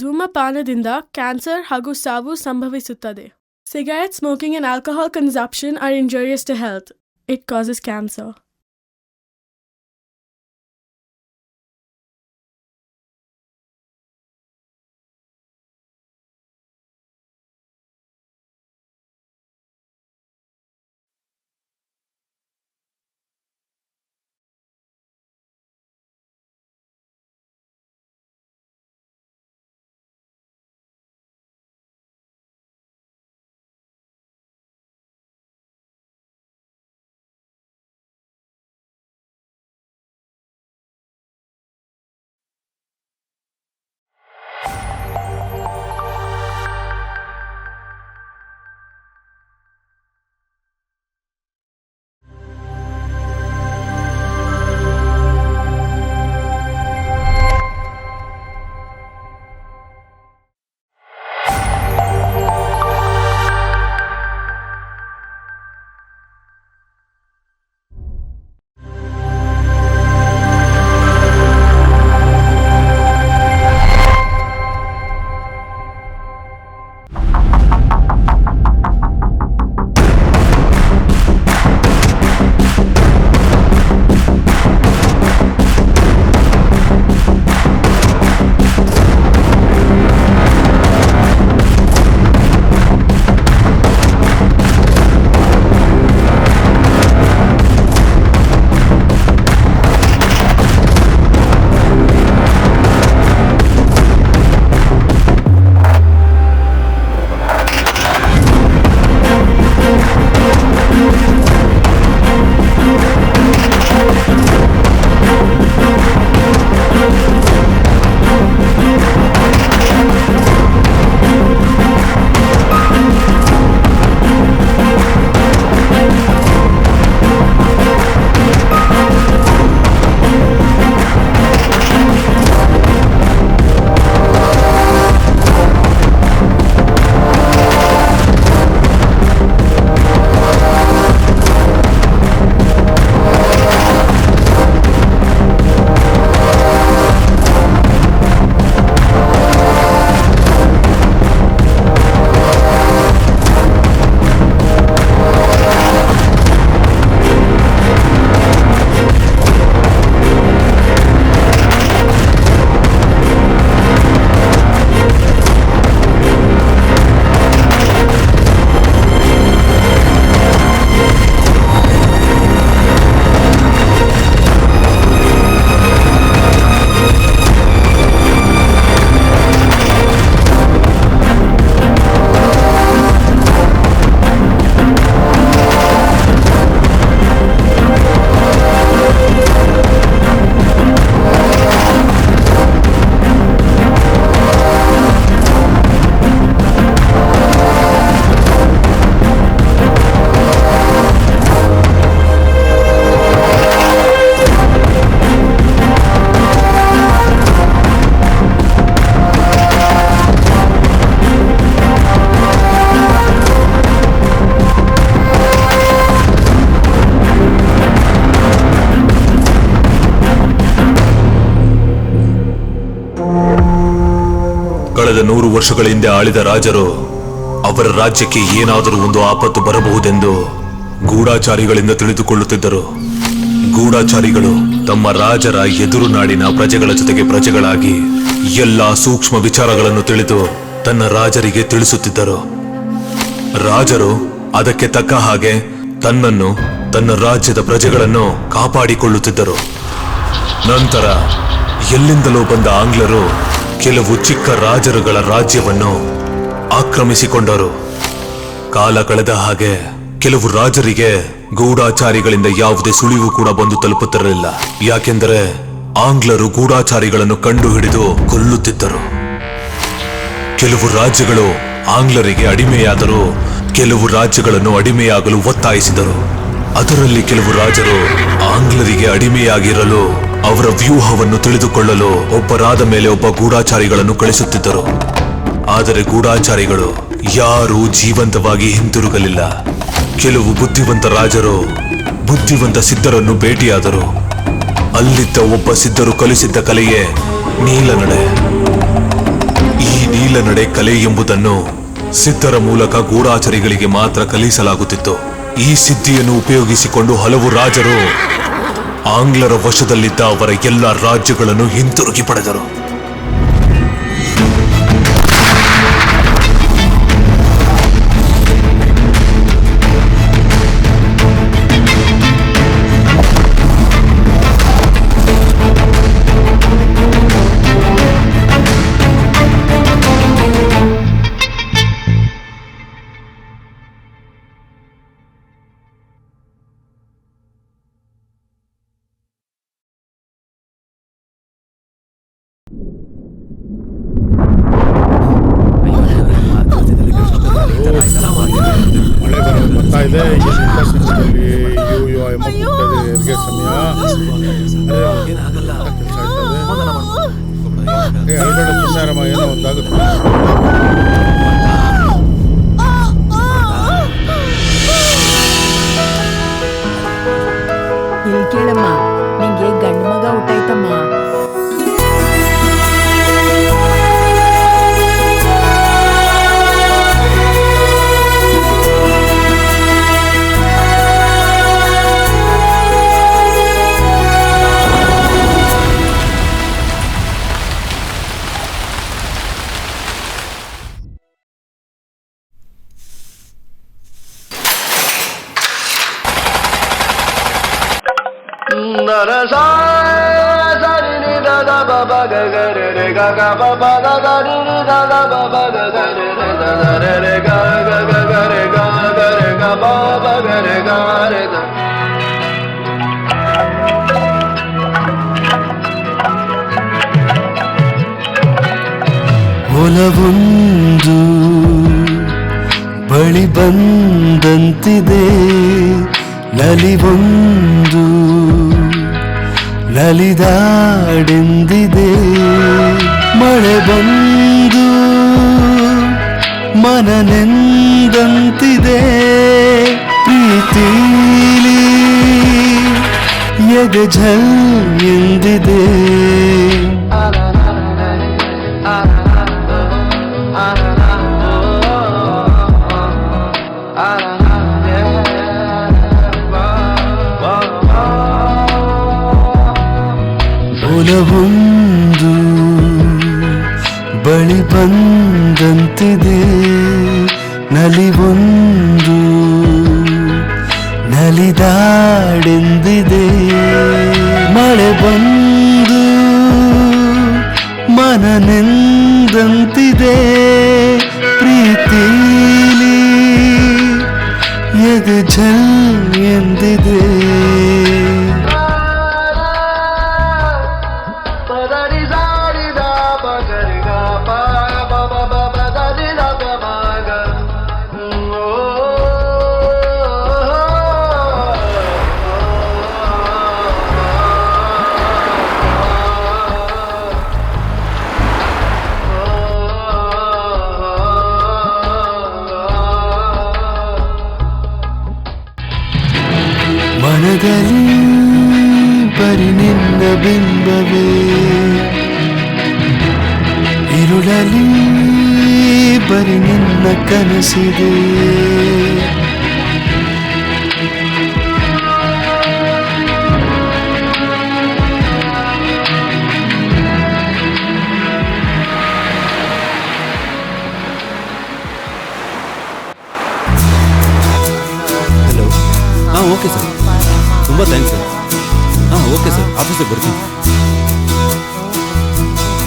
ಧೂಮಪಾನದಿಂದ cancer ಹಾಗೂ ಸಾವು ಸಂಭವಿಸುತ್ತದೆ. Cigarette smoking and alcohol consumption are injurious to health. It causes cancer. ಕಳೆದ 100 ವರ್ಷಗಳ ಹಿಂದೆ ಆಳಿದ ರಾಜರು ಅವರ ರಾಜ್ಯಕ್ಕೆ ಏನಾದರೂ ಒಂದು ಆಪತ್ತು ಬರಬಹುದೆಂದು ಗೂಢಾಚಾರಿಗಳಿಂದ ತಿಳಿದುಕೊಳ್ಳುತ್ತಿದ್ದರು. ಗೂಢಾಚಾರಿಗಳು ತಮ್ಮ ರಾಜರ ಎದುರು ನಾಡಿನ ಪ್ರಜೆಗಳ ಜೊತೆಗೆ ಪ್ರಜೆಗಳಾಗಿ ಎಲ್ಲಾ ಸೂಕ್ಷ್ಮ ವಿಚಾರಗಳನ್ನು ತಿಳಿದು ತನ್ನ ರಾಜರಿಗೆ ತಿಳಿಸುತ್ತಿದ್ದರು. ರಾಜರು ಅದಕ್ಕೆ ತಕ್ಕ ಹಾಗೆ ತನ್ನನ್ನು ತನ್ನ ರಾಜ್ಯದ ಪ್ರಜೆಗಳನ್ನು ಕಾಪಾಡಿಕೊಳ್ಳುತ್ತಿದ್ದರು. ನಂತರ ಎಲ್ಲಿಂದಲೋ ಬಂದ ಆಂಗ್ಲರು ಕೆಲವು ಚಿಕ್ಕ ರಾಜರುಗಳ ರಾಜ್ಯವನ್ನು ಆಕ್ರಮಿಸಿಕೊಂಡರು. ಕಾಲ ಕಳೆದ ಹಾಗೆ ಕೆಲವು ರಾಜರಿಗೆ ಗೂಢಾಚಾರಿಗಳಿಂದ ಯಾವುದೇ ಸುಳಿವು ಕೂಡ ಬಂದು ತಲುಪುತ್ತಿರಲಿಲ್ಲ. ಯಾಕೆಂದರೆ ಆಂಗ್ಲರು ಗೂಢಾಚಾರಿಗಳನ್ನು ಕಂಡು ಹಿಡಿದು ಕೊಲ್ಲುತ್ತಿದ್ದರು. ಕೆಲವು ರಾಜ್ಯಗಳು ಆಂಗ್ಲರಿಗೆ ಅಡಿಮೆಯಾದರೂ ಕೆಲವು ರಾಜ್ಯಗಳನ್ನು ಅಡಿಮೆಯಾಗಲು ಒತ್ತಾಯಿಸಿದರು. ಅದರಲ್ಲಿ ಕೆಲವು ರಾಜರು ಆಂಗ್ಲರಿಗೆ ಅಡಿಮೆಯಾಗಿರಲು ಅವರ ವ್ಯೂಹವನ್ನು ತಿಳಿದುಕೊಳ್ಳಲು ಒಬ್ಬರಾದ ಮೇಲೆ ಒಬ್ಬ ಗೂಢಾಚಾರಿಗಳನ್ನು ಕಳಿಸುತ್ತಿದ್ದರು. ಆದರೆ ಗೂಢಾಚಾರಿಗಳು ಯಾರೂ ಜೀವಂತವಾಗಿ ಹಿಂತಿರುಗಲಿಲ್ಲ. ಕೆಲವು ಬುದ್ಧಿವಂತ ರಾಜರು ಬುದ್ಧಿವಂತ ಸಿದ್ಧರನ್ನು ಭೇಟಿಯಾದರು. ಅಲ್ಲಿದ್ದ ಒಬ್ಬ ಸಿದ್ಧರು ಕಲಿಸಿದ್ದ ಕಲೆಯೇ ನೀಲನಡೆ. ಈ ನೀಲನಡೆ ಕಲೆ ಎಂಬುದನ್ನು ಸಿದ್ಧರ ಮೂಲಕ ಗೂಢಾಚಾರಿಗಳಿಗೆ ಮಾತ್ರ ಕಲಿಸಲಾಗುತ್ತಿತ್ತು. ಈ ಸಿದ್ಧಿಯನ್ನು ಉಪಯೋಗಿಸಿಕೊಂಡು ಹಲವು ರಾಜರು ಆಂಗ್ಲರ ವಶದಲ್ಲಿದ್ದ ಅವರ ಎಲ್ಲ ರಾಜ್ಯಗಳನ್ನು ಹಿಂತಿರುಗಿ ಪಡೆದರು. ಮಳೆ ಬರ್ತಾ ಇದೆ. ಹೆರಿಗೆ ಸಮಯ ಕೆಲಸ ಆಯ್ತದೆ. ಅಲ್ಬೇಡ ಸುಮ್ಮನೆ ಏನೋ ಒಂದಾಗುತ್ತೆ. ಇಲ್ಲಿ ಕೇಳಮ್ಮ, ನಿಂಗೆ ಗಂಡು ಮಗ ಹುಟ್ಟಾಯ್ತಮ್ಮ. ಹೊಲವೊಂದು ಬಳಿ ಬಂದಂತಿದೆ, ನಲಿವೊಂದು ನಲಿದಾಡೆಂದಿದೆ. ಮಳೆ ಬಂದು ಮನನೆಂದಂತಿದೆ, ಪ್ರೀತಿಲಿ ಎದೆ ಝಲ್ ಎಂದಿದೆ. ಹೊಲವೊಂದು ಬಳಿ ಬಂದಂತಿದೆ, ನಲಿವೊಂದು ನಲಿದಾಡೆಂದಿದೆ. ಮಳೆ ಬಂದು ಮನನೆಂದಂತಿದೆ, ಪ್ರೀತಿಲಿ ಎದೆ ಝಲ್ ಎಂದಿದೆ. ಮನದಲ್ಲಿ ಬರಿ ನಿನ್ನ ಬಿಂಬವೇ, ಇರುಳಲಿ ಬರಿ ನಿನ್ನ ಕನಸಿದೆ. ಹಲೋ, ಹಾಂ ಓಕೆ ಸರ್, ತುಂಬ ಥ್ಯಾಂಕ್ಸ್ ಸರ್. ಹಾಂ ಓಕೆ ಸರ್, ಆಫೀಸಿಗೆ ಬರ್ತೀನಿ.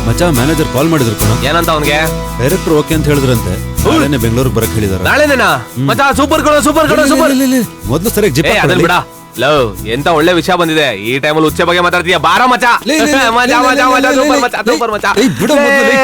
ಮಚ್ಚ, ಮ್ಯಾನೇಜರ್ ಕಾಲ್ ಮಾಡಿದ್ರು ಕಣ. ಏನಂತ ಅವನಿಗೆ? ಡೈರೆಕ್ಟರ್ ಓಕೆ ಅಂತ ಹೇಳಿದ್ರಂತೆ. ನಾಳೆನೆ ಬೆಂಗಳೂರಿಗೆ ಬರಕ್ ಹೇಳಿದಾರೆ. ನಾಳೆನೇನಾ? ಮಚ್ಚ ಸೂಪರ್ ಕಣ, ಸೂಪರ್ ಕಣ, ಸೂಪರ್. ಮೊದಲು ಸರಿಯಾಗಿ ಜಿಪ್ ಅದನ್ನ ಬಿಡ. ಲವ್, ಎಂತ ಒಳ್ಳೆ ವಿಷಯ ಬಂದಿದೆ. ಈ ಟೈಮಲ್ಲಿ ಉಚ್ಚೆ ಬಗ್ಗೆ ಮಾತಾಡ್ತೀಯ. ಬಾರ ಮಚ್ಚ. ಮಜಾ ಮಜಾ ಮಜಾ, ಸೂಪರ್ ಮಚ್ಚ, ಸೂಪರ್ ಮಚ್ಚ. ಬಿಡು ಮೊದಲು.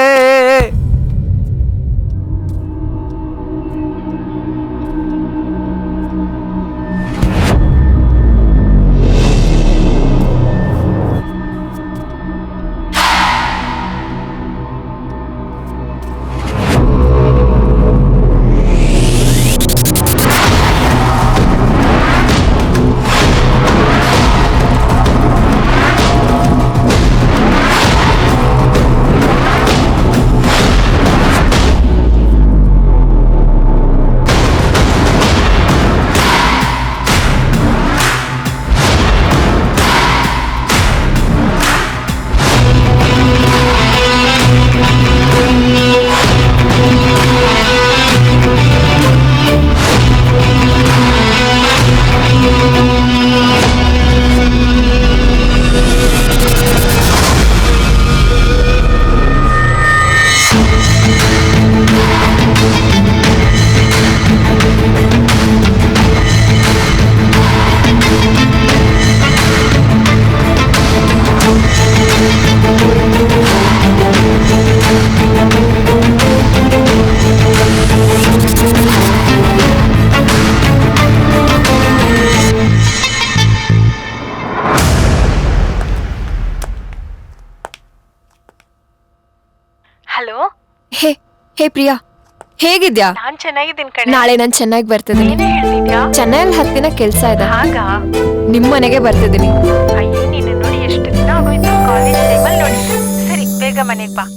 ಹೇ ಪ್ರಿಯಾ, ಹೇಗಿದ್ಯಾ? ನಾನ್ ಚೆನ್ನಾಗಿದ್ದೀನಿ ಕಣೆ. ನಾಳೆ ನಾನು ಚೆನ್ನಾಗಿ ಬರ್ತಿದ್ದೀನಿ. ಏನೇ ಹೇಳ್ತಿದ್ಯಾ? ಚೆನ್ನೈಯಲ್ಲಿ 10 ದಿನ ಕೆಲ್ಸ ಇದೆ. ಹಾಗಾ? ನಿಮ್ ಮನೆಗೆ ಬರ್ತಿದ್ದೀನಿ. ಅಯ್ಯೋ, ನೀನು ನೋಡಿ ಎಷ್ಟು ದಿನ ಆಗೋಯ್ತು. ಕಾಲೇಜ್ ಟೈಮಲ್ಲಿ ನೋಡಿ. ಸರಿ, ಬೇಗ ಮನೆಗೆ ಬಾ.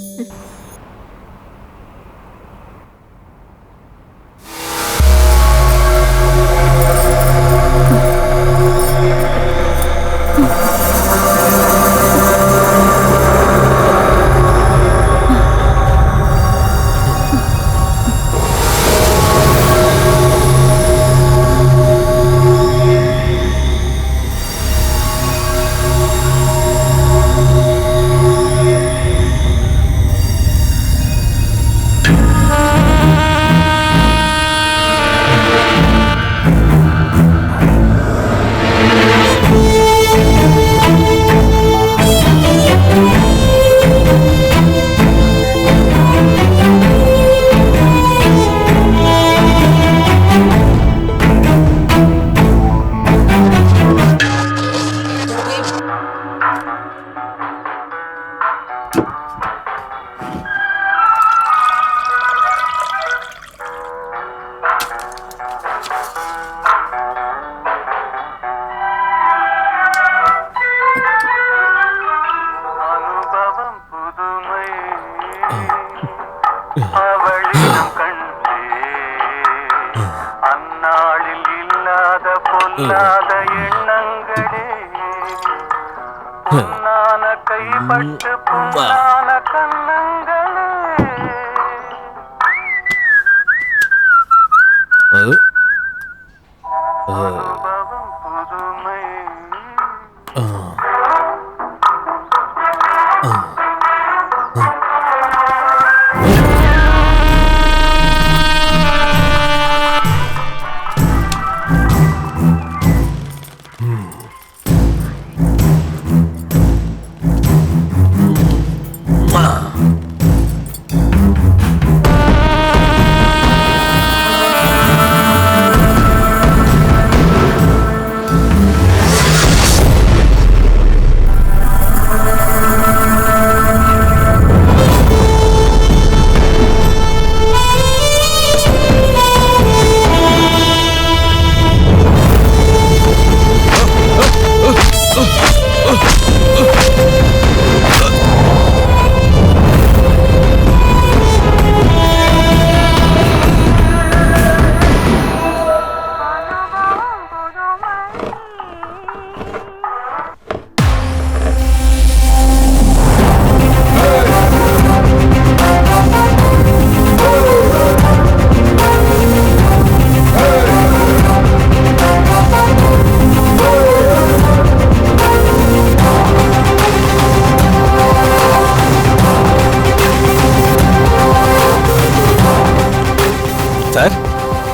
ಸರ್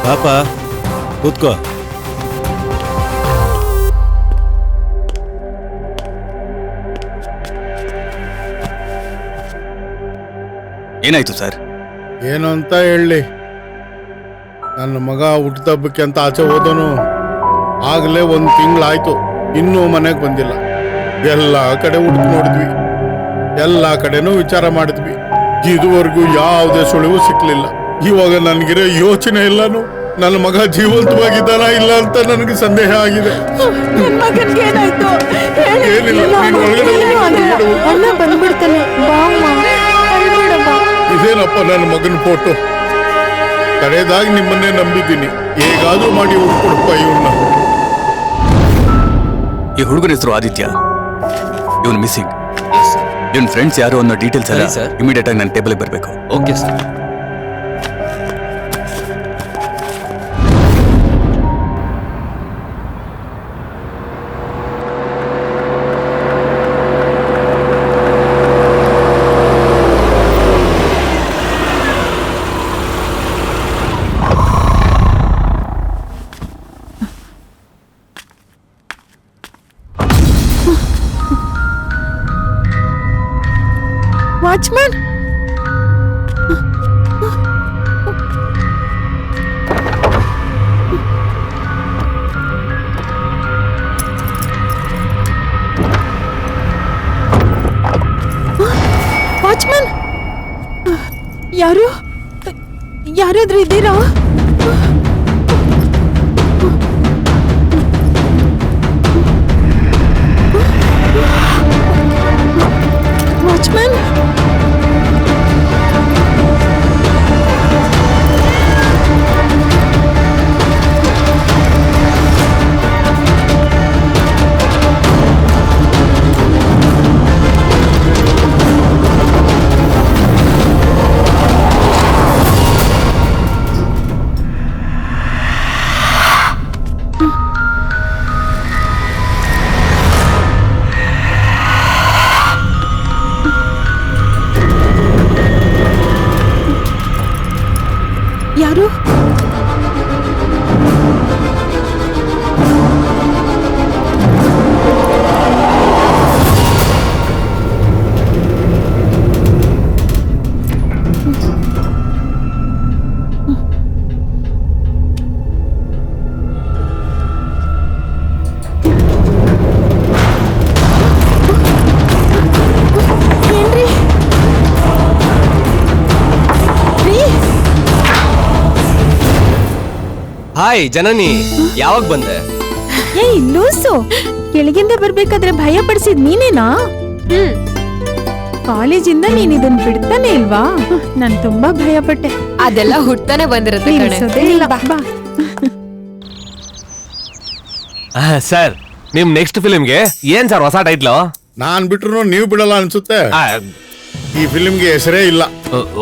ಪಾಪ ಕೂತ್ಕೋ. ಏನಾಯ್ತು ಸರ್? ಏನು ಅಂತ ಹೇಳಿ, ನನ್ನ ಮಗ ಹುಟ್ಟುಹಬ್ಬಕ್ಕೆ ಅಂತ ಆಚೆ ಹೋದನು. ಆಗಲೇ 1 ತಿಂಗಳಾಯ್ತು, ಇನ್ನೂ ಮನೆಗೆ ಬಂದಿಲ್ಲ. ಎಲ್ಲ ಕಡೆ ಹುಡುಕಿ ನೋಡಿದ್ವಿ, ಎಲ್ಲ ಕಡೆನೂ ವಿಚಾರ ಮಾಡಿದ್ವಿ. ಇದುವರೆಗೂ ಯಾವುದೇ ಸುಳಿವು ಸಿಕ್ಲಿಲ್ಲ. ಇವಾಗ ನನಗಿರೋ ಯೋಚನೆ ಇಲ್ಲನು ನನ್ನ ಮಗ ಜೀವಂತವಾಗಿದ್ದಾನ ಇಲ್ಲ ಅಂತ ನನಗೆ ಸಂದೇಹ ಆಗಿದೆ. ಇದೇನಪ್ಪ ನನ್ನ ಮಗನ ಫೋಟೋ? ಕಡೆದಾಗಿ ನಿಮ್ಮನ್ನೇ ನಂಬಿದ್ದೀನಿ. ಹೇಗಾದ್ರೂ ಮಾಡಿ ಹುಡ್ಕೊಡಪ್ಪ ಇವನ್ನ. ಈ ಹುಡುಗನ ಹೆಸರು ಆದಿತ್ಯ. ಇವನು ಮಿಸ್ಸಿಂಗ್. ಇವನ್ ಫ್ರೆಂಡ್ಸ್ ಯಾರು ಅನ್ನೋ ಡೀಟೇಲ್ಸ್ ಎಲ್ಲ ಇಮಿಡಿಯೇಟ್ ಆಗಿ ನನ್ನ ಟೇಬಲ್ಗೆ ಬರಬೇಕು. Okay sir. ವಾಚ್ಮನ್, ವಾಚ್ಮನ್, ಯಾರು ಯಾರಾದ್ರೂ ಇದ್ದೀರಾ? ವಾಚ್ಮನ್, ಯಾರು? ಹಾಯ್ ಜನನಿ, ಯಾವಾಗ ಬಂದೆ? ಏಯ್ ಲೂಸು, ಕೆಳಗಿಂದ ಬರ್ಬೇಕಾದ್ರೆ ಭಯ ಪಡಿಸಿದ್ ನೀನೇನಾ? ಕಾಲೇಜಿಂದ ನೀನ್ ಇದನ್ ಬಿಡ್ತಾನೆ ಇಲ್ವಾ? ನಾನ್ ತುಂಬಾ ಭಯ ಪಟ್ಟೆ. ಅದೆಲ್ಲ ಹುಟ್ಟಾನೆ ಬಂದಿರುತ್ತೆ ಕಣೆ. ನಿಲ್ಸೋದೇ ಇಲ್ಲ. ಬಾ. ಸರ್, ನಿಮ್ ನೆಕ್ಸ್ಟ್ ಫಿಲ್ಮ್ಗೆ ಏನ್ ಸರ್ ಹೊಸ ಟೈಟ್ಲು? ನಾನ್ ಬಿಟ್ರು ನೀವು ಬಿಡಲ್ಲ ಅನ್ಸುತ್ತೆ. ಈ ಫಿಲ್ಮ್ಗೆ ಹೆಸರೇ ಇಲ್ಲ.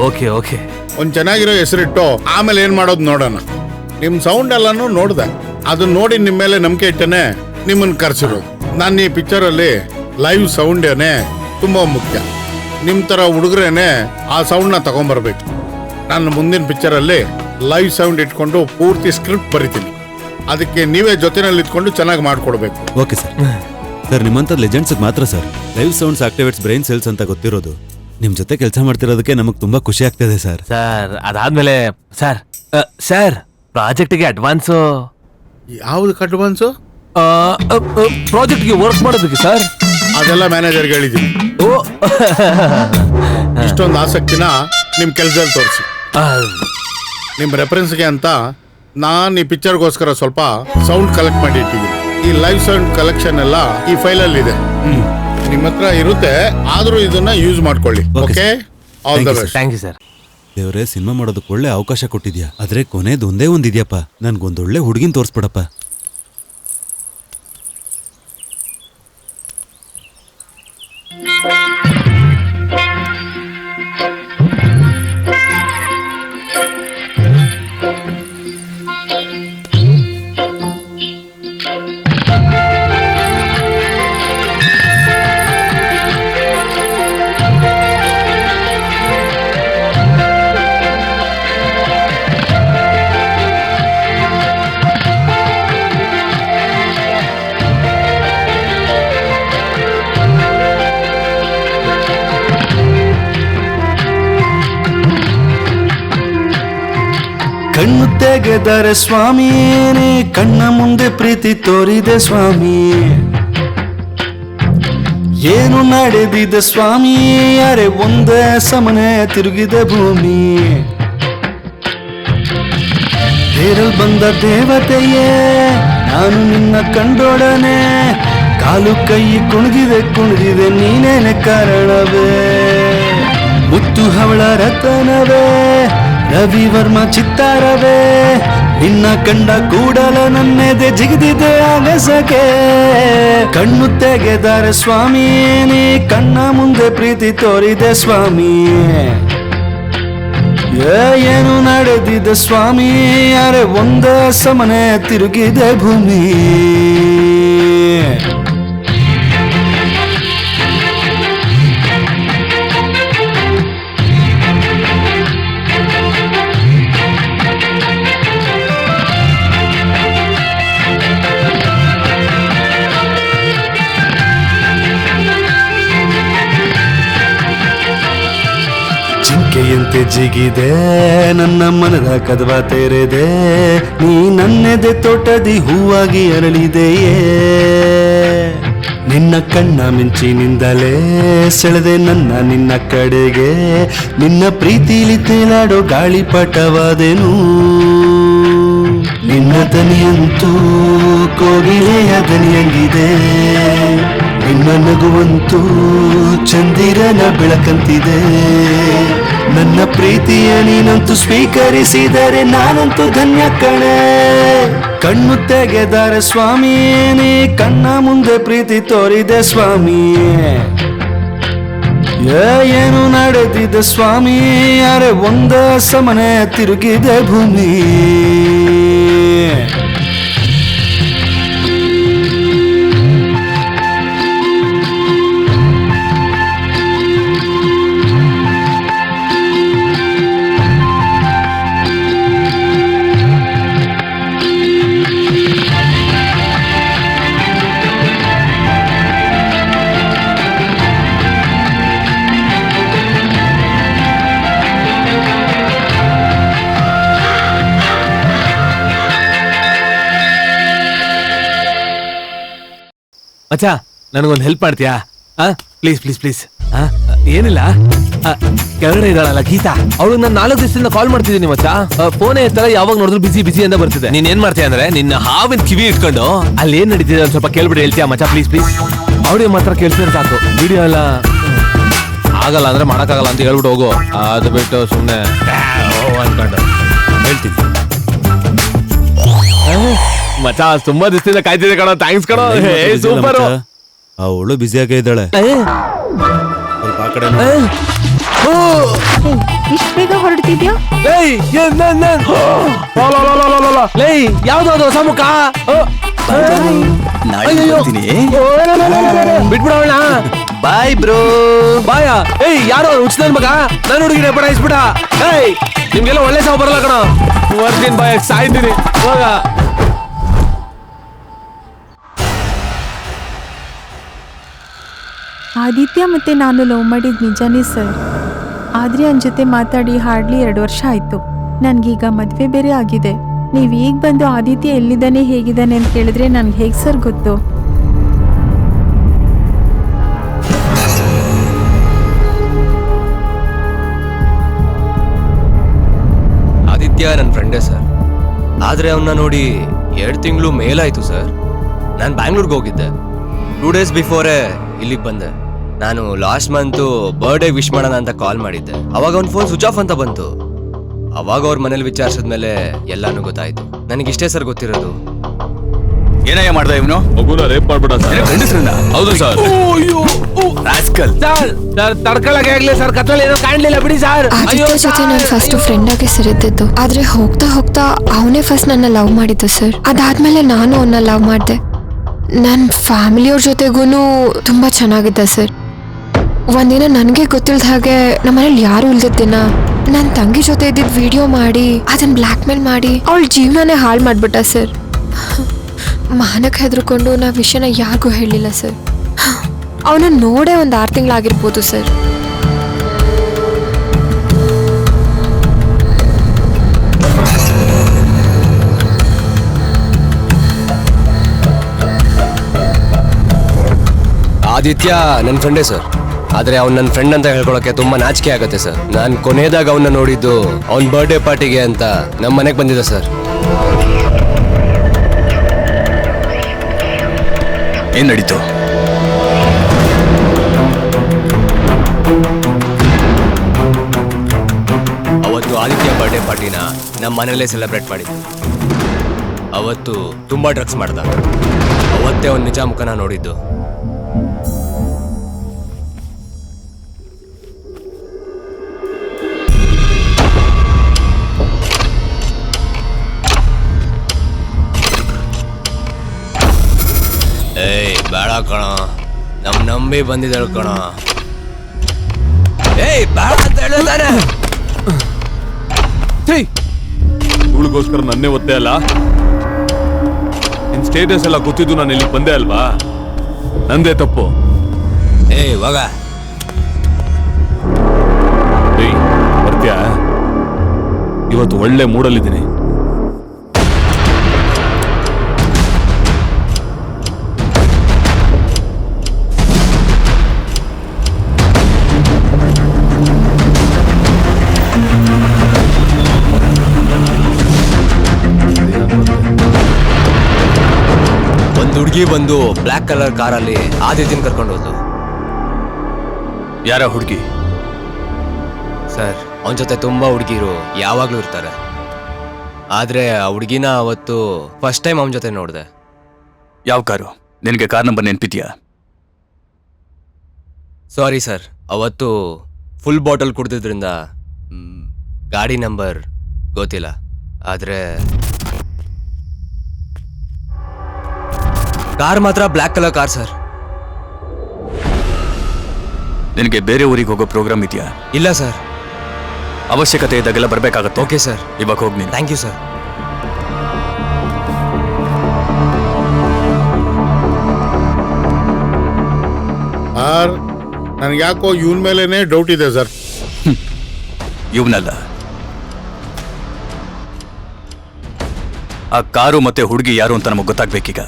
ಓಕೆ ಓಕೆ, ಒಂದ್ ಚೆನ್ನಾಗಿರೋ ಹೆಸರಿಟ್ಟು ಆಮೇಲೆ ಏನ್ ಮಾಡೋದು ನೋಡೋಣ. ನಿಮ್ ಸೌಂಡ್ ಎಲ್ಲಾನು ನೋಡ್ದೆ, ಅದನ್ನ ನೋಡಿ ನಿಮ್ ಮೇಲೆ ನಂಬಿಕೆ ಇಟ್ಟನೆ ನಿಮ್ಮನ್ನ ಕರ್ಸಿರೋದು. ನಾನು ಈ ಪಿಕ್ಚರ್ ಅಲ್ಲಿ ಲೈವ್ ಸೌಂಡ್ ಏನೇ ತುಂಬಾ ಮುಖ್ಯ. ನಿಮ್ ತರ ಹುಡುಗರೇನೆ ಆ ಸೌಂಡ್ ನ ತಗೊಂಡ್ಬರ್ಬೇಕು. ನಾನು ಮುಂದಿನ ಪಿಕ್ಚರ್ ಅಲ್ಲಿ ಲೈವ್ ಸೌಂಡ್ ಇಟ್ಕೊಂಡು ಪೂರ್ತಿ ಸ್ಕ್ರಿಪ್ಟ್ ಬರಿತೀನಿ. ಅದಕ್ಕೆ ನೀವೇ ಜೊತೆನಲ್ಲಿ ಇಟ್ಕೊಂಡು ಚೆನ್ನಾಗಿ ಮಾಡ್ಕೊಡ್ಬೇಕು. Okay sir. ಸರ್, ನಿಮ್ಮಂತ ಲೆಜೆಂಡ್ಸ್ ಮಾತ್ರ sir live sounds activates brain cells ಅಂತ ಗೊತ್ತಿರೋದು. ನಿಮ್ ಜೊತೆ ಕೆಲಸ ಮಾಡ್ತಿರೋದಕ್ಕೆ ನಮಗ್ ತುಂಬಾ ಖುಷಿ ಆಗ್ತಿದೆ ಸರ್. ಸರ್, ಅದಾದ್ಮೇಲೆ ಸರ್ ಸರ್ ಪ್ರಾಜೆಕ್ಟ್ಗೆ ಅಡ್ವಾನ್ಸು. ಯಾವ್ದಕ್ಕೆ ಅಡ್ವಾನ್ಸು? ಪ್ರಾಜೆಕ್ಟ್ಗೆ ವರ್ಕ್ ಮಾಡೋದಕ್ಕೆ ಸರ್. ಅದೆಲ್ಲ ಮ್ಯಾನೇಜರ್ಗೆ ಹೇಳಿದ್ದೀನಿ. ಇಷ್ಟೊಂದು ಆಸಕ್ತಿನ ನಿಮ್ ಕೆಲಸದಲ್ಲಿ ತೋರಿಸಿ. ನಿಮ್ ರೆಫರೆನ್ಸ್ಗೆ ಅಂತ ನಾನ್ ಈ ಪಿಕ್ಚರ್ಗೋಸ್ಕರ ಸ್ವಲ್ಪ ಸೌಂಡ್ ಕಲೆಕ್ಟ್ ಮಾಡಿ ಇಟ್ಟಿದ್ದೀನಿ. ಈ ಲೈವ್ ಸೌಂಡ್ ಕಲೆಕ್ಷನ್ ಎಲ್ಲ ಈ ಫೈಲ್ ಅಲ್ಲಿ ಇದೆ. ನಿಮ್ಮ ಹತ್ರ ಇರುತ್ತೆ, ಆದ್ರೂ ಇದನ್ನ ಯೂಸ್ ಮಾಡ್ಕೊಳ್ಳಿ. Okay, all the best. Thank you sir. ದೇವ್ರೆ, ಸಿನಿಮಾ ಮಾಡೋದಕ್ಕೆ ಒಳ್ಳೆ ಅವಕಾಶ ಕೊಟ್ಟಿದ್ಯಾ. ಆದ್ರೆ ಕೊನೆದು ಒಂದೇ ಒಂದಿದ್ಯಪ್ಪ, ನನ್ಗೊಂದೊಳ್ಳೆ ಹುಡುಗಿನ ತೋರಿಸ್ಬಿಡಪ್ಪ. ಕಣ್ಣು ತೆಗೆದರೆ ಸ್ವಾಮಿಯೇನೆ, ಕಣ್ಣ ಮುಂದೆ ಪ್ರೀತಿ ತೋರಿದೆ ಸ್ವಾಮಿ. ಏನು ನಡೆದಿದೆ ಸ್ವಾಮಿ, ಯಾರೇ ಒಂದೇ ಸಮನೆ ತಿರುಗಿದೆ ಭೂಮಿ. ತೇರಲ್ ಬಂದ ದೇವತೆಯೇ, ನಾನು ನಿನ್ನ ಕಂಡೊಡನೆ, ಕಾಲು ಕೈ ಕುಣಿದಿದೆ ನೀನೇನೆ ಕಾರಣವೇ. ಮುತ್ತು ಹವಳ ರತನವೇ, ರವಿವರ್ಮ ಚಿತ್ತಾರವೇ, ನಿನ್ನ ಕಂಡ ಕೂಡಲ ನನ್ನೆದೆ ಜಿಗಿದಿದೆ ಆಗಸಕೆ. ಕಣ್ಣು ತೆಗೆದರೆ ಸ್ವಾಮಿ, ನೀ ಕಣ್ಣ ಮುಂದೆ ಪ್ರೀತಿ ತೋರಿದೆ ಸ್ವಾಮಿ. ಏನು ನಡೆದಿದೆ ಸ್ವಾಮಿ, ಯಾರೇ ಒಂದೇ ಸಮನೆ ತಿರುಗಿದೆ ಭೂಮಿ. ಜಿಂಕೆಯಂತೆ ಜಿಗಿದೆ ನನ್ನ ಮನದ ಕದವ ತೆರೆದೆ, ನೀ ನನ್ನೆದೆ ತೋಟದಿ ಹೂವಾಗಿ ಅರಳಿದೆಯೇ. ನಿನ್ನ ಕಣ್ಣ ಮಿಂಚಿನಿಂದಲೇ ಸೆಳೆದೆ ನನ್ನ ನಿನ್ನ ಕಡೆಗೆ, ನಿನ್ನ ಪ್ರೀತಿಲಿ ತೇಲಾಡೋ ಗಾಳಿಪಟವಾದೆನು. ನಿನ್ನ ದನಿಯಂತೂ ಕೋಗಿಲೆಯ ದನಿಯಂಗಿದೆ, ನಿನ್ನ ನಗುವಂತೂ ಚಂದಿರನ ಬೆಳಕಂತಿದೆ. ನನ್ನ ಪ್ರೀತಿಯ ನೀನಂತೂ ಸ್ವೀಕರಿಸಿದರೆ ನಾನಂತೂ ಧನ್ಯ ಕಣೆ. ಕಣ್ಣು ತೆಗೆದರೆ ಸ್ವಾಮಿಯೇ, ಕಣ್ಣ ಮುಂದೆ ಪ್ರೀತಿ ತೋರಿದೆ ಸ್ವಾಮಿಯೇ. ಏನು ನಡೆದಿದೆ ಸ್ವಾಮಿ, ಅರೆ ಒಂದೇ ಸಮನೆ ತಿರುಗಿದೆ ಭೂಮಿ. ಮಚ್ಚಾ ನನಗೊಂದು ಹೆಲ್ಪ್ ಮಾಡ್ತೀಯಾ? Please please please. ಏನಿಲ್ಲ, ಕೆಳಗಡೆ ಇದ್ದಾಳಲ್ಲ ಗೀತಾ, ಅವಳು ನಾನು 4 ದಿವಸದಿಂದ ಕಾಲ್ ಮಾಡ್ತಿದ್ದೀನಿ ಮಚ್ಚಾ. ಫೋನೇ ಎತ್ತಲ್ಲ, ಯಾವಾಗ ನೋಡಿದ್ರು ಬಿಸಿ ಬಿಸಿ ಅಂತ ಬರ್ತಿದೆ. ನೀನ್ ಏನ್ ಮಾಡ್ತೀಯ ಅಂದ್ರೆ ನಿನ್ನ ಹಾವಿನ ಕಿವಿ ಇಟ್ಕೊಂಡು ಅಲ್ಲಿ ಏನ್ ನಡೀತಿದೆ ಅಂತ ಸ್ವಲ್ಪ ಕೇಳ್ಬಿಟ್ಟು ಹೇಳ್ತೀಯಾ ಮಚ್ಚಾ? Please please. ಆಡಿಯೋ ಮಾತ್ರ ಕೇಳ್ತಿದ್ರೆ ಸಾಕು, ವಿಡಿಯೋ ಎಲ್ಲ ಆಗಲ್ಲ ಅಂದ್ರೆ ಮಾಡಕ್ಕಾಗಲ್ಲ ಅಂತ ಹೇಳ್ಬಿಟ್ಟು ಹೋಗು. ಅದು ಬಿಟ್ಟು ಸುಮ್ಮನೆ ಅನ್ಕೊಂಡು ಹೇಳ್ತೀನಿ ಮಚ್ಚಾ. ತುಂಬಾ ದಿವಸದಿಂದ ಕಾಯ್ತಿದೆ ಕಣೋ. ಥ್ಯಾಂಕ್ಸ್ ಕಣೋ, ಸೂಪರ್. ಅವಳು ಬ್ಯುಸಿಯಾಗೇ ಇದ್ದಾಳೆ. ಸ್ವಲ್ಪ ಆ ಕಡೆ ಇಷ್ಟು ಬೇಗ ಹೊರಡ್ತಿದ್ಯಾ? ಯಾವ್ದು ಹೊಸ ಮುಖ? ಬಿಟ್ಬಿಡೋಣ. Bye bro. ಬಾಯ. ಯಾರೋ ಹುಚ್ಚನ್ ಮಗ ನಾನು ಹುಡುಗಿನ ಪಡಾಯಿಸ್ಬಿಡ. ನಿಮ್ಗೆಲ್ಲ ಒಳ್ಳೆ ಸಾವು ಬರಲ್ಲ ಕಣ. ಬರ್ತೀನಿ ಬಾಯ, ಸಾಯ್ತೀನಿ ಹೋಗ. ಆದಿತ್ಯ ಮತ್ತೆ ನಾನು ಲವ್ ಮಾಡಿದ್ ನಿಜಾನೇ ಸರ್. ಆದ್ರೆ ಅವನ ಜೊತೆ ಮಾತಾಡಿ ಹಾರ್ಡ್ಲಿ 2 ವರ್ಷ ಆಯ್ತು. ನನ್ಗೀಗ ಮದ್ವೆ ಬೇರೆ ಆಗಿದೆ. ನೀವ್ ಈಗ ಬಂದು ಆದಿತ್ಯ ಎಲ್ಲಿದ್ದಾನೆ ಹೇಗಿದ್ದಾನೆ ಅಂತ ಕೇಳಿದ್ರೆ ನನ್ಗೆ ಹೇಗ್ ಸರ್ ಗೊತ್ತು? ಆದಿತ್ಯ ನನ್ನ ಫ್ರೆಂಡೇ ಸರ್. ಆದ್ರೆ ಅವನ್ನ ನೋಡಿ 2 ತಿಂಗಳು ಮೇಲಾಯ್ತು ಸರ್. ನಾನು ಬ್ಯಾಂಗ್ಳೂರ್ಗೆ ಹೋಗಿದ್ದೆ. 2 ಡೇಸ್ ಬಿಫೋರೇ ಇಲ್ಲಿಗೆ ಬಂದೆ. ನಾನು ಲಾಸ್ಟ್ ಮಂತು ಬರ್ಡೇ ವಿಶ್ ಮಾಡೋಣ ಅಂತ ಕಾಲ್ ಮಾಡಿದ್ದೆ. ಅವಾಗ ಅವ್ನ ಫೋನ್ ಸ್ವಿಚ್ ಆಫ್ ಅಂತ ಬಂತು. ಅವಾಗ ಅವ್ರ ಮನೇಲಿ ವಿಚಾರಿಸಿದ್ಮೇಲೆ ಎಲ್ಲಾನು ಗೊತ್ತಾಯ್ತು. ನನಗಿಷ್ಟೇ ಸರ್ ಗೊತ್ತಿರೋದು. ಏನಯ್ಯ ಮಾಡ್ದ ಇವನು? ಮಗುನ ರೇಪ್ ಮಾಡ್ಬಿಡ ಗಂಡಸ್ರಿಂದ? ಹೌದು ಸರ್. ರಾಸ್ಕಲ್. ಸರ್ ತಡ್ಕೊಳಕ್ಕೆ ಆಗ್ಲಿ ಸರ್, ಕತ್ತಲೆ ಏನೋ ಕಾಣ್ಲಿಲ್ಲ ಬಿಡಿ ಸರ್. ಆದಿತ್ಯ ಜೊತೆ ನಾನು ಫಸ್ಟ್ ಫ್ರೆಂಡ್ ಆಗಿ ಸೇರಿದ್ದು. ಆದ್ರೆ ಹೋಗ್ತಾ ಹೋಗ್ತಾ ಅವನೇ ಫಸ್ಟ್ ನನ್ನ ಲವ್ ಮಾಡಿದ್ದು ಸರ್. ಅದಾದ್ಮೇಲೆ ನಾನು ಅವನ್ನ ಲವ್ ಮಾಡಿದೆ. ನನ್ನ ಫ್ಯಾಮಿಲಿಯವ್ರ ಜೊತೆಗೂ ತುಂಬಾ ಚೆನ್ನಾಗಿದ್ದ ಸರ್. ಒಂದಿನ ನನಗೆ ಗೊತ್ತಿಲ್ದ ಹಾಗೆ ನಮ್ಮನೇಲಿ ಯಾರು ಇಲ್ದಿದ್ದ ದಿನ ನನ್ನ ತಂಗಿ ಜೊತೆ ಇದ್ದಿದ್ದು ವಿಡಿಯೋ ಮಾಡಿ ಅದನ್ನ ಬ್ಲ್ಯಾಕ್ ಮೇಲ್ ಮಾಡಿ ಅವಳ ಜೀವನನೇ ಹಾಳು ಮಾಡ್ಬಿಟ್ಟ ಸರ್. ಮಾನಕ್ಕೆ ಹೆದರ್ಕೊಂಡು ನಾ ವಿಷಯನ ಯಾರಿಗೂ ಹೇಳಿಲ್ಲ ಸರ್. ಅವನ ನೋಡೇ 6 ತಿಂಗಳಾಗಿರ್ಬೋದು ಸರ್. ಆದಿತ್ಯ ನನ್ನ ಫ್ರೆಂಡೇ ಸರ್. ಆದ್ರೆ ಅವ್ನು ನನ್ನ ಫ್ರೆಂಡ್ ಅಂತ ಹೇಳ್ಕೊಳಕ್ಕೆ ತುಂಬಾ ನಾಚಿಕೆ ಆಗುತ್ತೆ ಸರ್. ನಾನು ಕೊನೆಯದಾಗ ಅವನ್ನ ನೋಡಿದ್ದು ಅವನ ಬರ್ಡೇ ಪಾರ್ಟಿಗೆ ಅಂತ ನಮ್ಮ ಮನೆಗೆ ಬಂದಿದ್ದೆ ಸರ್. ಏನ್ ನಡೀತು? ಅವತ್ತು ಆದಿತ್ಯ ಬರ್ಡೇ ಪಾರ್ಟಿನ ನಮ್ಮ ಮನೆಯಲ್ಲೇ ಸೆಲೆಬ್ರೇಟ್ ಮಾಡಿದ್ವಿ. ಅವತ್ತು ತುಂಬಾ ಡ್ರಗ್ಸ್ ಮಾಡ್ದ. ಅವತ್ತೇ ಅವ್ನ ನಿಜ ಮುಖನ ನೋಡಿದ್ದು. ಬೇಡ ಕಣ, ನಂಬಿ ಬಂದಿದ್ದಾಳು ಕಣ. ಬೇಡ ಅಂತ ಹೇಳಿದಾರೆ. ಇವಳಿಗೋಸ್ಕರ ನನ್ನೇ ಒತ್ತೆ ಅಲ್ಲ. ನಿನ್ ಸ್ಟೇಟಸ್ ಎಲ್ಲ ಗೊತ್ತಿದ್ದು ನಾನು ಇಲ್ಲಿ ಬಂದೆ ಅಲ್ವಾ? ನಂದೇ ತಪ್ಪು. ಇವಾಗ ಬರ್ತೀಯಾ? ಇವತ್ತು ಒಳ್ಳೆ ಮೂಡಲ್ಲಿದ್ದೀನಿ. ಹುಡುಗಿ ಬಂದು ಬ್ಲ್ಯಾಕ್ ಕಲರ್ ಕಾರಲ್ಲಿ ಆದಿತ್ಯನ್ ಕರ್ಕೊಂಡು ಹೋದ್ಲು. ಯಾರ ಹುಡುಗಿ? ಸರ್, ಅವನ ಜೊತೆ ತುಂಬಾ ಹುಡುಗಿರು ಯಾವಾಗ್ಲೂ ಇರ್ತಾರೆ. ಆದ್ರೆ ಆ ಹುಡುಗಿನ ಅವತ್ತು ಫಸ್ಟ್ ಟೈಮ್ ಅವನ ಜೊತೆ ನೋಡಿದೆ. ಯಾವ ಕಾರು? ನಿನಗೆ ಕಾರ್ ನಂಬರ್ ನೆನ್ಪಿದ್ಯಾ? ಸಾರಿ ಸರ್, ಅವತ್ತು ಫುಲ್ ಬಾಟಲ್ ಕುಡ್ದಿದ್ರಿಂದ ಗಾಡಿ ನಂಬರ್ ಗೊತ್ತಿಲ್ಲ. ಆದ್ರೆ ಕಾರ್ ಮಾತ್ರ ಬ್ಲ್ಯಾಕ್ ಕಲರ್ ಕಾರ್ ಸರ್. ನಿನಗೆ ಬೇರೆ ಊರಿಗೆ ಹೋಗೋ ಪ್ರೋಗ್ರಾಮ್ ಇದೆಯಾ? ಇಲ್ಲ ಸರ್. ಅವಶ್ಯಕತೆ ಇದ್ದಾಗೆಲ್ಲ ಬರ್ಬೇಕಾಗತ್ತೆ. Okay sir. ಇವಾಗ ಹೋಗಿ ನೀನು. Thank you sir. ಸರ್, ನನಗೆ ಯಾಕೋ ಇವನ್ ಮೇಲೇನೆ ಡೌಟ್ ಇದೆ ಸರ್. ಇವನಲ್ಲ, ಆ ಕಾರು ಮತ್ತೆ ಹುಡುಗಿ ಯಾರು ಅಂತ ನಮಗೆ ಗೊತ್ತಾಗ್ಬೇಕೀಗ.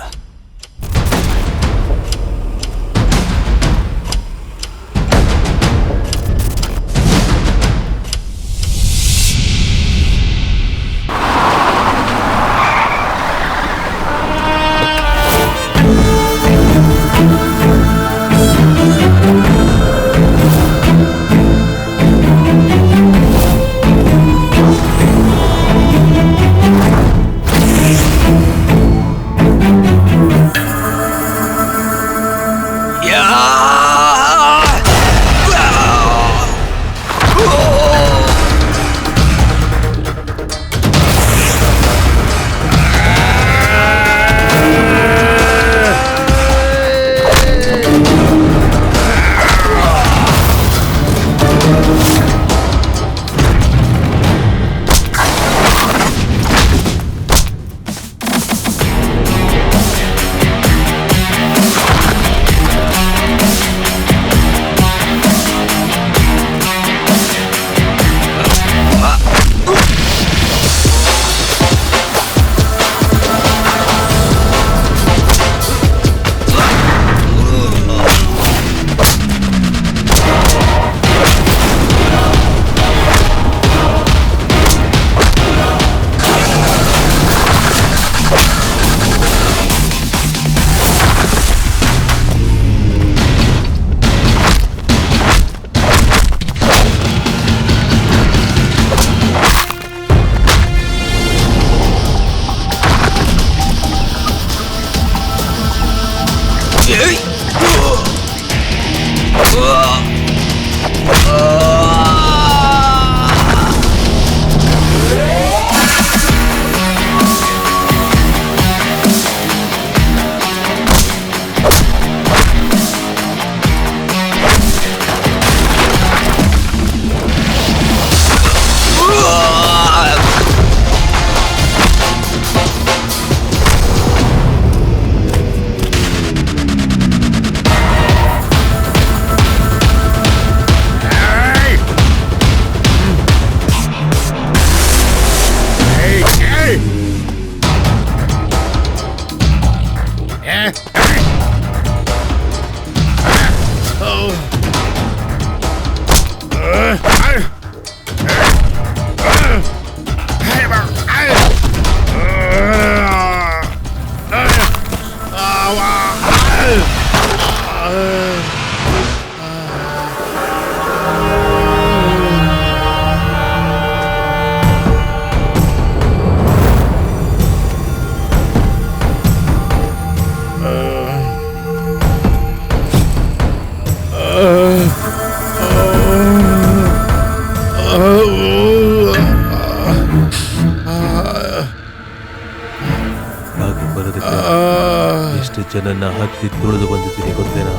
ಎಷ್ಟು ಜನನ್ನ ಹತ್ತಿ ತುಳಿದು ಬಂದಿದ್ದೀನಿ ಗೊತ್ತೇನಾ?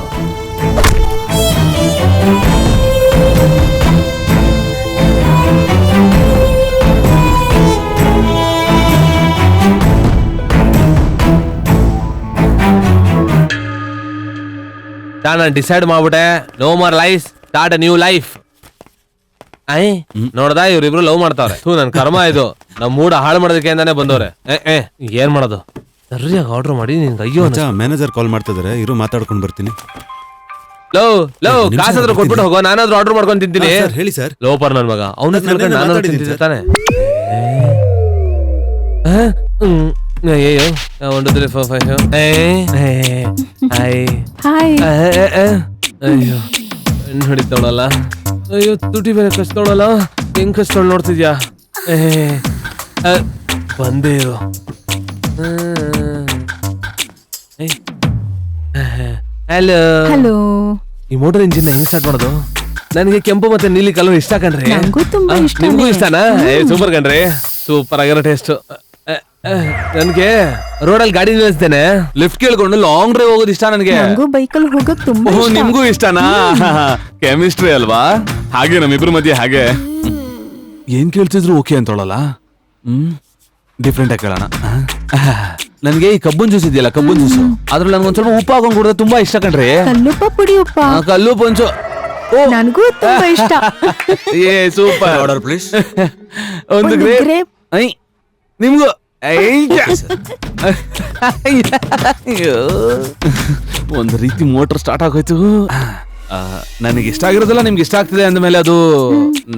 ನಾನು ಡಿಸೈಡ್ ಮಾಡ್ಬಿಟ್ಟೆ, no more life, start a new life. ನೋಡ್ದ ಇವ್ರಿಬ್ರು ಲವ್ ಮಾಡ್ತಾವ್ರೆ. ನನ್ ಕರ್ಮ ಇದು, ನಮ್ ಮೂಡ ಹಾಳು ಮಾಡೋದಕ್ಕೆ ಅಂತಾನೆ ಬಂದವ್ರೆ. ಏನ್ ಮಾಡೋದು? ಸರಿಯಾಗಿ ಆರ್ಡರ್ ಮಾಡಿ ನಿನ್ಗೆ ಅಯ್ಯೋ. ಮ್ಯಾನೇಜರ್ ಕಾಲ್ ಮಾಡ್ತಿದಾರೆ, ಇರು ಮಾತಾಡ್ಕೊಂಡು ಬರ್ತೀನಿ. ಕಾಸಾದ್ರೂ ಕೊಟ್ಬಿಟ್ಟು ಹೋಗೋ, ನಾನಾದ್ರೂ ಆರ್ಡರ್ ಮಾಡ್ಕೊಂಡು ತಿಂತೀನಿ. ಹೇಳಿ ಸರ್. ಲೋಪರ್ ನನ್ ಮಗ, ಅವನ ನಾನು ತಿಂತಿರ್ತಾನೆ. ಅಯ್ಯೋ 1 2 3 4 5 ಹಾಯ್ ಹಾಯ್ ಅಯ್ಯೋ ಹೆಣ್ಣು ಹೊಡಿತಾವಳಲ್ಲ. ಅಯ್ಯೋ ತುಟಿ ಬೇರೆ ಕಚ್ತಾವಳಲ್ಲ. ಹೆಂಗ್ ಕಚ್ತಾವಳು ನೋಡ್ತಿದ್ಯಾ? ಬಂದೇ ಇರು. Hello hello. ಈ ಮೋಟರ್ ಇಂಜಿನ್ ಹೆಂಗ್ ಸ್ಟಾರ್ಟ್ ಮಾಡೋದು? ನನಗೆ ಕೆಂಪು ಮತ್ತೆ ನೀಲಿ ಕಲರ್ ಇಷ್ಟ ಕಣ್ರಿ. ನಂಗೂ ತುಂಬಾ ಇಷ್ಟ. ನಿಮ್ಗೂ ಇಷ್ಟನಾ? ಸೂಪರ್ ಕಣ್ರಿ, ಸೂಪರ್ ಆಗಿರೋ ಟೇಸ್ಟ್. ನನ್ಗೆ ರೋಡಲ್ಲಿ ಗಾಡಿ ನಿಲ್ಲಿಸ್ತೇನೆ, ಲಿಫ್ಟ್ ಕೇಳ್ಕೊಂಡು ಲಾಂಗ್ ಡ್ರೈವ್ ಹೋಗೋದು ಇಷ್ಟ ನನಗೆ. ನಂಗೂ ಬೈಕಲ್ಲಿ ಹೋಗೋಕ್ ತುಂಬಾ ಓ ಇಷ್ಟ. ನಿಮ್ಗೂ ಇಷ್ಟನಾ? ಕೆಮಿಸ್ಟ್ರಿ ಅಲ್ವಾ? ಹಾಗೆ ನಮ್ಮಿಬ್ರ ಮಧ್ಯೆ ಹಾಗೆ. ಏನ್ ಕೇಳ್ತಿದ್ರು ಓಕೆ ಅಂತೋಳಲ್ಲ. ಡಿಫ್ರೆಂಟ್ ಆಗಿ ಕೇಳೋಣ. ನನ್ಗೆ ಈ ಕಬ್ಬನ್ ಜ್ಯೂಸ್ ಇದೆಯಲ್ಲ, ಕಬ್ಬನ್ ಜ್ಯೂಸ್, ಅದ್ರಲ್ಲಿ ನನ್ಗೊಂದ್ ಸ್ವಲ್ಪ ಉಪ್ಪು ಹಾಕೊಂಡ್ ಕುಡಿದ್ರೆ ತುಂಬಾ ಇಷ್ಟ ಕಣ್ರಿ. ಕಲ್ಲುಪ್ಪ ಪುಡಿ ಉಪ್ಪ. ಕಲ್ಲುಪ್ಪು ಒಂಚು. ನನಗೂ ತುಂಬಾ ಇಷ್ಟ. ಏ ಸೂಪರ್. Order please. ಒಂದು ಗ್ರೇಪ್. ಐ ನಿಮ್ಗೂ. ಒಂದು ರೀತಿ ಮೋಟರ್ ಸ್ಟಾರ್ಟ್ ಆಗೋಯ್ತು. ನನಗೆ ಇಷ್ಟ ಆಗಿರೋದಲ್ಲ ನಿಮ್ಗೆ ಇಷ್ಟ ಆಗ್ತಿದೆ ಅಂದ್ಮೇಲೆ ಅದು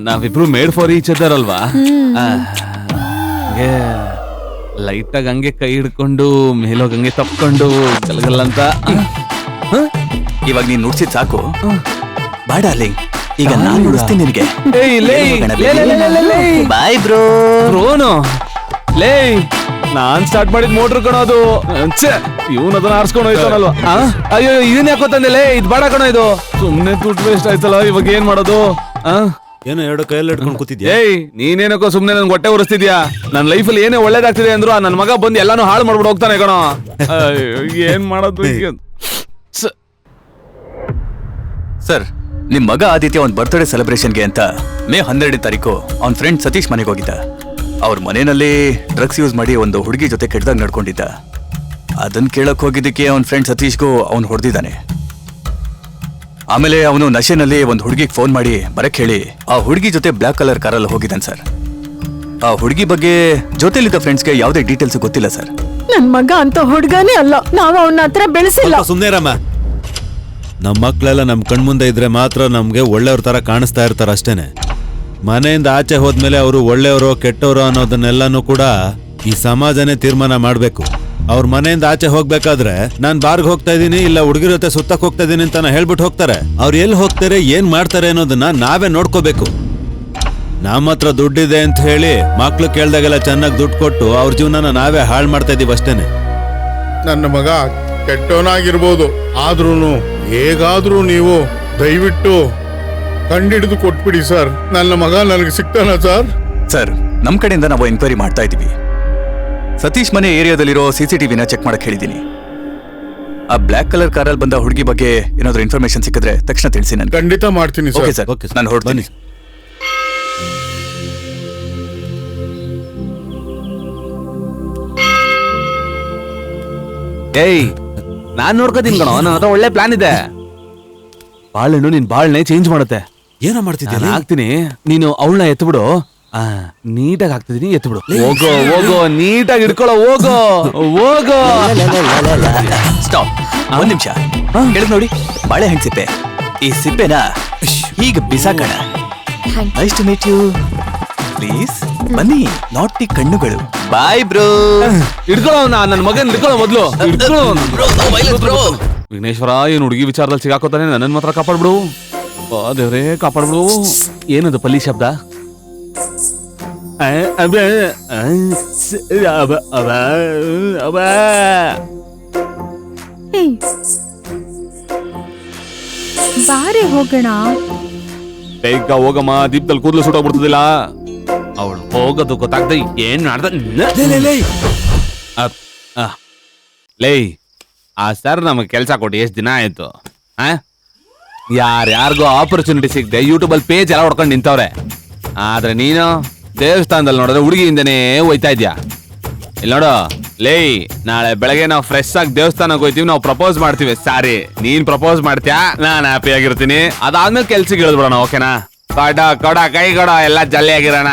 ನಾವಿಬ್ರು ಮೇಡ್ ಫಾರ್ ಈಚ್ ಅದರ್ ಅಲ್ವಾ? ಲೈಟ್ ಆಗಿ ಹಂಗೆ ಕೈ ಹಿಡ್ಕೊಂಡು ಮೇಲೋಗಿ ಹಂಗೆ ತಪ್ಕೊಂಡು ಗಲ್ಗಲ್ಲಂತ. ಇವಾಗ ನೀನ್ ನುಡ್ಸಿದ್ ಸಾಕು, ಬಾಡ ಅಲ್ಲಿ ಈಗ ನಾನ್ ನುಡಿಸ್ತೀನಿ ನಿನ್ಗೆ. Bye bro. ಬ್ರೋನು ಲೇ, ನಾನ್ ಸ್ಟಾರ್ಟ್ ಮಾಡಿದ್ ಮೋಟರ್ ಕಣೋದು. ಇವನ್ ಅದನ್ನ ಆರ್ಸ್ಕೊಂಡು ಹೋಯ್ತಾನಲ್ವಾ? ಅಯ್ಯೋ ಇದನ್ನ ಯಾಕೋ ತಂದೆ, ಇದ್ ಬಾಡ ಕಣೋ ಇದು. ಸುಮ್ನೆ ದುಡ್ಡು ವೇಸ್ಟ್ ಆಯ್ತಲ್ಲ, ಇವಾಗ ಏನ್ ಮಾಡೋದು? ಏನೋ ಎರಡು ಕೈಯಲ್ಲಿ ಇಟ್ಕೊಂಡು ಕೂತಿದ್ಯಾ? ಏಯ್ ನೀನೇನಕ್ಕೋ ಸುಮ್ನೆ ನನ್ ಹೊಟ್ಟೆ ಉರಿಸ್ತಿದ್ಯಾ? ನನ್ ಲೈಫಲ್ಲಿ ಏನೇ ಒಳ್ಳೇದಾಗ್ತಿದೆ ಅಂದ್ರು ನನ್ ಮಗ ಬಂದು ಎಲ್ಲಾನು ಹಾಳು ಮಾಡ್ಬಿಟ್ಟು ಹೋಗ್ತಾನೆ ಕಣೋ. ಏನ್ ಮಾಡೋದು? ಸರ್, ನಿಮ್ ಮಗ ಆದಿತ್ಯ ಒಂದ್ ಬರ್ತ್ಡೇ ಸೆಲೆಬ್ರೇಷನ್ಗೆ ಅಂತ ಮೇ 12 ತಾರೀಕು ಅವ್ನ್ ಫ್ರೆಂಡ್ ಸತೀಶ್ ಮನೆಗೆ ಹೋಗಿದ್ದ. ಅವ್ರ ಮನೆಯಲ್ಲಿ ಡ್ರಗ್ಸ್ ಯೂಸ್ ಮಾಡಿ ಒಂದು ಹುಡುಗಿ ಜೊತೆ ಕೆಟ್ಟದಾಗ ನಡ್ಕೊಂಡಿದ್ದ. ಅದನ್ನ ಕೇಳಕ್ ಹೋಗಿದ್ದಕ್ಕೆ ಅವ್ನ ಫ್ರೆಂಡ್ ಸತೀಶ್ಗೂ ಅವ್ನು ಹೊಡೆದಿದ್ದಾನೆ. ಆಮೇಲೆ ಅವನು ನಶೆನಲ್ಲಿ ಒಂದು ಹುಡುಗಿಗೆ ಫೋನ್ ಮಾಡಿ ಬರಕ್ ಹೇಳಿ ಆ ಹುಡುಗಿ ಜೊತೆ ಬ್ಲಾಕ್ ಕಲರ್ ಕಾರಲ್ಲಿ ಹೋಗಿದ್ದಾನೆ ಸರ್. ಆ ಹುಡುಗಿ ಬಗ್ಗೆ ಜೊತೆಲಿದ್ದ ಫ್ರೆಂಡ್ಸ್ಗೆ ಯಾವುದೇ ಡೀಟೇಲ್ಸ್ ಗೊತ್ತಿಲ್ಲ ಸರ್. ನನ್ ಮಗ ಅಂತ ಹುಡ್ಗಾನೇ ಅಲ್ಲ, ನಾವು ಅವನ ಹತ್ರ ಬೆಳೆಸಿಲ್ಲ. ಸುಮ್ನೆ ರಮ್ಮ. ನಮ್ಮ ಮಕ್ಳೆಲ್ಲ ನಮ್ ಕಣ್ಮುಂದೆ ಇದ್ರೆ ಮಾತ್ರ ನಮ್ಗೆ ಒಳ್ಳೆಯವ್ರ ತರ ಕಾಣಿಸ್ತಾ ಇರ್ತಾರ ಅಷ್ಟೇನೆ. ಮನೆಯಿಂದ ಆಚೆ ಹೋದ್ಮೇಲೆ ಅವರು ಒಳ್ಳೆಯವರು ಕೆಟ್ಟವರು ಅನ್ನೋದನ್ನೆಲ್ಲಾನು ಕೂಡ ಈ ಸಮಾಜನೇ ತೀರ್ಮಾನ ಮಾಡ್ಬೇಕು. ಅವ್ರ ಮನೆಯಿಂದ ಆಚೆ ಹೋಗ್ಬೇಕಾದ್ರೆ ನಾನ್ ಬಾರ್ಗ್ ಹೋಗ್ತಾ ಇದೀನಿ, ಇಲ್ಲ ಹುಡುಗಿರ ಜೊತೆ ಸುತ್ತಕ್ ಹೋಗ್ತಾ ಇದೀನಿ ಅಂತ ಹೇಳ್ಬಿಟ್ಟು ಹೋಗ್ತಾರೆ. ಅವ್ರು ಎಲ್ಲಿ ಹೋಗ್ತಾರೆ, ಏನ್ ಮಾಡ್ತಾರೆ ಅನ್ನೋದನ್ನ ನಾವೇ ನೋಡ್ಕೋಬೇಕು. ನಮ್ಮ ಹತ್ರ ದುಡ್ಡಿದೆ ಅಂತ ಹೇಳಿ ಮಕ್ಳು ಕೇಳ್ದಾಗೆಲ್ಲ ಚೆನ್ನಾಗಿ ದುಡ್ಡು ಕೊಟ್ಟು ಅವ್ರ ಜೀವನನ ನಾವೇ ಹಾಳು ಮಾಡ್ತಾ ಇದೀವಿ ಅಷ್ಟೇನೆ. ನನ್ನ ಮಗ ಕೆಟ್ಟವನಾಗಿರ್ಬೋದು, ಆದ್ರೂನು ಹೇಗಾದ್ರೂ ನೀವು ದಯವಿಟ್ಟು ಕಂಡಿಡಿದು ಕೊಟ್ಬಿಡಿ ಸರ್. ನನ್ನ ಮಗ ನನಗೆ ಸಿಗ್ತಾನ ಸರ್? ಸರ್, ನಮ್ ಕಡೆಯಿಂದ ನಾವು ಎನ್ಕ್ವೈರಿ ಮಾಡ್ತಾ ಇದೀವಿ. ಸತೀಶ್ ಮನೆ ಏರಿಯಾದಲ್ಲಿರೋ CCTVನ ಚೆಕ್ ಮಾಡಕ್ ಹೇಳಿದೀನಿ. ಆ ಬ್ಲಾಕ್ ಕಲರ್ ಕಾರಲ್ಲಿ ಬಂದ ಹುಡುಗಿ ಬಗ್ಗೆ ಏನಾದ್ರು ಇನ್ಫಾರ್ಮೇಶನ್ ಸಿಕ್ಕಿದ್ರೆ ತಕ್ಷಣ ತಿಳಿಸಿ ನನ್ಗೆ. ಖಂಡಿತ ಮಾಡ್ತೀನಿ ಓಕೆ ಸರ್, ನಾನು ಹೊರಡ್ತೀನಿ. ಏಯ್ ನಾನ್ ನೋಡ್ಕೋತೀನಿ ಕಣೋ, ನನ್ನ ಹತ್ರ ಒಳ್ಳೆ ಪ್ಲಾನ್ ಇದೆ. ಬಾಳೆಹಣ್ಣು ನಿನ್ ಬಾಳ್ನೆ ಚೇಂಜ್ ಮಾಡುತ್ತೆ. ಏನೋ ಮಾಡ್ತಿದ್ಯಾ? ಹಾಕ್ತೀನಿ, ನೀನು ಅವಳನ್ನ ಎತ್ಬಿಡು. ನೀಟಾಗಿ ಹಾಕ್ತಿದೀನಿ, ಎತ್ಬಿಡು. ಹೋಗೋ ಹೋಗೋ, ನೀಟಾಗಿ ಹಿಡ್ಕೊಳ್ಳೋ, ಹೋಗೋ ಹೋಗೋ. ಸ್ಟಾಪ್, ಒಂದ್ ನಿಮಿಷ. ಹೇಳಿದ್ ನೋಡಿ, ಬಾಳೆಹಣ್ಣು ಸಿಪ್ಪೆ. ಈ ಸಿಪ್ಪೆನ ಹೀಗೆ ಬಿಸಾಕಣ. Nice to meet you. Please ಬನ್ನಿ, ನಾಟಿ ಕಣ್ಣುಗಳು. Bye bro. ಹಿಡ್ಕೊಳ್ಳೋ, ನನ್ನ ಮಗನ್ ಹಿಡ್ಕೊಳ್ಳೋ ಮೊದ್ಲು. ವಿಘ್ನೇಶ್ವರ, ಏನ್ ಹುಡುಗಿ ವಿಚಾರದಲ್ಲಿ ಸಿಗಾಕೋತಾನೆ, ನನ್ನ ಮಾತ್ರ ಕಾಪಾಡ್ಬಿಡು. ದೇವ್ರೇ ಕಾಪಾಡ್ಬಿಡು. ಏನದು ಪಲ್ಲಿ ಶಬ್ದ? ಬಾರೆ ಹೋಗೋಣ. ಬೇಗ ಹೋಗಮ್ಮ, ದೀಪದಲ್ಲಿ ಕೂದಲು ಸುಟ್ಟೋಗ್ಬಿಡ್ತದಿಲ್ಲ. ಅವಳು ಹೋಗೋದು ಗೊತ್ತಾಗ್ದೆ ಏನ್ ಮಾಡ್ದ. ಲೇ, ಆ ಸರ್ ನಮಗ್ ಕೆಲ್ಸ ಕೊಟ್ಟು ಎಷ್ಟ್ ದಿನ ಆಯ್ತು? ಯಾರ್ಯಾರಿಗೋ ಆಪರ್ಚುನಿಟಿ ಸಿಗದೆ ಯೂಟ್ಯೂಬಲ್ಲಿ ಪೇಜ್ ಎಲ್ಲ ಹೊಡ್ಕೊಂಡು ನಿಂತವ್ರೆ. ಆದ್ರೆ ನೀನು ದೇವಸ್ಥಾನದಲ್ಲಿ ನೋಡಿದ್ರೆ ಹುಡುಗಿಯಿಂದನೇ ಹೋಯ್ತಾ ಇದ್ಯಾ. ಇಲ್ಲಿ ನೋಡು ಲೇ, ನಾಳೆ ಬೆಳಗ್ಗೆ ನಾವು ಫ್ರೆಶ್ ಆಗಿ ದೇವಸ್ಥಾನಕ್ಕೆ ಹೋಯ್ತೀವಿ, ನಾವು ಪ್ರಪೋಸ್ ಮಾಡ್ತೀವಿ. ಸಾರಿ, ನೀನ್ ಪ್ರಪೋಸ್ ಮಾಡ್ತೀಯಾ, ನಾನ್ ಹ್ಯಾಪಿ ಆಗಿರ್ತೀನಿ. ಅದಾದ್ಮೇಲೆ ಕೆಲ್ಸಕ್ಕೆ ಇಳಿದ್ಬಿಡೋಣ, ಓಕೆನಾ? ಕೊಡ ಕೊಡ ಕೈ ಕೊಡ, ಎಲ್ಲ ಜಲ್ದಿ ಆಗಿರೋಣ.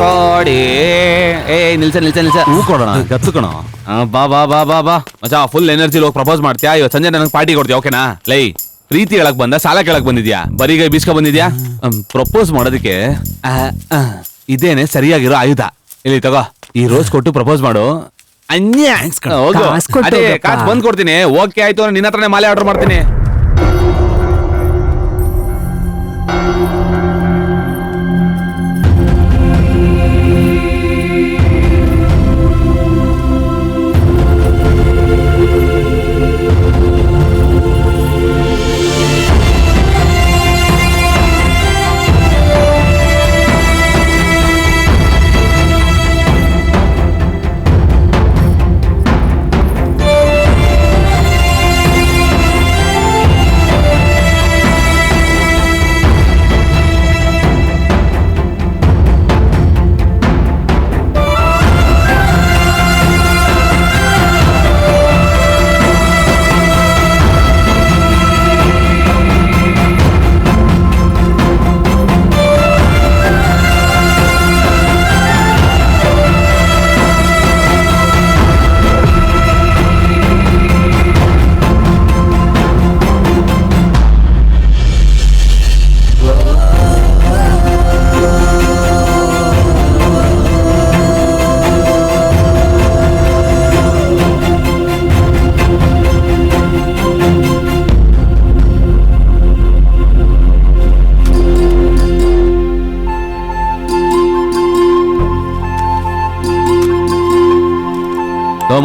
ಕೊಡಿ ಏ ನಿಲ್ಸ ನಿಲ್ಸ ನಿಲ್ಸ ಹೂ ಕೊಡೋಣ ಗತ್ತು ಕಣೋ ಬಾ ಬಾ ಬಾ ಬಾ ಬಾ ಮಚ್ಚಾ ಫುಲ್ ಎನರ್ಜಿ ಹೋಗಿ ಪ್ರಪೋಸ್ ಮಾಡ್ತೀಯಾ ಇವತ್ತು ಸಂಜೆ ನನಗೆ ಪಾರ್ಟಿ ಕೊಡ್ತೀಯ ಓಕೆನಾ ಲೈ ಪ್ರೀತಿ ಹೇಳಕ್ ಬಂದ ಸಾಲ ಕೇಳಕ್ ಬಂದಿದ್ಯಾ ಬರೀಗೈ ಬೀಸ್ಕ ಬಂದಿದ್ಯಾ ಪ್ರಪೋಸ್ ಮಾಡೋದಕ್ಕೆ ಇದೇನೆ ಸರಿಯಾಗಿರೋ ಆಯುಧ ಇಲ್ಲಿ ತಗೋ ಈ ರೋಸ್ ಕೊಟ್ಟು ಪ್ರಪೋಸ್ ಮಾಡು ಹೋಗು ಅದೇ ಕಾಸು ಬಂದ್ ಕೊಡ್ತೀನಿ ಓಕೆ ಆಯ್ತು ನಿನ್ನ ಹತ್ರನೇ ಮಾಲೆ ಆರ್ಡರ್ ಮಾಡ್ತೀನಿ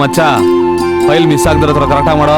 ಮಚ್ಚಾ ಫೈಲ್ ಮಿಸ್ ಆಗದಿರೋ ತರ ಕರೆಕ್ಟಾಗಿ ಮಾಡೋ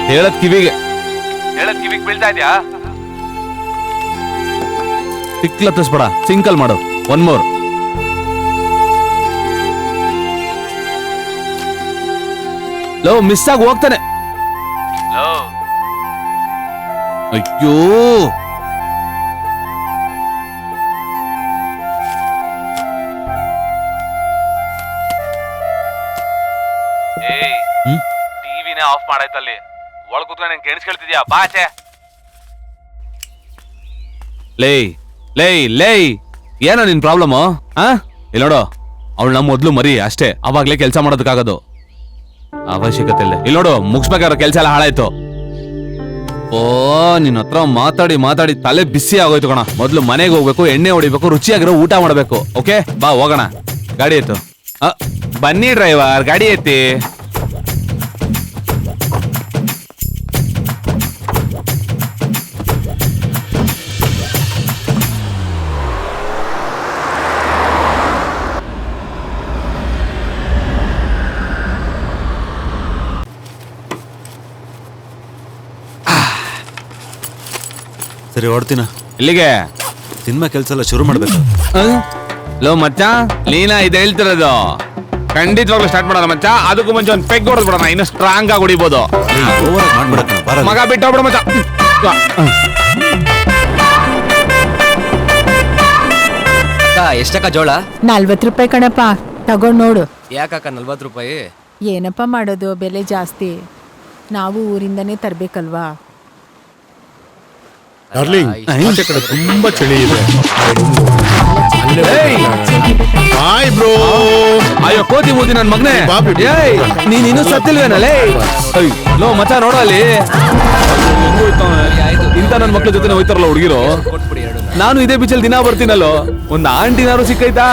ಹೇಳದ್ ಕಿವಿಗೆ ಬೀಳ್ತಾ ಇದ್ಯಾ ತಿಕ್ಲತ್ತಿಸ್ಬೇಡ ಸಿಂಕಲ್ ಮಾಡು ಒನ್ ಮೋರ್ ಲೋ ಮಿಸ್ ಆಗಿ ಹೋಗ್ತಾನೆ ಅಯ್ಯೋ ಟಿವಿನೇ ಆಫ್ ಮಾಡಾಯ್ತಲ್ಲಿ ಒಳಗ್ ಕೂತ್ಕೊಂಡು ನಂಗೆ ಕೇಳಿಸ್ಕೊಳ್ತಿದ್ಯಾ ಬಾಚೆ ಲೇ ಲೇ ಲೇ ಏನೋ ನಿನ್ ಪ್ರಾಬ್ಲಮ್ ಇಲ್ಲ ನೋಡು ಅವಳು ನಮ್ಮ ಮೊದ್ಲು ಮರಿ ಅಷ್ಟೇ ಅವಾಗ್ಲೇ ಕೆಲಸ ಮಾಡೋದಕ್ಕಾಗೋದು ಅವಶ್ಯಕತೆ ಇಲ್ಲ ಇಲ್ಲಿ ನೋಡು ಮುಗಿಸ್ಬೇಕಾದ್ರೆ ಕೆಲಸ ಎಲ್ಲ ಹಾಳಾಯ್ತು ಓ ನಿನ್ನ ಹತ್ರ ಮಾತಾಡಿ ಮಾತಾಡಿ ತಲೆ ಬಿಸಿ ಆಗೋಯ್ತು ಕಣ ಮೊದ್ಲು ಮನೆಗೆ ಹೋಗ್ಬೇಕು ಎಣ್ಣೆ ಹೊಡಿಬೇಕು ರುಚಿಯಾಗಿರೋ ಊಟ ಮಾಡಬೇಕು ಓಕೆ ಬಾ ಹೋಗೋಣ ಗಾಡಿ ಎತ್ತು ಬನ್ನಿ ಡ್ರೈವರ್ ಗಾಡಿ ಎತ್ತಿ ಸರಿ ಹೊಡ್ತೀನ ಇಲ್ಲಿಗೆ ಸಿನಿಮಾ ಕೆಲಸ ಎಲ್ಲ ಶುರು ಮಾಡ್ಬೇಕು ಲೋ ಮಚ್ಚ ಲೀನಾ ಇದು ಹೇಳ್ತಿರೋದು ಖಂಡಿತವಾಗ್ಲೂ ಸ್ಟಾರ್ಟ್ ಮಾಡೋಣ ಮಚ್ಚ ಅದಕ್ಕೂ ಮುಂಚೆ ಒಂದು ಪೆಗ್ ಹೊಡೆದ್ ಬಿಡೋಣ ಇನ್ನು ಸ್ಟ್ರಾಂಗ್ ಆಗಿ ಹೊಡಿಬೋದು ಮಗ ಬಿಟ್ಟು ಹೋಗ್ಬಿಡ ಮಚ್ಚ ಎಷ್ಟಕ್ಕ ಜೋಳ 40 ರೂಪಾಯಿ ಕಣಪ್ಪ ತಗೊಂಡ್ ನೋಡು ಯಾಕಕ್ಕ 40 ರೂಪಾಯಿ ಏನಪ್ಪ ಮಾಡೋದು ಬೆಲೆ ಜಾಸ್ತಿ ನಾವು ಊರಿಂದನೇ ತರ್ಬೇಕಲ್ವಾ ಡಾರ್ಲಿಂಗ್ ಆಚೆ ಕಡೆ ತುಂಬಾ ಚಳಿ ಇದೆ ಬಾಯ್ ಬ್ರೋ ಅಯ್ಯೋ ಕೋತಿ ಮೂತಿ ನನ್ ಮಗನೇ ನೀನ್ ಇನ್ನೂ ಸತ್ತಿಲ್ವೇನಲ್ಲೇ ಲೋ ಮಚ್ಚ ನೋಡೋ ಅಲ್ಲಿ ಇಂತ ನನ್ ಮಕ್ಳ ಜೊತೆ ಹೋಯ್ತಾರಲ್ಲ ಹುಡುಗಿರು ನಾನು ಇದೇ ಬೀಚಲ್ಲಿ ದಿನ ಬರ್ತೀನಲ್ಲೋ ಒಂದ್ ಆಂಟಿನಾರು ಸಿಕ್ಕೈತಾ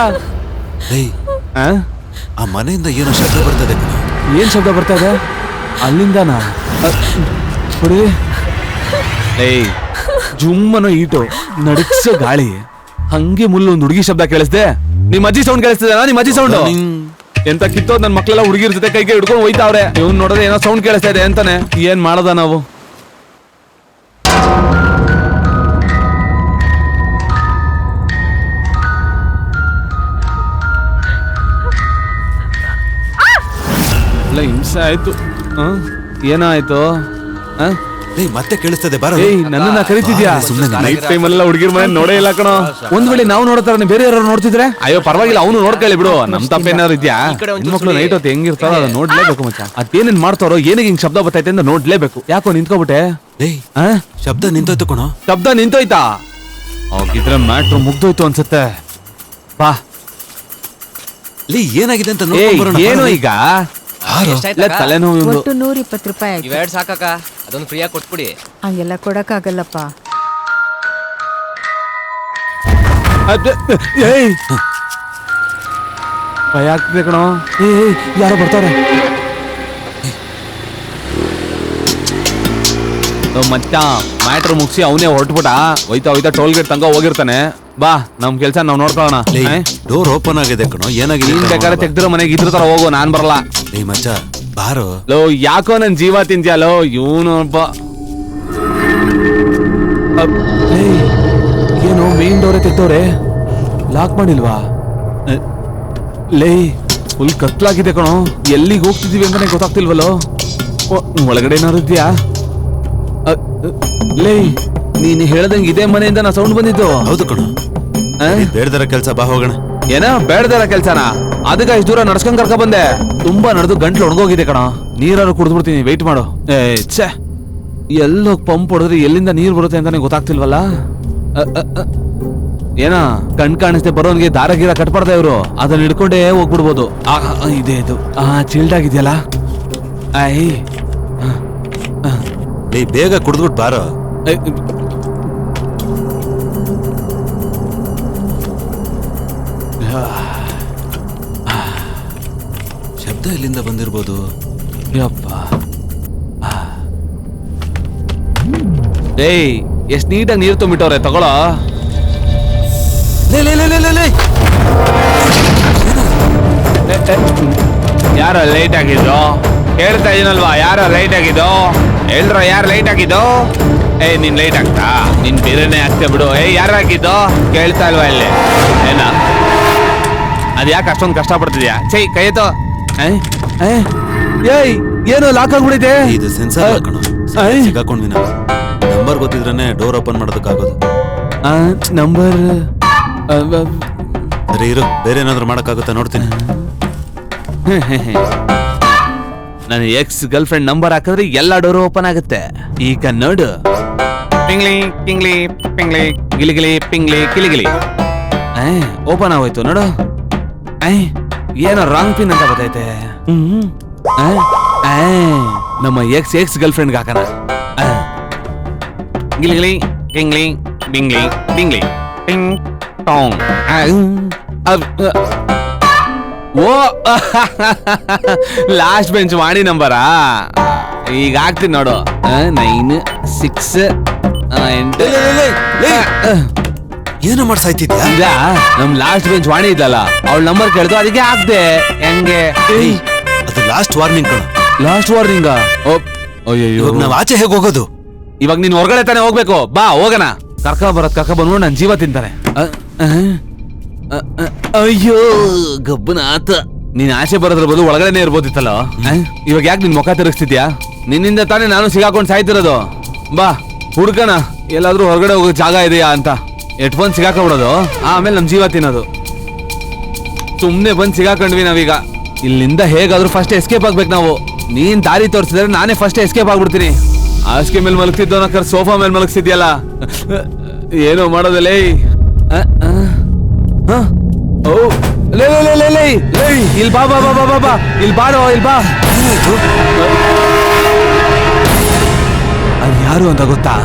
ಆ ಮನೆಯಿಂದ ಏನೋ ಶಬ್ದ ಬರ್ತದೆ ಏನ್ ಶಬ್ದ ಬರ್ತಾ ಇದೆ ಅಲ್ಲಿಂದನಾ ಹುಡುಗಿ ಏಯ್ ಜುಮ್ಮನೋ ಈಟು ನಡಕ್ಸೋ ಗಾಳಿ ಹಂಗೆ ಮುಲ್ಲೊಂದು ಹುಡುಗಿ ಶಬ್ದ ಕೇಳಿಸ್ದೆ ನಿಮ್ ಅಜ್ಜಿ ಸೌಂಡ್ ಕೇಳಿಸ್ತಿದ? ನಿಮ್ ಅಜ್ಜಿ ಸೌಂಡ್ ಎಂತ ಕಿತ್ತೋ ನನ್ ಮಕ್ಳೆಲ್ಲ ಹುಡುಗಿರ್ ಜೊತೆ ಕೈಗೆ ಹಿಡ್ಕೊಂಡು ಹೋಯ್ತಾವ್ರೆ. ಇವ್ನ್ ನೋಡಿದ್ರೆ ಏನೋ ಸೌಂಡ್ ಕೇಳಿಸ್ತಾ ಇದೆ ಅಂತಾನೆ. ಏನ್ ಮಾಡದ ನಾವು? ಎಲ್ಲ ಹಿಂಸೆ ಆಯ್ತು. ಏನಾಯ್ತು? ಮತ್ತೆ ಕೇಳಿಸ್ತದೆ ಬಾರ. ನನ್ನನ್ನ ಕರಿತಿದ್ಯಾ? ನೈಟ್ ಟೈಮ್ ಎಲ್ಲ ಹುಡುಗಿರ್ ಮನೆ ನೋಡೇ ಇಲ್ಲ ಕಣೋ. ಒಂದ್ ವೇಳೆ ನಾವು ನೋಡತಾರ ಬೇರೆ ಯಾರು ನೋಡ್ತಿದ್ರೆ ಅಯ್ಯೋ ಪರವಾಗಿಲ್ಲ, ಅವನು ನೋಡ್ಕೊಳ್ಳಿ ಬಿಡು. ನಮ್ ತಪ್ಪೇನಾದ್ರು ಇದ್ಯಾ? ಹೆಣ್ಮಕ್ಳು ನೈಟ್ ಹೊತ್ತು ಹೆಂಗಿರ್ತಾರೋ ಅದನ್ನ ನೋಡ್ಲೇಬೇಕು ಮಚ್ಚ. ಅದೇನೇನ್ ಮಾಡ್ತಾರೋ ಏನಿಗೆ ಹಿಂಗ್ ಶಬ್ದ ಬರ್ತೈತೆ ಅಂತ ನೋಡ್ಲೇಬೇಕು. ಯಾಕೋ ನಿಂತ್ಕೊಬಿಟ್ಟೆ? ಶಬ್ದ ನಿಂತೋಯ್ತು ಕಣೋ. ಶಬ್ದ ನಿಂತೋಯ್ತಾ? ಹೋಗಿದ್ರೆ ಮ್ಯಾಟ್ರು ಮುಗ್ದೋಯ್ತು ಅನ್ಸುತ್ತೆ. ಬಾ ಏನಾಗಿದೆ ಅಂತ ಏನು ಈಗ? ತಲೆನೋವು. ಒಟ್ಟು 120 ರೂಪಾಯಿ ಆಯ್ತು. ಇವೆರಡು ಸಾಕಕ್ಕ, ಅದೊಂದು ಫ್ರೀಯಾಗಿ ಕೊಟ್ಬಿಡಿ. ಹಂಗೆಲ್ಲ ಕೊಡಕ್ಕಾಗಲ್ಲಪ್ಪ. ಭಯ ಆಗ್ತಿದೆ ಕಣೋ. ಯಾರೋ ಬರ್ತಾರೆ. ಮಚ್ಚ ಮ್ಯಾಟ್ರ್ ಮುಗಿಸಿ ಅವನೇ ಹೊರಟ್ಬಿಟ್ಟ. ಹೋಯ್ತಾ ಟೋಲ್ ಗೇಟ್ ತನಕ ಹೋಗಿರ್ತಾನೆ. ಬಾ ನಮ್ ಕೆಲ್ಸ ನಾವ್ ನೋಡ್ಕೊಳ್ಳೋಣ. ಡೋರ್ ಓಪನ್ ಆಗಿದೆ ಕಣೋ. ಏನಾಗಿದೆ? ಬೇಕಾದ್ರೆ ತೆಗ್ದಿರೋ ಮನೆಗೆ ಇದ್ರ ತರ ಹೋಗೋ. ನಾನ್ ಬರಲ್ಲ. ಮಚ್ಚ ಬಾರೋ. ಲೋ ಯಾಕೋ ನನ್ ಜೀವ ತಿಂತ್ಯಾಲೋ ಇವನು. ಏನು ಮೇನ್ ಡೋರೆ ತೆಗ್ದವ್ರೆ? ಲಾಕ್ ಮಾಡಿಲ್ವಾ? ಲೇ ಫುಲ್ ಕತ್ಲಾಗಿದೆ ಕಣೋ. ಎಲ್ಲಿಗೆ ಹೋಗ್ತಿದೀವಿ ಅಂತಾನೆ ಗೊತ್ತಾಗ್ತಿಲ್ವಲ್ಲೋ. ಒಳಗಡೆ ಏನಾದ್ರು ಇದ್ಯಾ? ಲೇ ನೀನ್ ಹೇಳ್ದಂಗೆ ಇದೇ ಮನೆಯಿಂದ ನಾ ಸೌಂಡ್ ಬಂದಿದ್ದು. ಹೌದು ಕಣೋ. ಬೇಡದರ ಕೆಲ್ಸ, ಬಾ ಹೋಗೋಣ. ಏನ ಬೇಡದರ ಕೆಲ್ಸನಾ? ಅದಕ್ಕ ಇಷ್ಟು ದೂರ ನಡ್ಸ್ಕೊಂಡ್ ಕರ್ಕ ಬಂದೆ. ತುಂಬಾ ನಡೆದು ಗಂಟ್ಲು ಒಣಗೋಗಿದೆ ಕಣ. ನೀರಾರು ಕುಡಿದ್ಬಿಡ್ತೀನಿ, ವೆಯ್ಟ್ ಮಾಡು. ಛೇ, ಎಲ್ಲೋಗ್ ಪಂಪ್ ಹೊಡೆದ್ರೆ ಎಲ್ಲಿಂದ ನೀರ್ ಬರುತ್ತೆ ಅಂತಾನೆ ಗೊತ್ತಾಗ್ತಿಲ್ವಲ್ಲ. ಏನ ಕಣ್ ಕಾಣಿಸ್ತೆ ಬರೋನ್ಗೆ ದಾರ ಗೀರ ಕಟ್ಬಾರ್ದ ಇವ್ರು. ಅದನ್ನ ಹಿಡ್ಕೊಂಡೇ ಹೋಗ್ಬಿಡ್ಬೋದು. ಇದೆ ಇದು ಚಿಲ್ಡ್ ಆಗಿದ್ಯಲ್ಲ. ಬೇಗ ಕುಡಿದ್ಬಿಟ್ಟು ಬಾರೋ. ಶಬ್ದ ಎಲ್ಲಿಂದ ಬಂದಿರ್ಬೋದು? ಯಪ್ಪ, ಏಯ್ ಎಷ್ಟ್ ನೀಟಾಗಿ ನೀರು ತುಂಬಿಟ್ಟವ್ರೆ, ತಗೊಳ್ಳೋ. ಯಾರ ಲೈಟ್ ಆಗಿದ್ದು? ಹೇಳ್ತಾ ಇದೀನಲ್ವಾ, ಯಾರ ಲೈಟ್ ಆಗಿದ್ದು? ಹೇಳ್ರ ಯಾರು ಲೈಟ್ ಆಗಿದ್ದು? ನೀನ್ ಲೈಟ್ ಆಗ್ತಾ? ನೀನ್ ಬೇರೆನೆ ಆಗ್ತಾ ಬಿಡು. ಯಾರು ಹಾಕಿದ್ದು? ಕೇಳ್ತಾ ಇಲ್ವಾ ಇಲ್ಲಿ? ಏನ ಅದ್ ಯಾಕೆ ಅಷ್ಟೊಂದು ಕಷ್ಟ ಪಡ್ತಿದ್ಯಾ? ಚೈ ಕೈಯತ್ತೋ. ಏಯ್ ಏನು ಲಾಕ್ ಆಗ್ಬಿಡಿದೆ? ಇದು ಸೆನ್ಸರ್ ಕಣೋ. ಸಿಗಾಕೊಂಡ್ವಿ ನಾವು. ನಂಬರ್ ಗೊತ್ತಿದ್ರೇನೆ ಡೋರ್ ಓಪನ್ ಮಾಡೋದಕ್ಕಾಗೋದು. ನಂಬರ್ ಸರಿ ಇರು, ಬೇರೆ ಏನಾದ್ರು ಮಾಡಕ್ಕಾಗುತ್ತಾ ನೋಡ್ತೀನಿ. ನನ್ನ ಎಕ್ಸ್ ಗರ್ಲ್ ಫ್ರೆಂಡ್ ನಂಬರ್ ಹಾಕಿದ್ರೆ ಎಲ್ಲ ಡೋರ್ ಓಪನ್ ಆಗುತ್ತೆ. ಈಗ ನೋಡು. ಪಿಂಗ್ಲಿ ಪಿಂಗ್ಲಿ ಪಿಂಗ್ಲಿ ಗಿಲಿಗಿಲಿ ಪಿಂಗ್ಲಿ ಕಿಲಿಗಿಲಿ. ಓಪನ್ ಆಗೋಯ್ತು ನೋಡು. ಏನೋ ರಾಂಗ್ ಪಿನ್ ಅಂತ ಗೊತ್ತೈತೆ. ನಮ್ಮ ಎಕ್ಸ್ ಗರ್ಲ್ ಫ್ರೆಂಡ್ ಹಾಕೋಣ. ಗಿಲಿಗಿಲಿ ಪಿಂಗ್ಲಿ ಬಿಂಗ್ಲಿ ಬಿಂಗ್ಲಿ ಪಿಂಗ್ ಟಾಂಗ್. ಓ ಲಾಸ್ಟ್ ಬೆಂಚ್ ಮಾಡಿ ನಂಬರಾ? ಈಗ ಆಗ್ತೀನಿ ನೋಡು. 9 6 8. ಏನೋ ಮಾಡ್ಸಾಯ್ತಿದ್ಯಾ? ಈಗ ನಮ್ ಲಾಸ್ಟ್ ಬೆಂಚ್ ವಾಣಿ ಇದ್ಲಲ್ಲ, ಅವಳ ನಂಬರ್ ಕೇಳಿದ್ರು, ಅದಕ್ಕೆ ಹಾಕ್ದೆ. ಹೆಂಗೆ? ಅದು ಲಾಸ್ಟ್ ವಾರ್ನಿಂಗ್ ಕಣ. Last warning? ಅಯ್ಯೋ, ನಾವ್ ಆಚೆ ಹೇಗೆ ಹೋಗೋದು? ಇವಾಗ ನೀನ್ ಹೊರಗಡೆ ತಾನೆ ಹೋಗ್ಬೇಕು. ಬಾ ಹೋಗೋಣ. ಕರ್ಕ ಬಂದ್ಬಿಡು ನನ್ ಜೀವ ತಿಂತಾನೆ. ಅಯ್ಯೋ ಗಬ್ಬನ ಆತ. ನೀನ್ ಆಚೆ ಬರೋದ್ರ ಬದಲು ಒಳಗಡೆನೆ ಇರ್ಬೋದಿತ್ತಲ್ಲ. ಇವಾಗ ಯಾಕೆ ನಿನ್ ಮುಖ ತಿರುಗಿಸ್ತಿದ್ಯಾ? ನಿನ್ನಿಂದ ತಾನೇ ನಾನು ಸಿಗಾಕೊಂಡು ಸಾಯ್ತಿರೋದು. ಬಾ ಹುಡ್ಕಣ ಎಲ್ಲಾದ್ರೂ ಹೊರಗಡೆ ಹೋಗೋ ಜಾಗ ಇದೆಯಾ ಅಂತ. ಎಟ್ಬಂದ್ ಸಿಗಾಕೊಂಡ್ಬಿಡೋದು, ಆಮೇಲೆ ನಮ್ ಜೀವ ತಿನ್ನೋದು. ಸುಮ್ನೆ ಬಂದ್ ಸಿಗಾಕೊಂಡ್ವಿ ನಾವೀಗ. ಇಲ್ಲಿಂದ ಹೇಗಾದ್ರೂ ಫಸ್ಟ್ ಎಸ್ಕೇಪ್ ಆಗ್ಬೇಕು ನಾವು. ನೀನ್ ದಾರಿ ತೋರಿಸಿದ್ರೆ ನಾನೇ ಫಸ್ಟ್ ಎಸ್ಕೇಪ್ ಆಗ್ಬಿಡ್ತೀನಿ. ಹಾಸಿಗೆ ಮೇಲೆ ಮಲಗ್ತಿದ್ದವನ ಸೋಫಾ ಮೇಲೆ ಮಲಗಿಸಿದ್ಯಲ್ಲ, ಏನೋ ಮಾಡೋದಲ್ಲೇ. ಓ ಲೇ ಲೇ ಲೇ ಲೇ ಇಲ್ಲಿ ಬಾ ಬಾ ಬಾ ಬಾ ಬಾ ಇಲ್ಲಿ ಬಾರೋ, ಇಲ್ಲಿ ಬಾ. ಅದು ಯಾರು ಅಂತ ಗೊತ್ತಾ?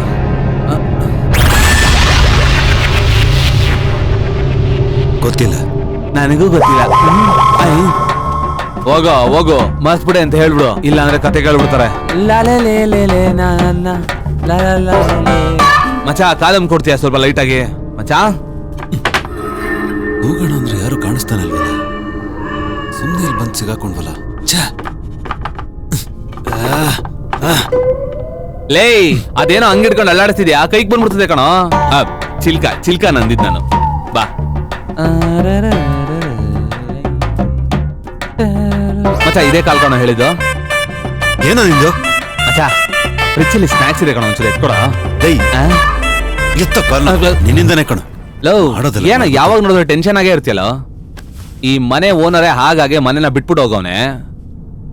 ಗೊತ್ತಿಲ್ಲ. ನನಗೂ ಗೊತ್ತಿಲ್ಲ. ಹೋಗೋ ಮಸ್ತ್ ಬಿಡೆ ಅಂತ ಹೇಳ್ಬಿಡು, ಇಲ್ಲ ಅಂದ್ರೆ ಕತೆ ಕೇಳ್ಬಿಡ್ತಾರೆ. ಮಚಾ ಕಾಲಮ್ ಕೊಡ್ತೀಯ ಸ್ವಲ್ಪ ಲೈಟ್ ಆಗಿ? ಮಚಾ ಹೋಗೋಣ ಅಂದ್ರೆ ಯಾರು ಕಾಣಿಸ್ತಾ ಸಿಗಾಕೊಂಡ್ವಲ್ಲ. ಲೇ ಅದೇನೋ ಹಂಗಿಡ್ಕೊಂಡು ಅಲ್ಲಾಡಿಸ್ತಿದ್ಯಾ, ಕೈಗೆ ಬಂದ್ಬಿಡ್ತದೆ ಕಣೋ. ಚಿಲ್ಕ ನಂದಿದ್ ನಾನು. ಬಾ ಮಚ್ಚ, ಇದೇ ಕಾಲ್ ಕಣೋ ಹೇಳಿದ್ದು. ಏನೋ ನಿಂದು ಮಚ್ಚ, ಫ್ರಿಡ್ಜಲ್ಲಿ ಸ್ನಾಕ್ಸ್ ಇದೆ ಕಣೋ, ಒಂಚೂರು ಎತ್ಕೊಡ. ನಿನ್ನಿಂದನೇ ಕಣೋ. ಲವ್ ಏನೋ ಯಾವಾಗ ನೋಡಿದ್ರೆ ಟೆನ್ಷನ್ ಆಗೇ ಇರ್ತೀಯಲ್ಲ. ಈ ಮನೆ ಓನರೇ ಹಾಗಾಗಿ ಮನೆನ ಬಿಟ್ಬಿಟ್ಟು ಹೋಗವನೆ.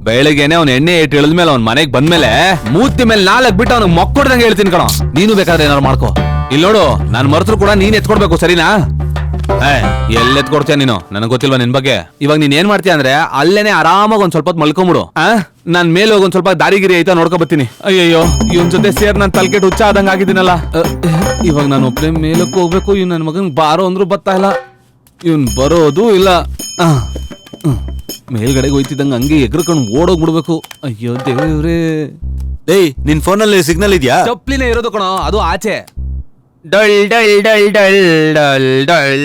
ಬೆಳಿಗ್ಗೆನೆ ಅವ್ನ ಎಣ್ಣೆ ಇಟ್ಟು ಇಳಿದ್ಮೇಲೆ ಅವ್ನ ಮನೆಗೆ ಬಂದ್ಮೇಲೆ ಮೂತಿ ಮೇಲೆ 4 ಬಿಟ್ಟು ಅವ್ನಿಗೆ ಮೊಕ್ಕೊಡ್ದಂಗೆ ಹೇಳ್ತೀನಿ ಕಣೋ. ನೀನು ಬೇಕಾದ್ರೆ ಏನಾರು ಮಾಡ್ಕೋ. ಇಲ್ಲಿ ನೋಡು, ನಾನು ಮರೆತರು ಕೂಡ ನೀನ್ ಎತ್ಕೊಡ್ಬೇಕು, ಸರಿನಾ? ಎಲ್ಲಿ ಎತ್ಕೊಡ್ತೀಯ ನೀನು, ನನಗೆ ಗೊತ್ತಿಲ್ವಾ ನಿನ್ ಬಗ್ಗೆ. ಇವಾಗ ನೀನ್ ಏನ್ ಮಾಡ್ತೀಯ ಅಂದ್ರೆ ಅಲ್ಲೇನೆ ಆರಾಮಾಗಿ ಒಂದ್ ಸ್ವಲ್ಪ ಹೊತ್ತು ಮಲ್ಕೊಂಬಿಡು. ನಾನ್ ಮೇಲೆ ಹೋಗಿ ಒಂದ್ ಸ್ವಲ್ಪ ದಾರಿಗಿರಿ ಐತಾ ನೋಡ್ಕೊ ಬರ್ತೀನಿ. ಅಯ್ಯಯ್ಯೋ, ಇವನ್ ಜೊತೆ ಸೇರ್ ನಾನು ತಲೆಕೆಟ್ಟು ಹುಚ್ಚ ಆದಂಗ ಆಗಿದ್ದೀನಲ್ಲ. ಇವಾಗ ನಾನು ಒಬ್ಬನೇ ಮೇಲಕ್ಕೆ ಹೋಗ್ಬೇಕು. ಇವ್ ನನ್ ಮಗನ್ ಬಾರೋ ಅಂದ್ರು ಬರ್ತಾ ಇಲ್ಲ. ಇವನ್ ಬರೋದು ಇಲ್ಲ. ಮೇಲ್ಗಡೆಗೆ ಹೋಯ್ತಿದ್ದಂಗ ಹಂಗೆ ಎಗ್ರಕೊಂಡು ಓಡೋಗ್ಬಿಡ್ಬೇಕು. ಅಯ್ಯೋ ದೇವ್ರೇ. ನಿನ್ ಫೋನಲ್ಲಿ ಸಿಗ್ನಲ್ ಇದೆಯಾ? ಚಪ್ಲಿನೇ ಇರೋದು ಕಣೋ, ಅದು ಆಚೆ. ಡಲ್ ಡಲ್ ಡಲ್ ಡಲ್ ಡಲ್ ಡಲ್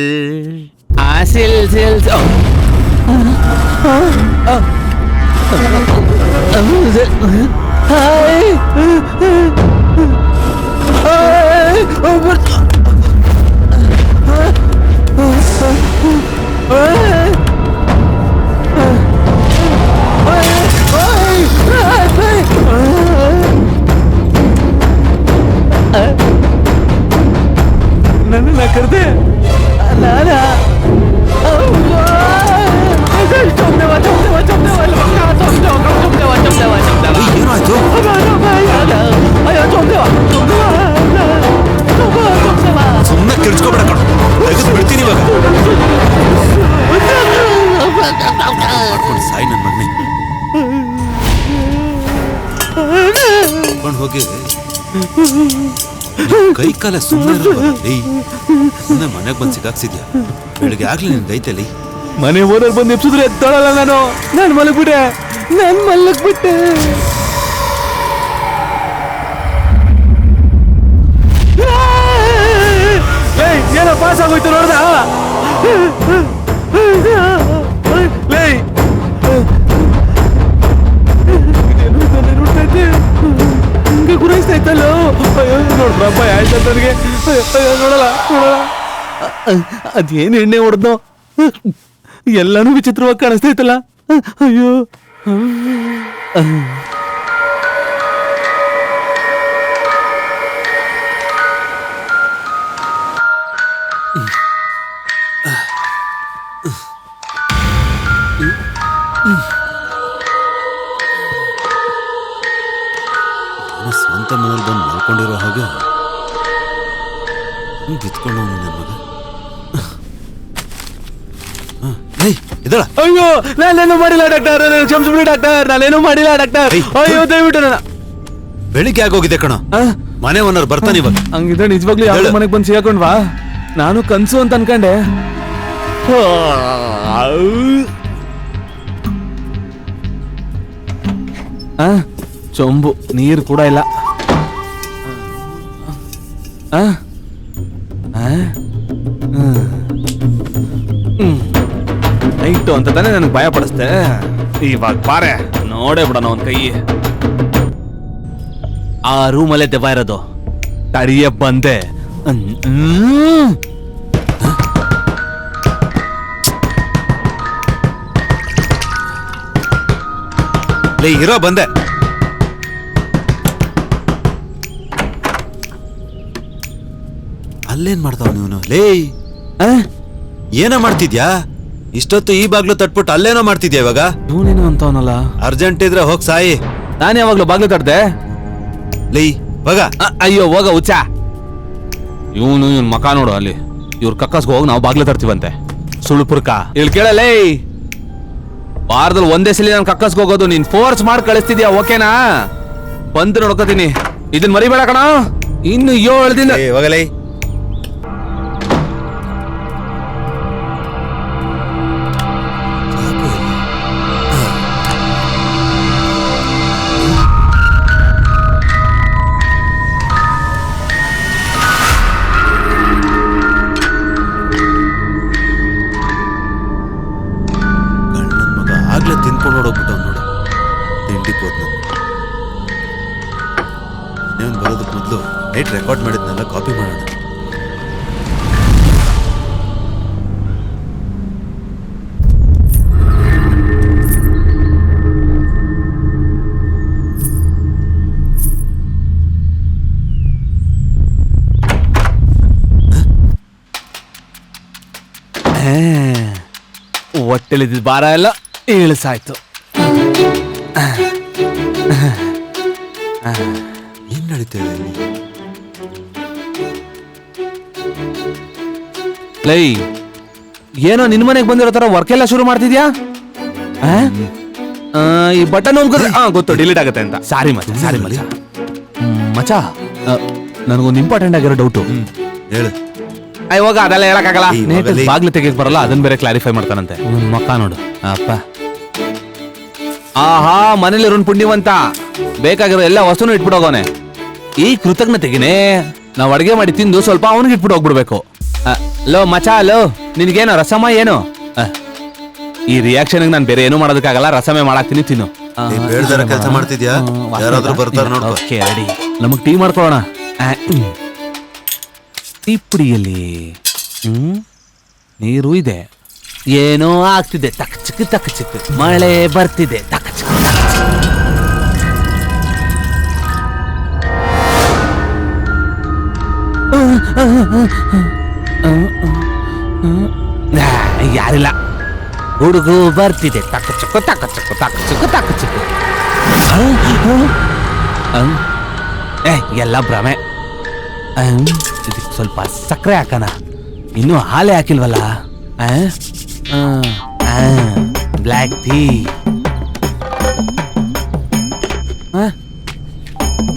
ಸಿಲ್ ಸಿಲ್. ನನ್ನ ಕರೆದೆ ಸುಮ್ಮನೆ ಕಿರ್ಚ್ಕೊಬೇಡ ಕಣೋ, ತೆಗೆದು ಬಿಡ್ತೀನಿ ಇವಾಗ. ಮಾಡ್ಕೊಂಡು ಸಾಯಿ ನನ್ನ ಮಗನೇ. ಹೋಗಿ ಕೈ ಕಾಲ ಸುಮ್ಮನೆ ಮನೆಗೆ ಬಂದು ಸಿಗಾಕ್ಸಿದ್ಯಾ? ಬೆಳಿಗ್ಗೆ ಆಗ್ಲಿ ನಿನ್ ಗೈತಲ್ಲಿ ಮನೆ ಓನರ್ ಬಂದು ಎಪ್ಸಿದ್ರೆ ಎತ್ತೋಳಲ್ಲ. ನಾನು ಮಲಗ್ಬಿಟ್ಟೆ. ಏನೋ ಪಾಸ್ ಆಗೋಯ್ತು ನೋಡ್ದ. ಹಿಂಗೆ ಗುರಾಯಿಸ್ತಾ ಇತ್ತಲ್ಲೋ. ನೋಡ್ರಪ್ಪ ಆಯ್ತು ನನಗೆ. ನೋಡಲ್ಲ ಅದೇನು ಎಣ್ಣೆ ಹೊಡೆದ್ನೋ, ಎಲ್ಲಾನು ವಿಚಿತ್ರವಾಗಿ ಕಾಣಿಸ್ತಾ ಇತ್ತಲ್ಲ. ಅಯ್ಯೋ, ಸ್ವಂತ ಮನೇಲಿ ಬಂದು ಮಾಡ್ಕೊಂಡಿರೋ ಹಾಗೆ ಬಿತ್ಕೊಂಡು ನನ್ನ ಮಗ. ಅಯ್ಯೋ, ನಾನೇನು ಮಾಡಿಲ್ಲ ಡಾಕ್ಟರ್, ಕ್ಷಮಿಸ್ಬಿಡಿ ಡಾಕ್ಟರ್, ನಾನೇನು ಮಾಡಿಲ್ಲ ಡಾಕ್ಟರ್. ಅಯ್ಯೋ ದಯವಿಟ್ಟು ನನ್ನ. ಬೆಳಿಗ್ಗೆ ಆಗೋಗಿದೆ ಕಣ, ಮನೆ ಓನರ್ ಬರ್ತಾನೆ ಇವಾಗ. ಹಂಗಿದ್ರೆ ನಿಜವಾಗ್ಲೂ ಯಾವ ಮನೆಗೆ ಬಂದು ಸಿಗಾಕೊಂಡ್ವಾ? ನಾನು ಕನ್ಸು ಅಂತ ಅನ್ಕೊಂಡೆ. ಚೊಂಬು ನೀರು ಕೂಡ ಇಲ್ಲ. ನೈಟು ಅಂತ ತಾನೇ ನನಗೆ ಭಯ ಪಡಿಸ್ತೆ. ಇವಾಗ ಬಾರೆ ನೋಡೇ ಬಿಡೋಣ ಒಂದ್ ಕೈ. ಆ ರೂಮಲ್ಲೇ ದೆವ್ವ ಇರೋದು. ತಡಿಯ ಬಂದೆ. ಇರೋ ಬಂದೆ. ಅಲ್ಲೇನ್ ಮಾಡ್ತಾವ ನೀನು? ಏನೋ ಮಾಡ್ತಿದ್ಯಾ? ಇಷ್ಟೊತ್ತು ಈ ಬಾಗ್ಲು ತಟ್ಬಿಟ್ಟು ಅಲ್ಲೇನೋ ಮಾಡ್ತಿದ್ಯಾ ಇವಾಗ? ಇವನೇನೋ ಅಂತವನಲ್ಲ. ಅರ್ಜೆಂಟ್ ಇದ್ರೆ ಹೋಗ್ ಸಾಯಿ. ನಾನು ಯಾವಾಗ್ಲೂ ಬಾಗ್ಲು ತಟ್ದೆ. ಹೋಗ. ಅಯ್ಯೋ ಹೋಗ ಹುಚ್ಚ. ಇವನ್ ಮಕ ನೋಡು ಅಲ್ಲಿ. ಇವ್ರ ಕಕ್ಕಸ್ಗೆ ಹೋಗಿ ನಾವು ಬಾಗ್ಲು ತರ್ತೀವಂತೆ. ಸುಳ್ಪುರ್ಕ ಇಲ್ಲಿ ಕೇಳಲೇ. ವಾರದಲ್ಲಿ ಒಂದೇ ಸಲ ನಾನು ಕಕ್ಕಸ್ಗೆ ಹೋಗೋದು. ನೀನ್ ಫೋರ್ಸ್ ಮಾಡಿ ಕಳಿಸ್ತಿದ್ಯಾ, ಓಕೆನಾ? ಬಂದು ನೋಡ್ಕೋತೀನಿ. ಇದನ್ ಮರಿಬೇಡ ಕಣ. ಇನ್ನು 7 ದಿನ ಹೋಗಲೇ. ಓಡೋಗ್ಬಿಟ್ಟು ನೋಡು ತಿಂಡಿ ಪೋದ್ ಇನ್ನೇನು ಬರೋದಕ್ಕೆ ಮೊದಲು ನೈಟ್ ರೆಕಾರ್ಡ್ ಮಾಡಿದ್ನೆಲ್ಲ ಕಾಪಿ ಮಾಡೋಣ. ಹೊಟ್ಟೆಲಿದ್ದ ಭಾರ ಎಲ್ಲ ಇಳಿಸಾಯ್ತು. ಏನ್ ನಡೀತೇವೆ ಲೈ, ಏನೋ ನಿನ್ ಮನೆಗೆ ಬಂದಿರೋ ತರ ವರ್ಕ್ ಎಲ್ಲ ಶುರು ಮಾಡ್ತಿದ್ಯಾ? ಈ ಬಟನ್ ಗೊತ್ತು ಡಿಲೀಟ್ ಆಗುತ್ತೆ ಅಂತ. ಸಾರಿ ಮಚ್ಚ, ಸಾರಿ ಮಚ್ಚ. ಮಚ್ಚ, ನನಗೊಂದು ಇಂಪಾರ್ಟೆಂಟ್ ಆಗಿರೋ ಡೌಟು. ಹೇಳು. ಇವಾಗ ಅದೆಲ್ಲ ಹೇಳಕ್ಕಾಗಲ್ಲ. ಬಾಗ್ಲು ತೆಗಿಯಕ್ ಬರಲ್ಲ, ಅದನ್ನ ಬೇರೆ ಕ್ಲಾರಿಫೈ ಮಾಡ್ತಾನಂತೆ. ಮಕ್ಕ ನೋಡು ಅಪ್ಪ. ಆಹಾ, ಮನೇಲಿರೋನ್ ಪುಣ್ಯವಂತ, ಬೇಕಾಗಿರೋ ಎಲ್ಲ ವಸ್ತುನು ಇಟ್ಬಿಡೋಗವನೆ. ಈ ಕೃತಜ್ಞತೆಗಿನೇ ನಾವ್ ಅಡ್ಗೆ ಮಾಡಿ ತಿಂದು ಸ್ವಲ್ಪ ಅವನಿಗೆ ಇಟ್ಬಿಟ್ಟು ಹೋಗ್ಬಿಡ್ಬೇಕು. ಲೋ ಮಚಾ, ಲೋ ನಿನ್ಗೇನೋ ರಸಮ ಏನು? ಈ ರಿಯಾಕ್ಷನ್ ನಾನು ಬೇರೆ ಏನು ಮಾಡೋದಕ್ಕಾಗಲ್ಲ. ರಸಮೇ ಮಾಡಾಕ್ತೀನಿ, ತಿನ್ನು. ಬೇಡದಾರ ಕೆಲಸ ಮಾಡ್ತಿದ್ಯಾ? ಯಾರಾದ್ರೂ ಬರ್ತಾರ ನೋಡ್ಕೊ. Okay, ready. ನಮಗ್ ಟೀ ಮಾಡ್ಕೊಳ್ಳೋಣ. ಟೀ ಪುಡಿಯಲ್ಲಿ ನೀರು ಇದೆ, ಏನೋ ಆಗ್ತಿದೆ. ತಕ್ ಚಿಕ್ ತಕ್ ಚಿಕ್, ಮಳೆ ಬರ್ತಿದೆ. ತಕ್ ಚಿಕ್ ಯಾರಿಲ್ಲ. ಹುಡುಗು ಬರ್ತಿದೆ. ತಕ್ಕ ಚುಕ್ಕು ತಕ್ಕ ಚುಕ್ಕು ತಕ್ಕ ಚುಕ್ಕು ತಕ್ಕ ಚುಕ್ಕು. ಎಲ್ಲ ಭ್ರಮೆ. ಇದಕ್ಕೆ ಸ್ವಲ್ಪ ಸಕ್ಕರೆ ಹಾಕೋಣ. ಇನ್ನೂ ಹಾಲೇ ಹಾಕಿಲ್ವಲ್ಲ. Black tea.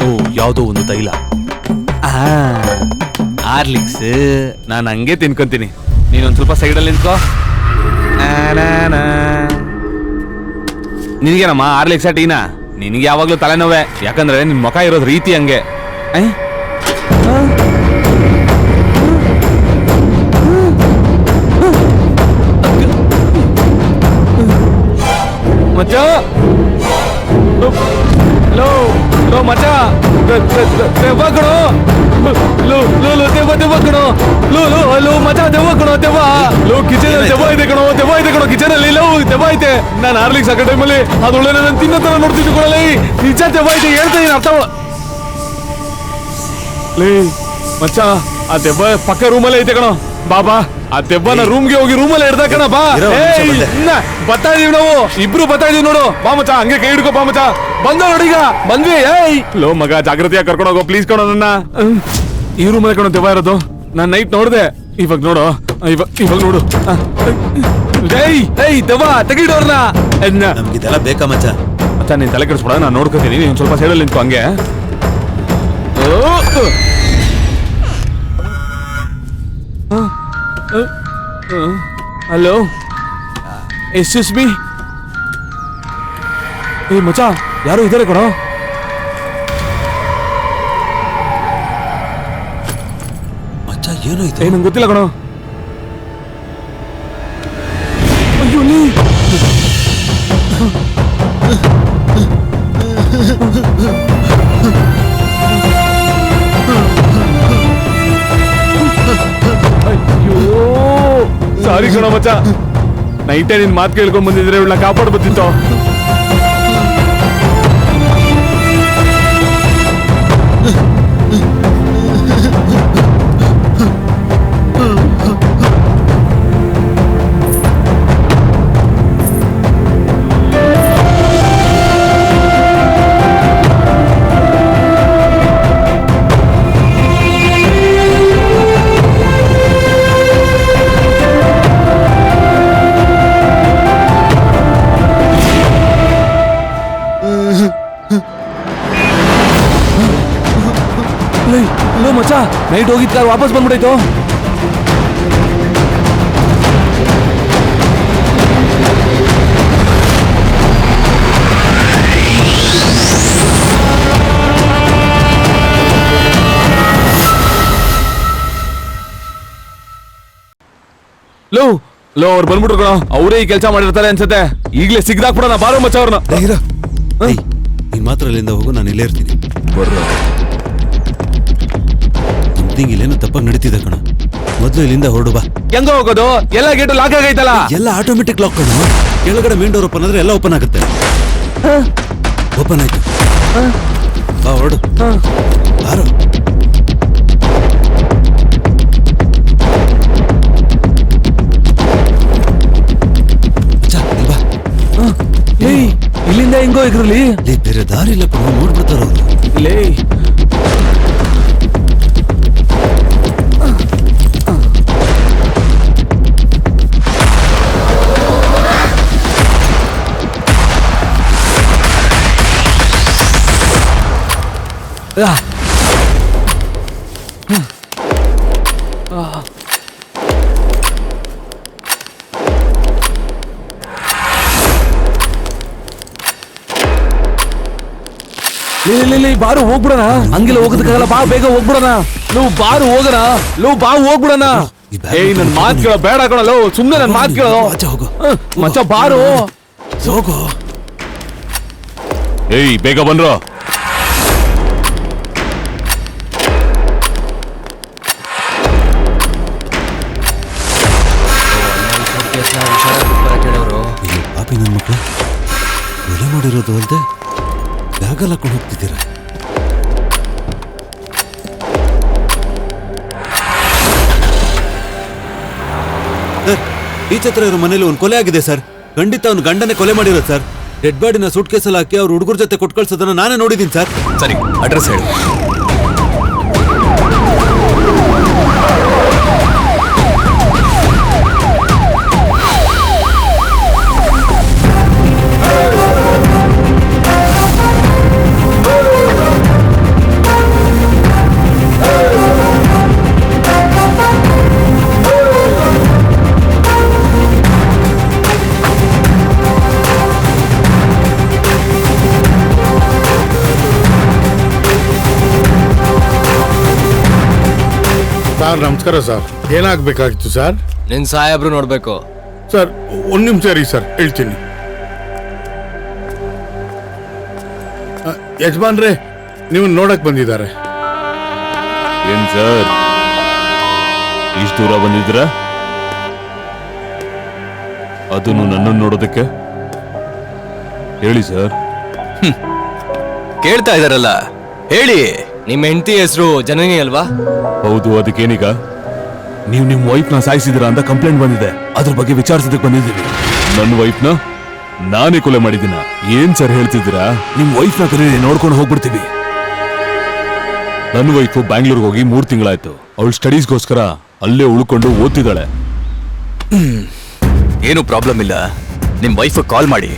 ಓ, ಯಾವುದೋ ಒಂದು ತೈಲ. ಹಾರ್ಲಿಕ್ಸ್. ನಾನು ಹಂಗೆ ತಿನ್ಕೊಂತೀನಿ. ನೀನೊಂದು ಸ್ವಲ್ಪ ಸೈಡಲ್ಲಿ ನಿಂತ್ಕೋ. ನಿನಗೇನಮ್ಮ ಹಾರ್ಲಿಕ್ಸ್ ಟೀನಾ? ನಿನಗೆ ಯಾವಾಗ್ಲೂ ತಲೆನೋವೆ, ಯಾಕಂದ್ರೆ ನಿನ್ ಮುಖ ಇರೋದ್ ರೀತಿ ಹಂಗೆ. ಮಚ್ಚ, ಲೋ ಲೋ ಮಚ್ಚ, ದೆವ್ವ ಕಣೋ. ಲೋ ಲೋ ಲೋ ದೆವ್ವ, ದೆವ್ವ ಕಣೋ. ಲೋ ಲೋ ಲೋ ಮಚ್ಚ, ದೆವ್ವ ಕಣೋ, ದೆವ್ವ. ಲೋ ಕಿಚನ್ ಅಲ್ಲಿ ದೆವ್ವ ಇದೆ ಕಣೋ, ದೆವ್ವ ಇದೆ ಕಣೋ ಕಿಚನ್ ಅಲ್ಲಿ. ಲೋ ದೆವ್ವ ಐತೆ. ನಾನು ಹಾರ್ಲಿಕ್ಸ್ ಹಾಕೋ ಟೈಮಲ್ಲಿ ಅದೊಳ್ಳೆ ನನ್ನ ತಿನ್ನೋ ತರ ನೋಡ್ತಿದ್ದು ಕೊಡಲ್ಲ. ನಿಜ ದೆವ್ವ ಐತೆ, ಹೇಳ್ತಾ ಇದೀನಿ, ಅರ್ಥ. ಲೇ ಮಚ್ಚ, ಆ ದೆವ್ವ ಪಕ್ಕ ರೂಮಲ್ಲೇ ಐತೆ ಕಣೋ. ಬಾಬಾ, ಆ ದೆವ್ವನ ರೂಮ್ಗೆ ಹೋಗಿ ರೂಮಲ್ಲಿ ಹಿಡ್ದ ಕಣ. ಬಾ, ಬರ್ತಾ ಇದೀವಿ ನಾವು ಇಬ್ರು, ಬರ್ತಾ ಇದೀವಿ ನೋಡು. ಬಾ ಮಚ್ಚ, ಹಂಗೆ ಕೈ ಹಿಡ್ಕೋ. ಬಾ ಮಚ್ಚ, ಬಂದ ನೋಡೀಗ, ಬಂದ್ವಿ. ಲೋ ಮಗ, ಜಾಗ್ರತೆಯಾಗಿ ಕರ್ಕೊಂಡು ಹೋಗೋ ಪ್ಲೀಸ್ ಕಣೋ ನನ್ನ. ಈ ರೂಮಲ್ಲಿ ಕಣೋ ದೆವ್ವ ಇರೋದು. ನಾನ್ ನೈಟ್ ನೋಡ್ದೆ, ಇವಾಗ ನೋಡು, ಇವಾಗ ನೋಡು. ದೆವ್ವ ತೆಗಿಡೋರ್ನ. ನಮ್ಗಿದೆಲ್ಲ ಬೇಕಾ ಮಚ್ಚ? ಮಚ್ಚ, ನೀನ್ ತಲೆ ಕೆಡಿಸ್ಬಿಡ, ನಾನು ನೋಡ್ಕೋತೀನಿ. ನೀನ್ ಸ್ವಲ್ಪ ಸೈಡಲ್ಲಿ ನಿಂತ್ಕೊ ಹಂಗೆ. Hello, excuse me. ಏ ಮಚ್ಚ, ಯಾರು ಇದ್ದಾರೆ ಕಣೋ. ಮಚ್ಚ, ಏನಾಯ್ತು? ನಂಗೆ ಗೊತ್ತಿಲ್ಲ ಕಣೋ. ಅಯ್ಯೋ, ನೀ ಸಾರಿ ಕಣೋ ಮಚ್ಚ, ನೈಟೇ ನಿನ್ ಮಾತು ಕೇಳ್ಕೊಂಡ್ ಬಂದಿದ್ರೆ ಇವಳ ಕಾಪಾಡ್ ಬತ್ತಿತ್ತು. ಮಚ್ಚ, ನೈಟ್ ಹೋಗಿದ್ ಕಾರ್ ವಾಪಸ್ ಬಂದ್ಬಿಡಾಯ್ತು. ಲೋ ಲೋ ಅವ್ರು ಬಂದ್ಬಿಟ್ರು ಕಣ, ಅವರೇ ಈ ಕೆಲಸ ಮಾಡಿರ್ತಾರೆ ಅನ್ಸತ್ತೆ. ಈಗಲೇ ಸಿಗ್ದಾಕ್ಬಿಡೋಣ, ಬಾರೋ ಮಚ್ಚ ಅವ್ರನ್ನ. ನೀನ್ ಮಾತ್ರ ಇಲ್ಲಿಂದ ಹೋಗು, ನಾನು ಇಲ್ಲೇ ಇರ್ತೀನಿ. ಸಮಥಿಂಗ್ ಇಲ್ಲೇನು ತಪ್ಪಾಗಿ ನಡೀತಿದೆ ಕಣ. ಮೊದ್ಲು ಇಲ್ಲಿಂದ ಹೊರಡು ಬಾ. ಹೆಂಗ ಹೋಗೋದು? ಎಲ್ಲ ಗೇಟು ಲಾಕ್ ಆಗೈತಲ್ಲ. ಎಲ್ಲ ಆಟೋಮೆಟಿಕ್ ಲಾಕ್ ಕಣ. ಕೆಳಗಡೆ ಮೇನ್ ಡೋರ್ ಓಪನ್ ಆದ್ರೆ ಎಲ್ಲ ಓಪನ್ ಆಗುತ್ತೆ. ಓಪನ್ ಆಯ್ತು, ಬಾ ಹೊರಡು. ಬಾರೋ. ಇಲ್ಲಿಂದ ಹೆಂಗೋ ಇದ್ರಲ್ಲಿ ಬೇರೆ ದಾರಿ ಇಲ್ಲ ಕಣ, ನೋಡ್ಬಿಡ್ತಾರ ಅವ್ರು. ಲೇ ಬಾರು ಹೋಗ್ಬಿಡೋಣ. ಹಂಗೆಲ್ಲ ಹೋಗೋದಕ್ಕಾಗಲ್ಲ, ಬಾ ಬೇಗ ಹೋಗ್ಬಿಡೋಣ. ಲೋ ಬಾರು ಹೋಗೋಣ, ಲೋ ಬಾ ಹೋಗ್ಬಿಡೋಣ. ಏಯ್ ನನ್ ಮಾತ್ ಕೇಳೋ, ಬೇಡ ಕಣೋ, ಸುಮ್ನೆ ನನ್ ಮಾತ್ ಕೇಳೋ. ಮಚ್ಚ ಬಾರು ಹೋಗೋ. ಏಯ್ ಬೇಗ ಬನ್ರೋ. ಪಾಪಿ ನನ್ನ ಮಕ್ಕಳು ಕೊಲೆ ಮಾಡಿರೋದು ಅಲ್ದೆ ಬ್ಯಾಗಲ್ಲಿ ಹಾಕೊಂಡು ಹೋಗ್ತಿದ್ದೀರ. ಈ ಛತ್ರ ಇರೋ ಮನೇಲಿ ಒಂದು ಕೊಲೆ ಆಗಿದೆ ಸರ್. ಖಂಡಿತ ಅವ್ನು ಗಂಡನೇ ಕೊಲೆ ಮಾಡಿರೋದು ಸರ್. ಡೆಡ್ ಬಾಡಿನ ಸೂಟ್ ಕೇಸಲ್ಲಿ ಹಾಕಿ ಅವ್ರ ಹುಡುಗರ ಜೊತೆ ಕೊಟ್ಟು ಕಳ್ಸೋದನ್ನ ನಾನೇ ನೋಡಿದ್ದೀನಿ ಸರ್. ಸರಿ, ಅಡ್ರೆಸ್ ಹೇಳು. ಸರ್ ನಮಸ್ಕಾರ ಸರ್. ಏನಾಗಬೇಕಾಗಿತ್ತು ಸರ್? ನಿನ್ ಸಾಹೇಬ್ರು ನೋಡ್ಬೇಕು ಸರ್. ಒಂದು ನಿಮಿಷ ರೀ ಸರ್, ಹೇಳ್ತೀನಿ. ಯಜಮಾನ್ರೆ, ನೀವು ನೋಡಕ್ ಬಂದಿದ್ದಾರೆ. ಏನ್ ಸರ್ ಇಷ್ಟು ದೂರ ಬಂದಿದ್ರ? ಅದನ್ನು ನನ್ನನ್ನು ನೋಡೋದಕ್ಕೆ? ಹೇಳಿ ಸರ್. ಕೇಳ್ತಾ ಇದಾರಲ್ಲ, ಹೇಳಿ. ನಿಮ್ ಹೆಂಡತಿ ಹೆಸರು ಜನನಿ ಅಲ್ವಾ? ಹೌದು. ಅದಕ್ಕೇನೀಗ? ನೀವು ನಿಮ್ ವೈಫ್ನ ಸಾಯಿಸಿದಿರ ಅಂತ ಕಂಪ್ಲೇಂಟ್ ಬಂದಿದೆ. ಅದ್ರ ಬಗ್ಗೆ ವಿಚಾರಿಸೋದಕ್ಕೆ ಬಂದಿದ್ದೀವಿ. ನನ್ನ ವೈಫ್ನ ನಾನೇ ಕೊಲೆ ಮಾಡಿದ್ದೀನ? ಏನ್ ಸರ್ ಹೇಳ್ತಿದ್ದೀರಾ? ನಿಮ್ ವೈಫ್ನ ಕರೀರಿ, ನೋಡ್ಕೊಂಡು ಹೋಗ್ಬಿಡ್ತೀವಿ. ನನ್ನ ವೈಫು ಬ್ಯಾಂಗ್ಳೂರ್ಗೆ ಹೋಗಿ 3 ತಿಂಗಳಾಯ್ತು. ಅವಳು ಸ್ಟಡೀಸ್ಗೋಸ್ಕರ ಅಲ್ಲೇ ಉಳ್ಕೊಂಡು ಓದ್ತಿದ್ದಾಳೆ. ಏನು ಪ್ರಾಬ್ಲಮ್ ಇಲ್ಲ. ನಿಮ್ ವೈಫ್ ಕಾಲ್ ಮಾಡಿ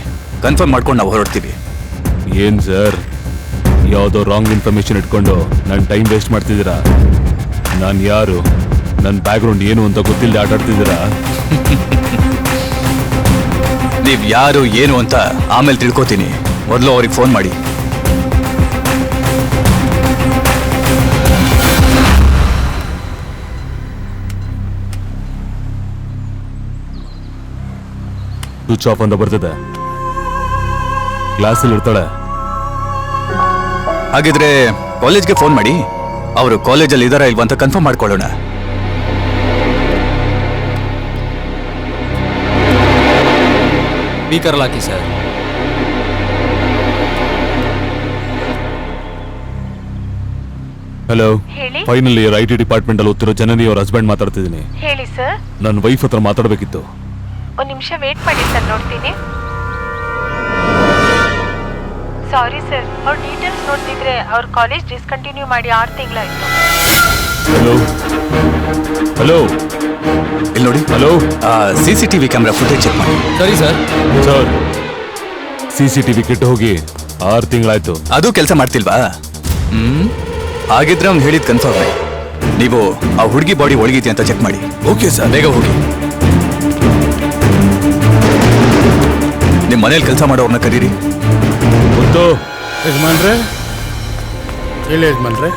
ಕನ್ಫರ್ಮ್ ಮಾಡ್ಕೊಂಡು ನಾವು ಹೊರಡ್ತೀವಿ. ಏನ್ ಸರ್ ಯಾವುದೋ ರಾಂಗ್ ಇನ್ಫಾರ್ಮೇಶನ್ ಇಟ್ಕೊಂಡು ನನ್ನ ಟೈಮ್ ವೇಸ್ಟ್ ಮಾಡ್ತಿದ್ದೀರಾ? ನಾನು ಯಾರು, ನನ್ನ ಬ್ಯಾಕ್ಗ್ರೌಂಡ್ ಏನು ಅಂತ ಗೊತ್ತಿಲ್ಲದೆ ಆಟಾಡ್ತಿದ್ದೀರಾ? ನೀವ್ ಯಾರು ಏನು ಅಂತ ಆಮೇಲೆ ತಿಳ್ಕೊತೀನಿ. ಮೊದಲು ಅವ್ರಿಗೆ ಫೋನ್ ಮಾಡಿ. ಸ್ವಿಚ್ ಆಫ್ ಅಂತ ಬರ್ತದೆ. ಕ್ಲಾಸಲ್ಲಿ ಇರ್ತಾಳೆ. ಹಾಗಿದ್ರೆ ಕಾಲೇಜ್ಗೆ ಫೋನ್ ಮಾಡಿ, ಅವರು ಕಾಲೇಜಲ್ಲಿ ಇದಾರ ಇಲ್ವಾ ಅಂತ ಕನ್ಫರ್ಮ್ ಮಾಡ್ಕೊಳ್ಳೋಣ. ಸ್ಪೀಕರ್ ಹಾಕಿ ಸರ್. ಹಲೋ, ಹೇಳಿ. ಫೈನಲ್ ಇಯರ್ IT ಡಿಪಾರ್ಟ್ಮೆಂಟ್ ಅಲ್ಲಿ ಓದ್ತಿರೋ ಜನನಿ ಅವ್ರ ಹಸ್ಬೆಂಡ್ ಮಾತಾಡ್ತಿದ್ದೀನಿ. ಹೇಳಿ ಸರ್. ನನ್ನ ವೈಫ್ ಹತ್ರ ಮಾತಾಡಬೇಕಿತ್ತು. ಒಂದು ನಿಮಿಷ ವೇಟ್ ಮಾಡಿ ಸರ್, ನೋಡ್ತೀನಿ. ಸಾರಿ ಸರ್, ಅವ್ರ ಡೀಟೇಲ್ಸ್ ನೋಡ್ತಿದ್ರೆ ಅವ್ರ ಕಾಲೇಜ್ ಡಿಸ್ಕಂಟಿನ್ಯೂ ಮಾಡಿ 6 ತಿಂಗಳಾಯ್ತು. ಹಲೋ ಹಲೋ, ಇಲ್ಲಿ ನೋಡಿ. Hello, CCTV camera footage check ಮಾಡಿ. ಸರಿ ಸರ್. ಸರ್, CCTV ಕೆಟ್ಟು ಹೋಗಿ 6 ತಿಂಗಳಾಯ್ತು. ಅದು ಕೆಲಸ ಮಾಡ್ತಿಲ್ವಾ? ಹಾಗಿದ್ರೆ ಅವ್ನು ಹೇಳಿದ್ ಕನ್ಫರ್ಮ್. ನೀವು ಆ ಹುಡುಗಿ ಬಾಡಿ ಒಳಗಿದ್ಯಾ ಅಂತ ಚೆಕ್ ಮಾಡಿ. ಓಕೆ ಸರ್, ಬೇಗ ಹೋಗಿ. ನಿಮ್ಮ ಮನೇಲಿ ಕೆಲಸ ಮಾಡೋರ್ನ ಕರೀರಿ. ಗೊತ್ತು ಯಜಮಾನ್ರೆ. ಹೇಳಿ ಯಜಮಾನ್ರೆ.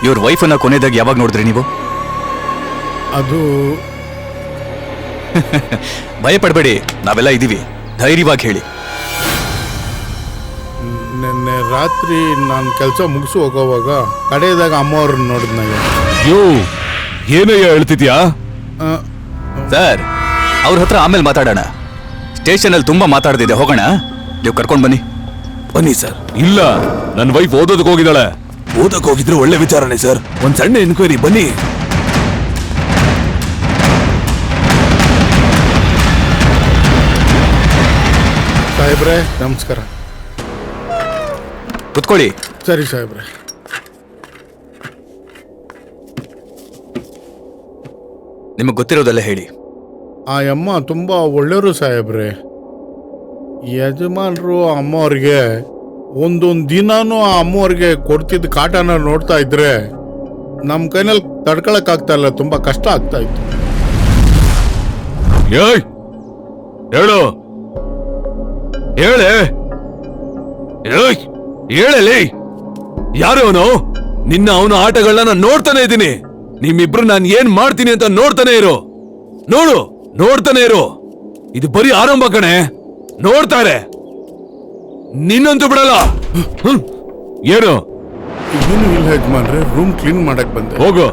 ಇವ್ರ ವೈಫನ್ನ ಕೊನೆದಾಗ ಯಾವಾಗ ನೋಡಿದ್ರಿ ನೀವು? ಅದು ಭಯ ಪಡಬೇಡಿ, ನಾವೆಲ್ಲ ಇದ್ದೀವಿ, ಧೈರ್ಯವಾಗಿ ಹೇಳಿ. ನಿನ್ನೆ ರಾತ್ರಿ ನಾನು ಕೆಲಸ ಮುಗಿಸಿ ಹೋಗೋವಾಗ ಕಡೆಯದಾಗ ಅಮ್ಮವ್ರನ್ನ ನೋಡಿದ್ನಾಗ. ಯೋ ಏನಯ್ಯ ಹೇಳ್ತಿದ್ಯಾ? ಸರ್, ಅವ್ರ ಹತ್ರ ಆಮೇಲೆ ಮಾತಾಡೋಣ. ಸ್ಟೇಷನ್ ಅಲ್ಲಿ ತುಂಬಾ ಮಾತಾಡ್ದಿದೆ, ಹೋಗೋಣ. ನೀವು ಕರ್ಕೊಂಡು ಬನ್ನಿ. ಬನ್ನಿ ಸರ್. ಇಲ್ಲ, ನನ್ನ ವೈಫ್ ಓದೋದಕ್ಕೆ ಹೋಗಿದ್ದಾಳೆ. ಓದಕ್ ಹೋಗಿದ್ರೆ ಒಳ್ಳೆ ವಿಚಾರನೆ ಸರ್. ಒಂದ್ ಸಣ್ಣ ಎನ್ಕ್ವೈರಿ, ಬನ್ನಿ. ಸಾಹೇಬ್ರೆ ನಮಸ್ಕಾರ. ಕುತ್ಕೊಳ್ಳಿ. ಸರಿ ಸಾಹೇಬ್ರೆ. ನಿಮಗೆ ಗೊತ್ತಿರೋದೆಲ್ಲ ಹೇಳಿ. ಆ ಅಮ್ಮ ತುಂಬಾ ಒಳ್ಳೆಯವರು ಸಾಹೇಬ್ರೆ. ಯಜಮಾನ್ರು ಅಮ್ಮವ್ರಿಗೆ ಒಂದೊಂದು ದಿನಾನು ಆ ಅಮ್ಮವ್ರಿಗೆ ಕೊಡ್ತಿದ್ದ ಕಾಟನ ನೋಡ್ತಾ ಇದ್ರೆ ನಮ್ಮ ಕೈನಲ್ಲಿ ತಡ್ಕೊಳಕ್ ಆಗ್ತಾ ಇಲ್ಲ, ತುಂಬಾ ಕಷ್ಟ ಆಗ್ತಾ ಇತ್ತು. ಹೇಳು, ಹೇಳೆ, ಹೇಳಲಿ. ಯಾರು ಅವನು? ನಿನ್ನ ಅವನ ಆಟಗಳನ್ನ ನಾನು ನೋಡ್ತಾನೆ ಇದ್ದೀನಿ. ನಿಮ್ಮಿಬ್ರು ನಾನು ಏನ್ ಮಾಡ್ತೀನಿ ಅಂತ ನೋಡ್ತಾನೆ ಇರು. ನೋಡ್ತಾನೆ ಇರು. ಇದು ಬರೀ ಆರಂಭ ಕಣೆ, ನೋಡ್ತಾರೆ. ನಿನ್ನಂತೂ ಬಿಡಲ್ಲ. ಏನು? ಏನು ಇಲ್ಲ ಯಜಮಾನ್ರೆ, ರೂಮ್ ಕ್ಲೀನ್ ಮಾಡಕ್ ಬಂದೆ. ಹೋಗು.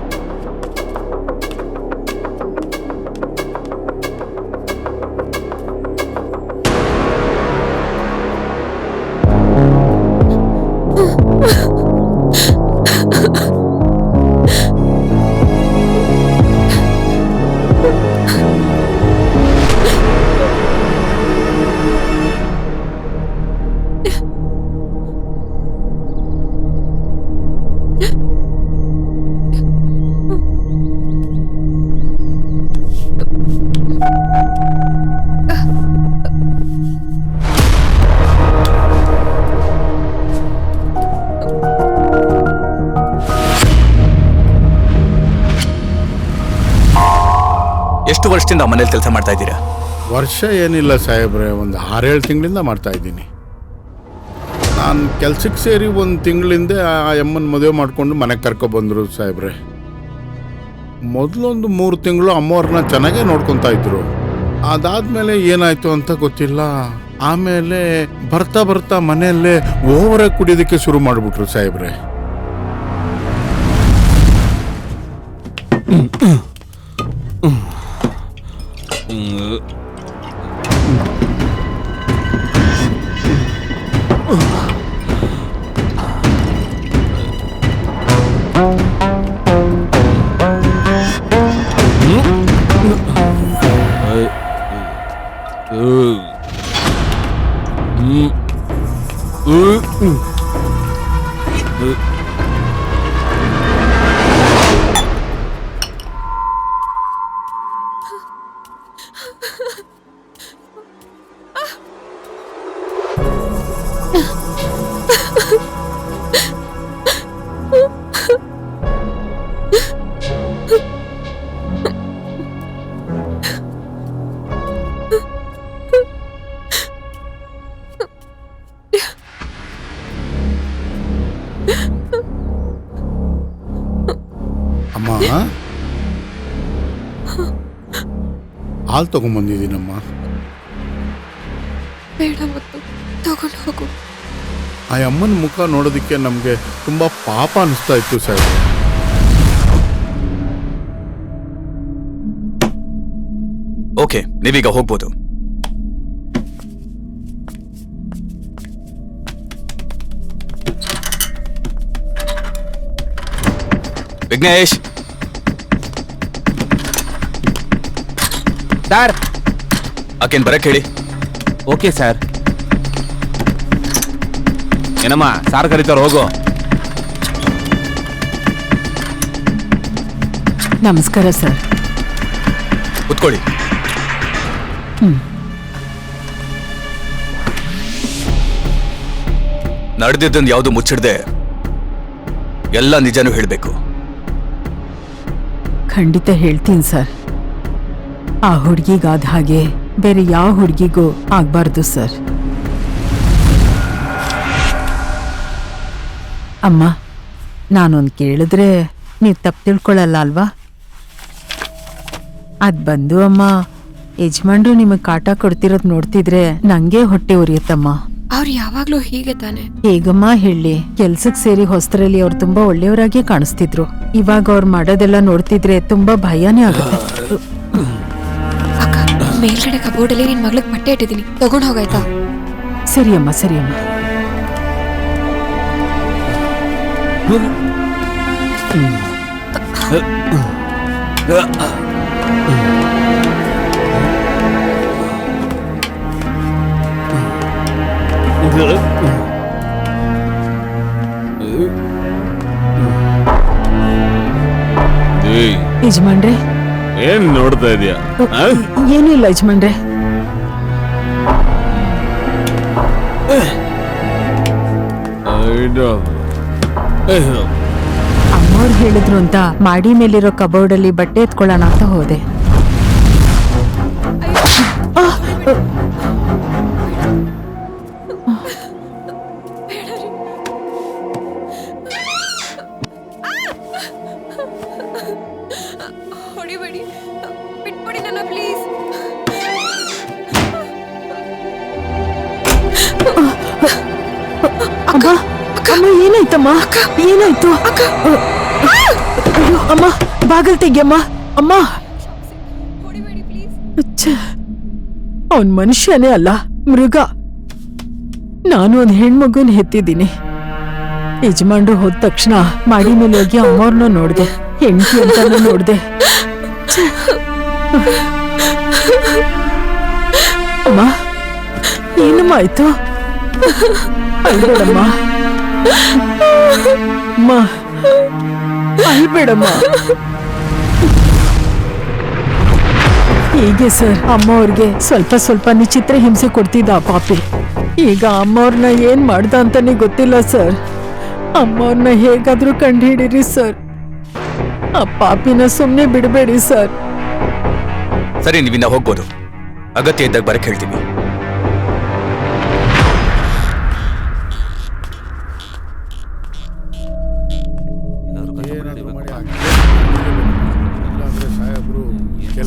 ಎಷ್ಟು ವರ್ಷದಿಂದ ಮನೇಲಿ ಕೆಲಸ ಮಾಡ್ತಾ ಇದ್ದೀರಾ? ವರ್ಷ ಏನಿಲ್ಲ ಸಾಹೇಬ್ರೆ, ಒಂದು 6-7 ತಿಂಗಳಿಂದ ಮಾಡ್ತಾ ಇದ್ದೀನಿ. ನಾನು ಕೆಲ್ಸಕ್ಕೆ ಸೇರಿ 1 ತಿಂಗಳಿಂದ ಆ ಅಮ್ಮನ ಮದುವೆ ಮಾಡ್ಕೊಂಡು ಮನೆಗೆ ಕರ್ಕೊಬಂದರು ಸಾಹೇಬ್ರೆ. ಮೊದಲೊಂದು 3 ತಿಂಗಳು ಅಮ್ಮವ್ರನ್ನ ಚೆನ್ನಾಗೇ ನೋಡ್ಕೊತಾ ಇದ್ರು. ಅದಾದ್ಮೇಲೆ ಏನಾಯ್ತು ಅಂತ ಗೊತ್ತಿಲ್ಲ. ಆಮೇಲೆ ಬರ್ತಾ ಬರ್ತಾ ಮನೆಯಲ್ಲೇ ಓವರಾಗಿ ಕುಡಿಯೋದಕ್ಕೆ ಶುರು ಮಾಡಿಬಿಟ್ರು ಸಾಹೇಬ್ರೆ. ಅಮ್ಮ, ಹಾಲು ತಗೊಂಡ್ಬಂದಿದ್ದೀನಮ್ಮ. ಬೇಡ ಮುತ್ತು, ತಗೊಂಡು ಹೋಗು. ಆ ಅಮ್ಮನ ಮುಖ ನೋಡೋದಕ್ಕೆ ನಮಗೆ ತುಂಬಾ ಪಾಪ ಅನಿಸ್ತಾ ಇತ್ತು ಸರ್. ಓಕೆ, ನೀವೀಗ ಹೋಗ್ಬೋದು. ವಿಘ್ನೇಶ್ ಸರ್, ಆಕೆನ್ ಬರಕ್ ಹೇಳಿ. Okay sir. ಏನಮ್ಮ, ಸಾರ್ ಕರೀತಾರ, ಹೋಗು. ನಮಸ್ಕಾರ ಸರ್. ಕುತ್ಕೊಳ್ಳಿ. ನಡೆದಿದ್ದನ್ನು ಯಾವುದು ಮುಚ್ಚಿಡ್ದೆ ಎಲ್ಲ ನಿಜನೂ ಹೇಳಬೇಕು. ಖಂಡಿತ ಹೇಳ್ತೀನಿ ಸರ್. ಆ ಹುಡುಗಿಗಾದ ಹಾಗೆ ಬೇರೆ ಯಾವ ಹುಡುಗಿಗೂ ಆಗ್ಬಾರ್ದು ಸರ್. ಅಮ್ಮ, ನಾನೊಂದು ಕೇಳಿದ್ರೆ ನೀವು ತಪ್ಪು ತಿಳ್ಕೊಳ್ಳಲ್ಲ ಅಲ್ವಾ? ಅದು ಬಂದು ಅಮ್ಮ, ಯಜಮಾನ್ರು ನಿಮಗ್ ಕಾಟ ಕೊಡ್ತಿರೋದ್ ನೋಡ್ತಿದ್ರೆ ನಂಗೆ ಹೊಟ್ಟೆ ಉರಿಯುತ್ತಮ್ಮ. ಅವ್ರು ಯಾವಾಗ್ಲೂ ಹೀಗೆ ತಾನೆ. ಹೇಗಮ್ಮ ಹೇಳಿ, ಕೆಲ್ಸಕ್ ಸೇರಿ ಹೊಸದ್ರಲ್ಲಿ ಅವ್ರು ತುಂಬಾ ಒಳ್ಳೆಯವರಾಗೆ ಕಾಣಿಸ್ತಿದ್ರು. ಇವಾಗ ಅವ್ರು ಮಾಡೋದೆಲ್ಲ ನೋಡ್ತಿದ್ರೆ ತುಂಬಾ ಭಯನೇ ಆಗುತ್ತೆ. ಅಕ್ಕ, ಮೇಲ್ಗಡೆ ಕಬೋರ್ಡಲ್ಲಿ ನಿನ್ ಮಗಳಿಗೆ ಬಟ್ಟೆ ಇಟ್ಟಿದ್ದೀನಿ, ತಗೊಂಡ್ ಹೋಗಾಯ್ತಾ? ಸರಿಯಮ್ಮ ಸರಿಯಮ್ಮ. ಯಜಮಾನ್ರೆ, ಏನ್ ನೋಡ್ತಾ ಇದೀಯ? ಏನೂ ಇಲ್ಲ ಯಜಮಾನ್ರೆ. ಅಮ್ಮವ್ರು ಹೇಳಿದ್ರು ಅಂತ ಮಾಡಿ ಮೇಲಿರೋ ಕಬೋರ್ಡಲ್ಲಿ ಬಟ್ಟೆ ಎತ್ಕೊಳ್ಳೋಣ ಅಂತ ಹೋದೆ. ಹೊಡಿಬೇಡಿ, ಬಿಟ್ಬಿಡಿ ನನ್ನ ಪ್ಲೀಸ್. ಅಮ್ಮ ಅಮ್ಮ ಏನಾಯ್ತಮ್ಮ? ಏನಾಯ್ತು? ಅಯ್ಯೋ ಅಮ್ಮ, ಬಾಗಲ್ ತೆಗಿಯಮ್ಮ. ಅಮ್ಮ, ಅವನ್ ಮನುಷ್ಯನೇ ಅಲ್ಲ, ಮೃಗ. ನಾನು ಒಂದ್ ಹೆಣ್ಮಗುನ್ ಹೆತ್ತಿದ್ದೀನಿ. ಯಜಮಾನ್ರು ಹೋದ ತಕ್ಷಣ ಮಾಡಿ ಮೇಲೆ ಹೋಗಿ ಅಮ್ಮವ್ರನ್ನ ನೋಡ್ದೆ, ಹೆಂಡತಿ ಅಂತಾನು ನೋಡ್ದೆ. ಅಮ್ಮ, ಏನಮ್ಮ ಆಯ್ತು? ಅಳ್ಬೇಡಮ್ಮ ಅಮ್ಮ, ಅಳ್ಬೇಡಮ್ಮ. ಹೀಗೆ ಸರ್, ಅಮ್ಮ ಅವ್ರಿಗೆ ಸ್ವಲ್ಪ ಸ್ವಲ್ಪ ನಿಚಿತ್ರ ಹಿಂಸೆ ಕೊಡ್ತಿದ್ದ ಆ ಪಾಪಿ. ಈಗ ಅಮ್ಮವ್ರನ್ನ ಏನ್ ಮಾಡ್ದ ಅಂತಾನೆ ಗೊತ್ತಿಲ್ಲ ಸರ್. ಅಮ್ಮವ್ರನ್ನ ಹೇಗಾದ್ರೂ ಕಂಡುಹಿಡೀರಿ ಸರ್. ಆ ಪಾಪಿನ ಸುಮ್ನೆ ಬಿಡಬೇಡಿ ಸರ್. ಸರಿ, ನೀವಿನ್ನ ಹೋಗ್ಬೋದು. ಅಗತ್ಯ ಇದ್ದಾಗ ಬರಕ್ ಹೇಳ್ತೀವಿ.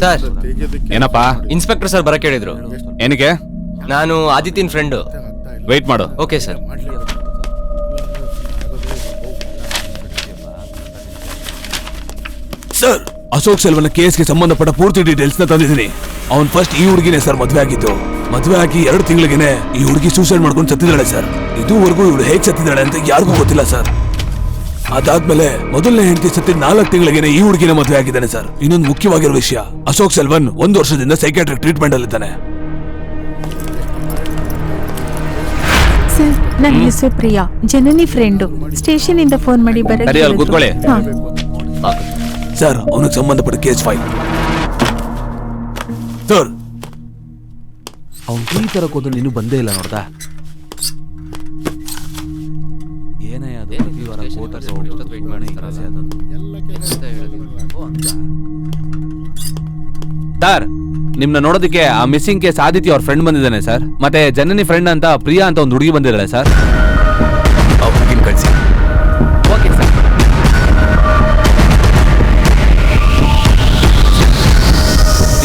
ಸರ್, ಏನಪ್ಪ? ಇನ್ಸ್ಪೆಕ್ಟರ್ ಸರ್ ಬರಕ್ ಹೇಳಿದ್ರು. ಏನಕ್ಕೆ? ನಾನು ಆದಿತ್ಯನ್ ಫ್ರೆಂಡು. ವೆಯ್ಟ್ ಮಾಡು. Okay sir. ಸರ್, ಅಶೋಕ್ ಸೆಲ್ವನ ಕೇಸ್ಗೆ ಸಂಬಂಧಪಟ್ಟ ಪೂರ್ತಿ ಡೀಟೇಲ್ಸ್ ನ ತಂದಿದ್ದೀನಿ. ಅವನ್ ಫಸ್ಟ್ ಈ ಹುಡುಗಿನೇ ಸರ್ ಮದ್ವೆ ಆಗಿದ್ದು. ಮದ್ವೆ ಆಗಿ 2 ತಿಂಗಳಿಗೆನೆ ಈ ಹುಡುಗಿ ಸೂಸೈಡ್ ಮಾಡ್ಕೊಂಡು ಸತ್ತಿದ್ದಾಳೆ ಸರ್. ಇದುವರೆಗೂ ಇವಳು ಹೇಗ್ ಸತ್ತಿದ್ದಾಳೆ ಅಂತ ಯಾರಿಗೂ ಗೊತ್ತಿಲ್ಲ ಸರ್. ಅದಾದ್ಮೇಲೆ ಮೊದಲನೇ ಹೆಂಡತಿ ಸತ್ತಿದ 4 ತಿಂಗಳಿಗೆನೆ ಈ ಹುಡುಗಿನ ಮದ್ವೆ ಆಗಿದ್ದಾನೆ ಸರ್. ಇನ್ನೊಂದು ಮುಖ್ಯವಾಗಿರೋ ವಿಷಯ, ಅಶೋಕ್ ಸೆಲ್ವನ್ 1 ವರ್ಷದಿಂದ ಸೈಕ್ಯಾಟ್ರಿಕ್ ಟ್ರೀಟ್ಮೆಂಟ್ ಅಲ್ಲಿದ್ದಾನೆ. ಸರ್, ನನ್ನ ಹೆಸರು ಪ್ರಿಯಾ, ಜನನಿ ಫ್ರೆಂಡು. ಸ್ಟೇಷನ್ ಇಂದ ಫೋನ್ ಮಾಡಿ ಕೂತ್ಕೊಳ್ಳಿ. ಸರ್, ಅವನಿಗೆ ಸಂಬಂಧಪಟ್ಟ ಕೇಸ್ ಫೈಲ್. ಸರ್, ಅವ್ನು ಈ ತರ ಹೋದ್ರು ನೀನು ಬಂದೇ ಇಲ್ಲ ನೋಡ್ದಾ? ಸರ್, ನಿಮ್ನ ನೋಡೋದಕ್ಕೆ ಆ ಮಿಸ್ಸಿಂಗ್ ಕೇಸ್ ಆದಿತ್ಯ ಅವ್ರ ಫ್ರೆಂಡ್ ಬಂದಿದ್ದಾನೆ ಸರ್. ಮತ್ತೆ ಜನನಿ ಫ್ರೆಂಡ್ ಅಂತ ಪ್ರಿಯಾ ಅಂತ ಒಂದು ಹುಡುಗಿ ಬಂದಿದ್ದಾಳೆ ಸರ್. ಕಳಿಸಿ. Okay sir.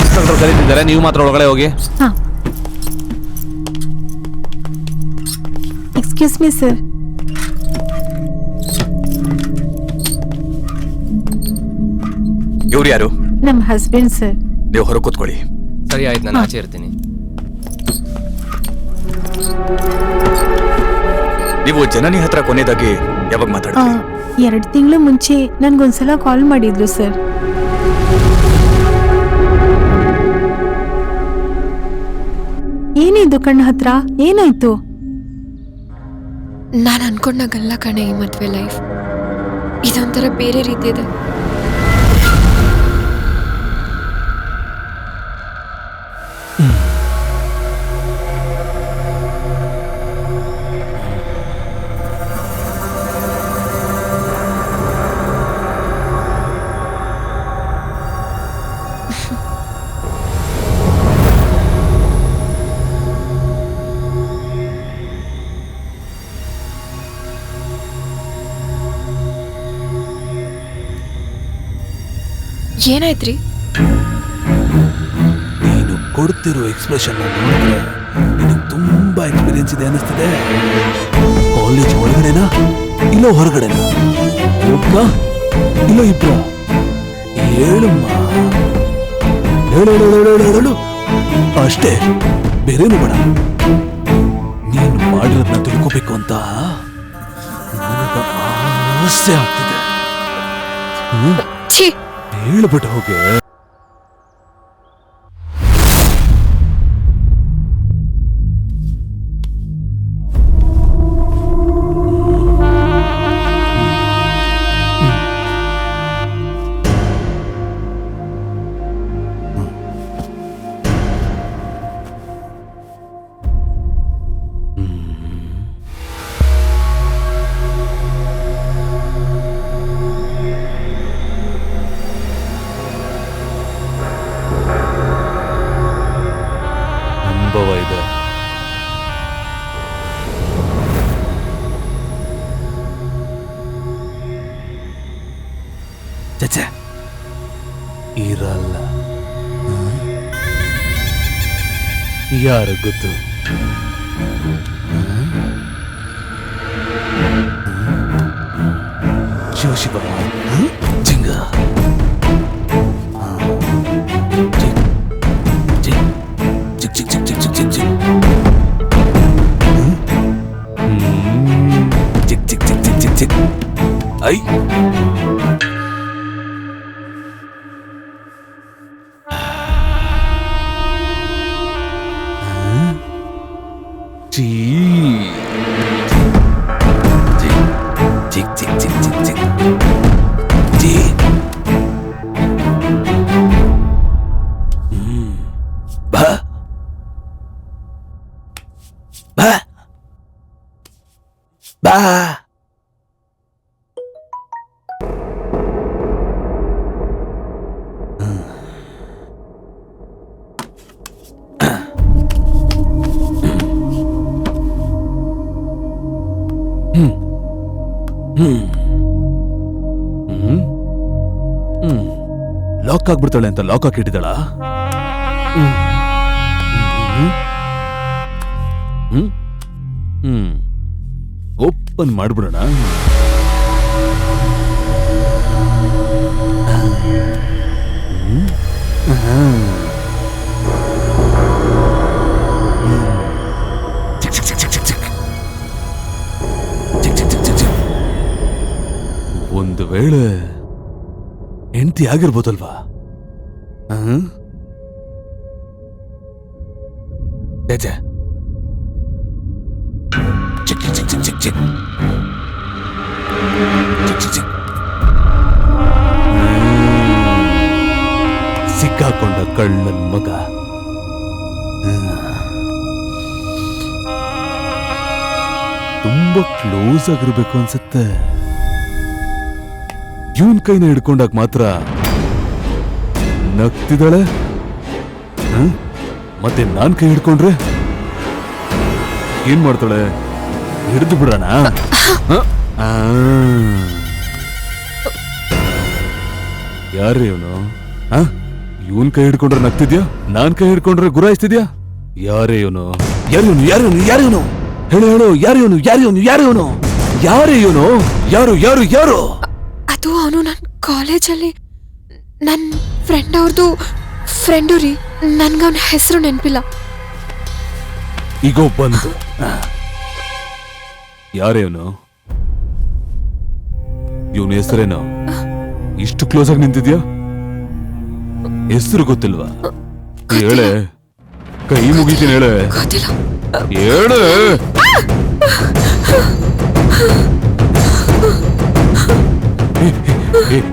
ಇನ್ಸ್ಪೆಕ್ಟರ್ ಕರೀತಿದ್ದಾರೆ, ನೀವು ಮಾತ್ರ ಒಳಗಡೆ ಹೋಗಿ. Excuse me sir. ಇವ್ರು ಯಾರು? ನಮ್ಮ ಹಸ್ಬೆಂಡ್ ಸರ್. ನೀವು ಹೊರ ಕೂತ್ಕೊಳ್ಳಿ. ಸರಿ ಆಯ್ತು, ನಾನು ಆಚೆ ಇರ್ತೀನಿ. ನೀವು ಜನನಿ ಹತ್ರ ಕೊನೆಯದಾಗಿ ಯಾವಾಗ ಮಾತಾಡ್ತೀರಿ? 2 ತಿಂಗಳು ಮುಂಚೆ ನನ್ಗೊಂದ್ಸಲ ಕಾಲ್ ಮಾಡಿದ್ರು ಸರ್. ಏನಿದು ಕಣ್ಣ ಹತ್ರ? ಏನಾಯ್ತು? ನಾನು ಅನ್ಕೊಂಡಾಗಲ್ಲ ಕಣೆ ಈ ಮದ್ವೆ ಲೈಫ್. ಇದೊಂಥರ ಬೇರೆ ರೀತಿ ಇದೆ. ಏನಾಯ್ತ್ರಿ? ನೀನು ಕೊಡ್ತಿರೋ ಎಕ್ಸ್ಪ್ರೆಷನ್ ನೋಡಿದ್ರೆ ನಿನಗೆ ತುಂಬಾ ಎಕ್ಸ್ಪೀರಿಯನ್ಸ್ ಇದೆ ಅನ್ನಿಸ್ತಿದೆ. ಕಾಲೇಜ್ ಒಳಗಡೆನಾ ಇಲ್ಲ ಹೊರಗಡೆನಾ? ಒಬ್ಬ ಇಲ್ಲ ಇಬ್ರ? ಹೇಳಮ್ಮ, ಹೇಳು ಹೇಳು ಹೇಳು ಹೇಳು ಅಷ್ಟೇ, ಬೇರೇನು ಬೇಡ. ನೀನು ಮಾಡಿರೋದನ್ನ ತಿಳ್ಕೋಬೇಕು ಅಂತ ನನಗೆ ಆಸೆ ಆಗ್ತಿದೆ. ಹೇಳ್ಬಿಟ್ಟು ಹೋಗೆ. ಅನುಭವ ಇದೆ. ಚಚ್ಚೆ ಇರಲ್ಲ. ಯಾರು ಗೊತ್ತು? ಶಿವ ಜಿಂಗ ಚಿಕ್ ಚಿಕ್ ಚಿಕ್ ಚಿಕ್ ಚಿಕ್ ಚಿಕ್ ಚಿಕ್ ಚಿಕ್ ಚಿಕ್ ಚಿಕ್ ಚಿಕ್ ಚಿಕ್ ಚಿಕ್ ಐ ಚೀ ಚಿಕ್ ಚಿಕ್ ಚಿಕ್ ಚಿಕ್ ಚಿಕ್ ಚೀ ಬಾ ಬಾ ಬಾ ಲಾಕ್ ಆಗ್ಬಿಡ್ತಾಳೆ ಅಂತ ಲಾಕ್ ಹಾಕಿಟ್ಟಿದ್ದಾಳ. ಓಪನ್ ಮಾಡ್ಬಿಡೋಣ. ಒಂದು ವೇಳೆ ಹೆಂಡತಿ ಆಗಿರ್ಬೋದಲ್ವಾ? ಚಿಕ್ ಚಿಕ್ ಚಿಕ್ ಚಿಕ್ ಚಿಕ್ ಚಿಕ್ ಚಿಕ್ ಚಿಕ್ ಸಿಕ್ಕಾಕೊಂಡ ಕಳ್ಳನ್ ಮಗ. ತುಂಬಾ ಕ್ಲೋಸ್ ಆಗಿರ್ಬೇಕು ಅನ್ಸುತ್ತೆ. ಇವನ್ ಕೈನ ಹಿಡ್ಕೊಂಡಾಗ ಮಾತ್ರ ನಗ್ತಿದ್ದಾಳೆ. ಮತ್ತೆ ನಾನ್ ಕೈ ಹಿಡ್ಕೊಂಡ್ರೆ ಏನ್ ಮಾಡ್ತಾಳೆ? ಹಿಡಿದು ಬಿಡೋಣ. ಯಾರೇ ಇವನು? ಇವನ್ ಕೈ ಹಿಡ್ಕೊಂಡ್ರೆ ನಗ್ತಿದ್ಯಾ? ನಾನ್ ಕೈ ಹಿಡ್ಕೊಂಡ್ರೆ ಗುರಾಯಿಸ್ತಿದ್ಯಾ? ಯಾರೇ ಇವನು? ಯಾರಿವನು? ಯಾರಿವನು? ಯಾರಿವನು? ಹೇಳು ಹೇಳು, ಯಾರಿವನು? ಯಾರಿವನು? ಯಾರಿವನು? ಯಾರೇ ಇವನು? ಯಾರು ಯಾರು ಯಾರು? ಅದು ಅವನು ನನ್ನ ಕಾಲೇಜಲ್ಲಿ ನನ್ನ ಫ್ರೆಂಡ್ ಅವ್ರದ್ದು ಫ್ರೆಂಡು ರೀ. ನನ್ಗೆ ಅವನ ಹೆಸರು ನೆನಪಿಲ್ಲ. ಈಗೋ ಬಂದು ಯಾರೇವನು? ಇವನ ಹೆಸರೇನು? ಇಷ್ಟು ಕ್ಲೋಸ್ ಆಗಿ ನಿಂತಿದ್ಯಾ? ಹೆಸರು ಗೊತ್ತಿಲ್ವಾ? ಹೇಳೆ, ಕೈ ಮುಗಿತೀನಿ. ಹೇಳೆ ಹೇಳೆ.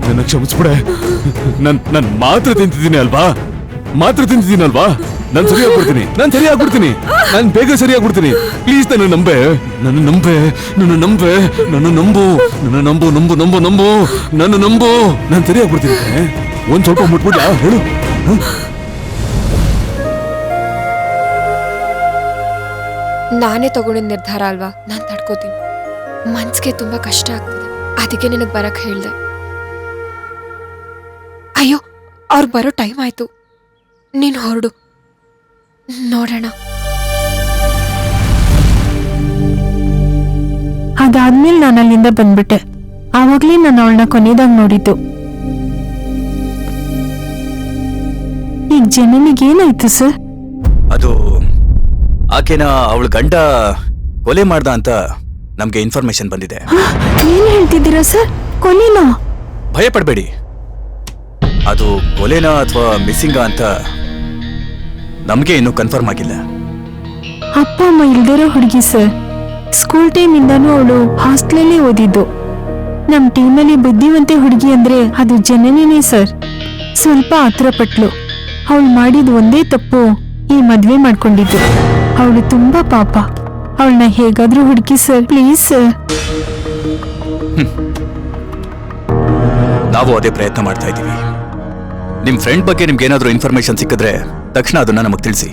ನನ್ನ ಕ್ಷಮಿಸ್ಬಿಡೆ. ನನ್ ಮಾತ್ರ ತಿಂತಿದ್ದೀನಿ ಅಲ್ವಾ? ಮಾತ್ರ ತಿಂತಿದ್ದೀನಿ ಅಲ್ವಾ? ನಾನು ಸರಿಯಾಗ್ಬಿಡ್ತೀನಿ. ನಾನು ಬೇಗ ಸರಿಯಾಗ್ಬಿಡ್ತೀನಿ. ಪ್ಲೀಸ್ ನನ್ನ ನಂಬೆ. ನನ್ನ ನಂಬೆ. ನನ್ನ ನಂಬು. ನಾನು ಸರಿಯಾಗ್ಬಿಡ್ತೀನಿ. ಒಂದ್ ಸ್ವಲ್ಪ ಮುಟ್ಬಿಡ್ಲಾ? ಹೇಳು. ನಾನೇ ತಗೊಂಡಿದ್ದ ನಿರ್ಧಾರ ಅಲ್ವಾ? ನಾನು ತಡ್ಕೋತೀನಿ. ಮನ್ಸಿಗೆ ತುಂಬಾ ಕಷ್ಟ ಆಗ್ತಿದೆ, ಅದಕ್ಕೆ ನಿನಗೆ ಬರಕ್ ಹೇಳ್ದೆ. ಅಯ್ಯೋ, ಅವ್ರು ಬರೋ ಟೈಮ್ ಆಯ್ತು, ನೀನು ಹೊರಡು. ನೋಡೋಣ. ಅದಾದ್ಮೇಲೆ ನಾನು ಅಲ್ಲಿಂದ ಬಂದ್ಬಿಟ್ಟೆ. ಆವಾಗ್ಲೇ ನಾನು ಅವಳನ್ನ ಕೊನೆಯದಾಗ ನೋಡಿದ್ದು. ಈಗ ಜನನಿಗೆ ಏನಾಯ್ತು ಸರ್? ಅದು ಆಕೆನ ಅವಳ ಗಂಡ ಕೊಲೆ ಮಾಡ್ದ ಅಂತ ನಮ್ಗೆ ಇನ್ಫಾರ್ಮೇಶನ್ ಬಂದಿದೆ. ಏನ್ ಹೇಳ್ತಿದ್ದೀರಾ ಸರ್? ಕೊಲೆನಾ? ಭಯ ಪಡಬೇಡಿ, ಅದು ಕೊಲೆನಾ ಅಥವಾ ಮಿಸ್ಸಿಂಗಾ ಅಂತ ನಮ್ಗೆ ಇನ್ನೂ ಕನ್ಫರ್ಮ್ ಆಗಿಲ್ಲ. ಅಪ್ಪ ಅಮ್ಮ ಇಲ್ದಿರೋ ಹುಡುಗಿ ಸರ್. ಸ್ಕೂಲ್ ಟೈಮ್ ಇಂದಾನು ಅವಳು ಹಾಸ್ಟೆಲಲ್ಲಿ ಓದಿದ್ದು. ನಮ್ ಟೀಮಲ್ಲಿ ಬುದ್ಧಿವಂತೆ ಹುಡುಗಿ ಅಂದ್ರೆ ಅದು ಜನನಿನೇ ಸರ್. ಸ್ವಲ್ಪ ಆತರ ಪಟ್ಲು. ಅವಳು ಮಾಡಿದ ಒಂದೇ ತಪ್ಪು ಈ ಮದ್ವೆ ಮಾಡ್ಕೊಂಡಿದ್ದು. ಅವಳು ತುಂಬಾ ಪಾಪ. ಅವಳನ್ನ ಹೇಗಾದ್ರೂ ಹುಡುಕಿ ಸರ್, ಪ್ಲೀಸ್ ಸರ್. ನಾವು ಅದೇ ಪ್ರಯತ್ನ ಮಾಡ್ತಾ ಇದ್ದೀವಿ. ನಿಮ್ ಫ್ರೆಂಡ್ ಬಗ್ಗೆ ನಿಮ್ಗೆ ಏನಾದ್ರೂ ಇನ್ಫಾರ್ಮೇಶನ್ ಸಿಕ್ಕಿದ್ರೆ ತಕ್ಷಣ ಅದನ್ನ ನಮಗೆ ತಿಳಿಸಿ.